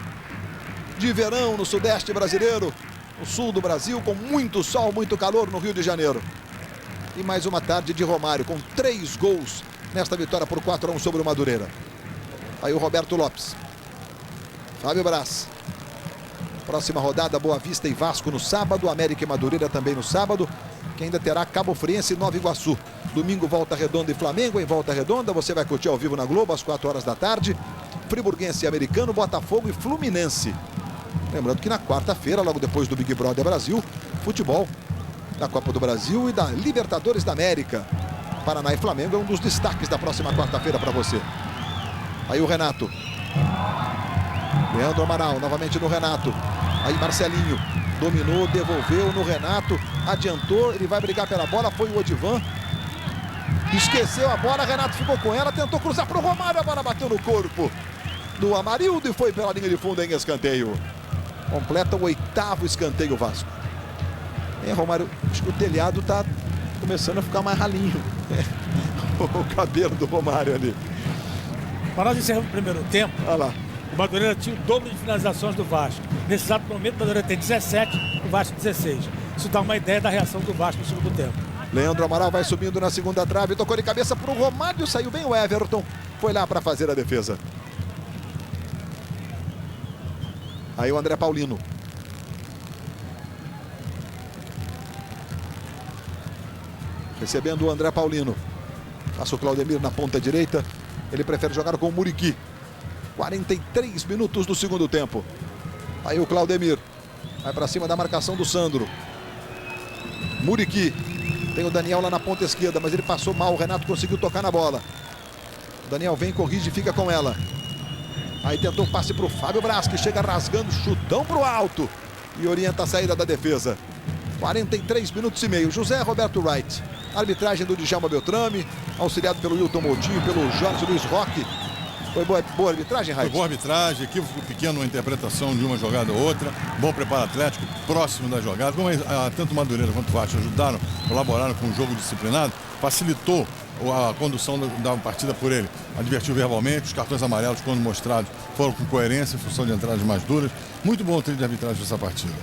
de verão no sudeste brasileiro, no sul do Brasil, com muito sol, muito calor no Rio de Janeiro. E mais uma tarde de Romário, com 3 gols nesta vitória por 4-1 sobre o Madureira. Aí o Roberto Lopes. Fábio Braz. Próxima rodada, Boa Vista e Vasco no sábado. América e Madureira também no sábado. Que ainda terá Cabo Friense e Nova Iguaçu. Domingo, Volta Redonda e Flamengo. Em Volta Redonda, você vai curtir ao vivo na Globo às 4 horas da tarde. Friburguense e Americano, Botafogo e Fluminense. Lembrando que na quarta-feira, logo depois do Big Brother Brasil, futebol da Copa do Brasil e da Libertadores da América. Paraná e Flamengo é um dos destaques da próxima quarta-feira para você. Aí o Renato. Leandro Amaral, novamente no Renato. Aí Marcelinho. Dominou, devolveu no Renato. Adiantou, ele vai brigar pela bola. Foi o Odivan. Esqueceu a bola, Renato ficou com ela. Tentou cruzar para o Romário. A bola bateu no corpo do Amarildo e foi pela linha de fundo em escanteio. Completa o 8º escanteio Vasco. Romário, acho que o telhado está começando a ficar mais ralinho. O cabelo do Romário ali. Para nós encerramos o primeiro tempo, olha lá. O Madureira tinha o dobro de finalizações do Vasco. Nesse exato momento, o Madureira tem 17, o Vasco 16. Isso dá uma ideia da reação do Vasco no segundo tempo. Leandro Amaral vai subindo na segunda trave, tocou de cabeça para o Romário, saiu bem o Everton, foi lá para fazer a defesa. Aí o André Paulino. Recebendo o André Paulino. Passa o Claudemir na ponta direita. Ele prefere jogar com o Muriqui. 43 minutos do segundo tempo. Aí o Claudemir. Vai para cima da marcação do Sandro. Muriqui. Tem o Daniel lá na ponta esquerda, mas ele passou mal. O Renato conseguiu tocar na bola. O Daniel vem, corrige e fica com ela. Aí tentou um passe para o Fábio Braz, que chega rasgando, chutão para o alto. E orienta a saída da defesa. 43 minutos e meio. José Roberto Wright. Arbitragem do Djalma Beltrame, auxiliado pelo Wilton Moutinho, pelo Jorge Luiz Roque. Foi boa arbitragem, Raid? Foi boa arbitragem, equívoco pequeno na interpretação de uma jogada ou outra. Bom preparo atlético, próximo da jogada. Como tanto Madureira quanto o Vasco ajudaram, colaboraram com o jogo disciplinado, facilitou a condução da partida por ele. Advertiu verbalmente, os cartões amarelos, quando mostrados, foram com coerência, em função de entradas mais duras. Muito bom o trilho de arbitragem dessa partida.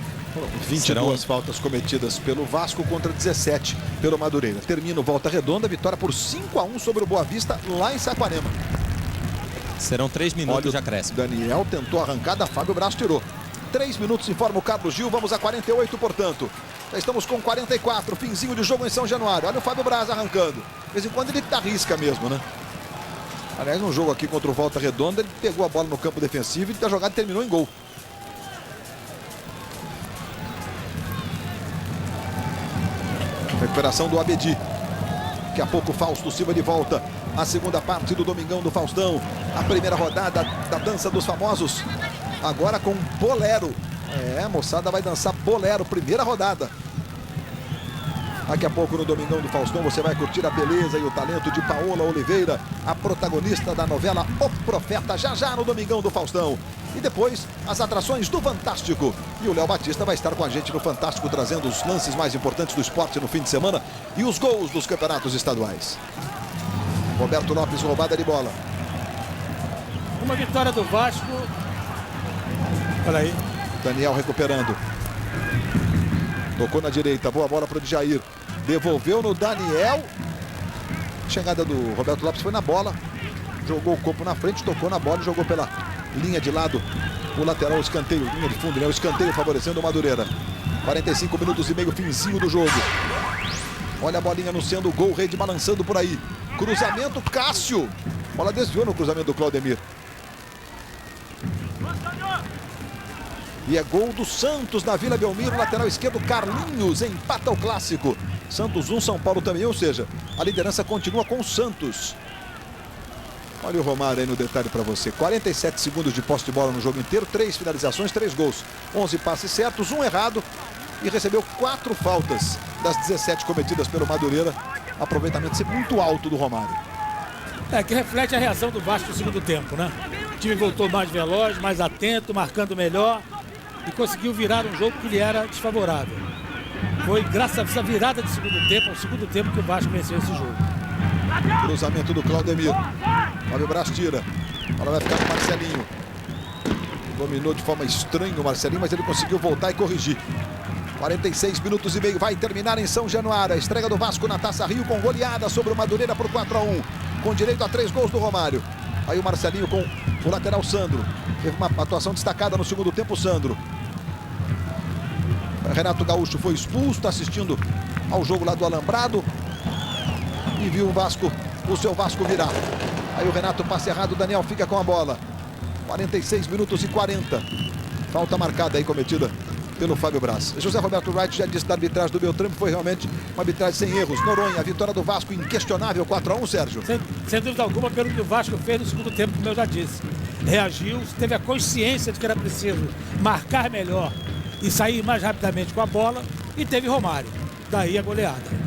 22 faltas cometidas pelo Vasco contra 17 pelo Madureira. Termina o Volta Redonda, vitória por 5-1 sobre o Boa Vista lá em Saquarema. Serão 3 minutos de acréscimo. Daniel tentou a arrancada, Fábio Braz tirou. 3 minutos, informa o Carlos Gil, vamos a 48, portanto. Já estamos com 44, finzinho de jogo em São Januário. Olha o Fábio Braz arrancando. De vez em quando ele arrisca mesmo, né? Aliás, no jogo aqui contra o Volta Redonda, ele pegou a bola no campo defensivo e a jogada terminou em gol. Recuperação do Abedi. Daqui a pouco Fausto Silva de volta. A segunda parte do Domingão do Faustão. A primeira rodada da Dança dos Famosos. Agora com bolero. A moçada vai dançar bolero. Primeira rodada. Daqui a pouco no Domingão do Faustão você vai curtir a beleza e o talento de Paola Oliveira, a protagonista da novela O Profeta, já no Domingão do Faustão. E depois as atrações do Fantástico. E o Léo Batista vai estar com a gente no Fantástico, trazendo os lances mais importantes do esporte no fim de semana e os gols dos campeonatos estaduais. Roberto Lopes, roubada de bola. Uma vitória do Vasco. Olha aí. Daniel recuperando. Tocou na direita, boa bola para o Jair. Devolveu no Daniel. Chegada do Roberto Lopes foi na bola. jogou o corpo na frente, tocou na bola e jogou pela linha de lado. O lateral, o escanteio, linha de fundo, né? O escanteio favorecendo o Madureira. 45 minutos e meio, finzinho do jogo. Olha a bolinha anunciando o gol, Rede balançando por aí. Cruzamento, Cássio. Bola desviou no cruzamento do Claudemir. E é gol do Santos na Vila Belmiro, lateral esquerdo, Carlinhos, empata o clássico. Santos 1, São Paulo também, ou seja, a liderança continua com o Santos. Olha o Romário aí no detalhe para você. 47 segundos de posse de bola no jogo inteiro, 3 finalizações, 3 gols. 11 passes certos, 1 errado e recebeu 4 faltas das 17 cometidas pelo Madureira. Aproveitamento sempre muito alto do Romário. Que reflete a reação do Vasco no segundo tempo, né? O time voltou mais veloz, mais atento, marcando melhor e conseguiu virar um jogo que lhe era desfavorável. Foi graças a essa virada de segundo tempo, ao segundo tempo, que o Vasco venceu esse jogo. Cruzamento do Claudemir. Fábio Braz tira. Agora vai ficar com o Marcelinho. Dominou de forma estranha o Marcelinho, mas ele conseguiu voltar e corrigir. 46 minutos e meio, vai terminar em São Januário. A estreia do Vasco na Taça Rio com goleada sobre o Madureira por 4-1. Com direito a 3 gols do Romário. Aí o Marcelinho com o lateral Sandro. Teve uma atuação destacada no segundo tempo, Sandro. Renato Gaúcho foi expulso, está assistindo ao jogo lá do Alambrado. E viu o seu Vasco virar. Aí o Renato passa errado, o Daniel fica com a bola. 46 minutos e 40. Falta marcada aí cometida pelo Fábio Braz. José Roberto Wright já disse da arbitragem do Beltrame, foi realmente uma arbitragem sem erros. Noronha, a vitória do Vasco inquestionável, 4-1, Sérgio. Sem dúvida alguma, pelo que o Vasco fez no segundo tempo, como eu já disse. Reagiu, teve a consciência de que era preciso marcar melhor e sair mais rapidamente com a bola, e teve Romário. Daí a goleada.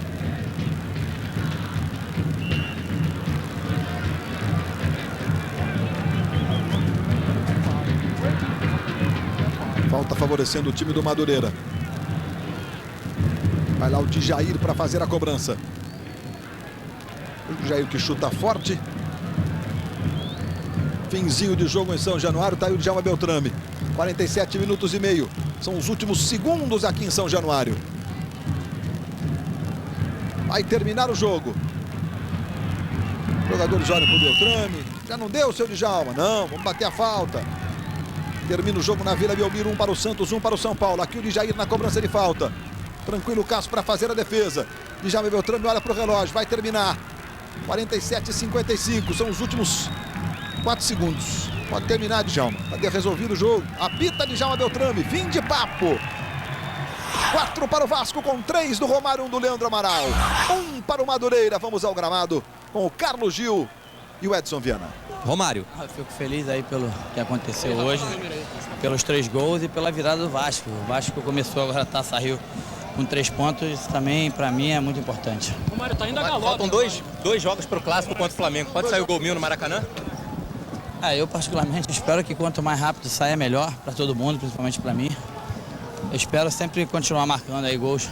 Falta favorecendo o time do Madureira. Vai lá o Djair para fazer a cobrança. O Djair que chuta forte. Finzinho de jogo em São Januário. Tá aí o Djalma Beltrame. 47 minutos e meio. São os últimos segundos aqui em São Januário. Vai terminar o jogo. Os jogadores olham para o Beltrame. Já não deu, seu Djalma? Não, vamos bater a falta. Termina o jogo na Vila Belmiro, 1 para o Santos, 1 para o São Paulo. Aqui o Djair na cobrança de falta. Tranquilo o Cássio para fazer a defesa. Djalma Beltrame olha para o relógio, vai terminar. 47:55, são os últimos 4 segundos. Pode terminar, Djalma. Cadê resolvido o jogo? Apita Djalma Beltrame, fim de papo. 4 para o Vasco com 3 do Romário, 1 do Leandro Amaral. 1 para o Madureira, vamos ao gramado com o Carlos Gil e o Edson Viana. Romário. Eu fico feliz aí pelo que aconteceu hoje, pelos 3 gols e pela virada do Vasco. O Vasco começou agora a Taça Rio com 3 pontos, isso também para mim é muito importante. Romário tá indo a galope. Faltam dois jogos para o Clássico contra o Flamengo. Pode sair o gol mil no Maracanã? Eu particularmente espero que quanto mais rápido saia melhor para todo mundo, principalmente para mim. Eu espero sempre continuar marcando aí gols.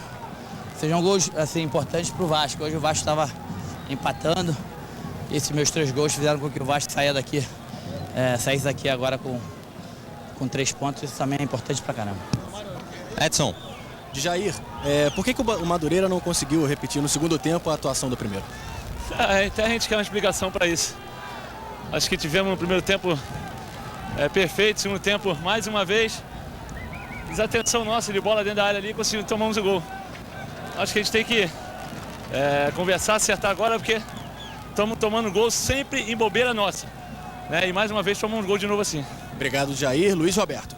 Sejam gols assim, importantes para o Vasco. Hoje o Vasco estava empatando. Esses meus 3 gols fizeram com que o Vasco saísse daqui agora com 3 pontos. Isso também é importante pra caramba. Edson. Djair, por que o Madureira não conseguiu repetir no segundo tempo a atuação do primeiro? Até a gente quer uma explicação para isso. Acho que tivemos no primeiro tempo perfeito, segundo tempo mais uma vez. Desatenção nossa de bola dentro da área ali e conseguimos tomar um gol. Acho que a gente tem que conversar, acertar agora, porque estamos tomando gol sempre em bobeira nossa. E mais uma vez tomamos um gol de novo assim. Obrigado, Jair. Luiz Roberto.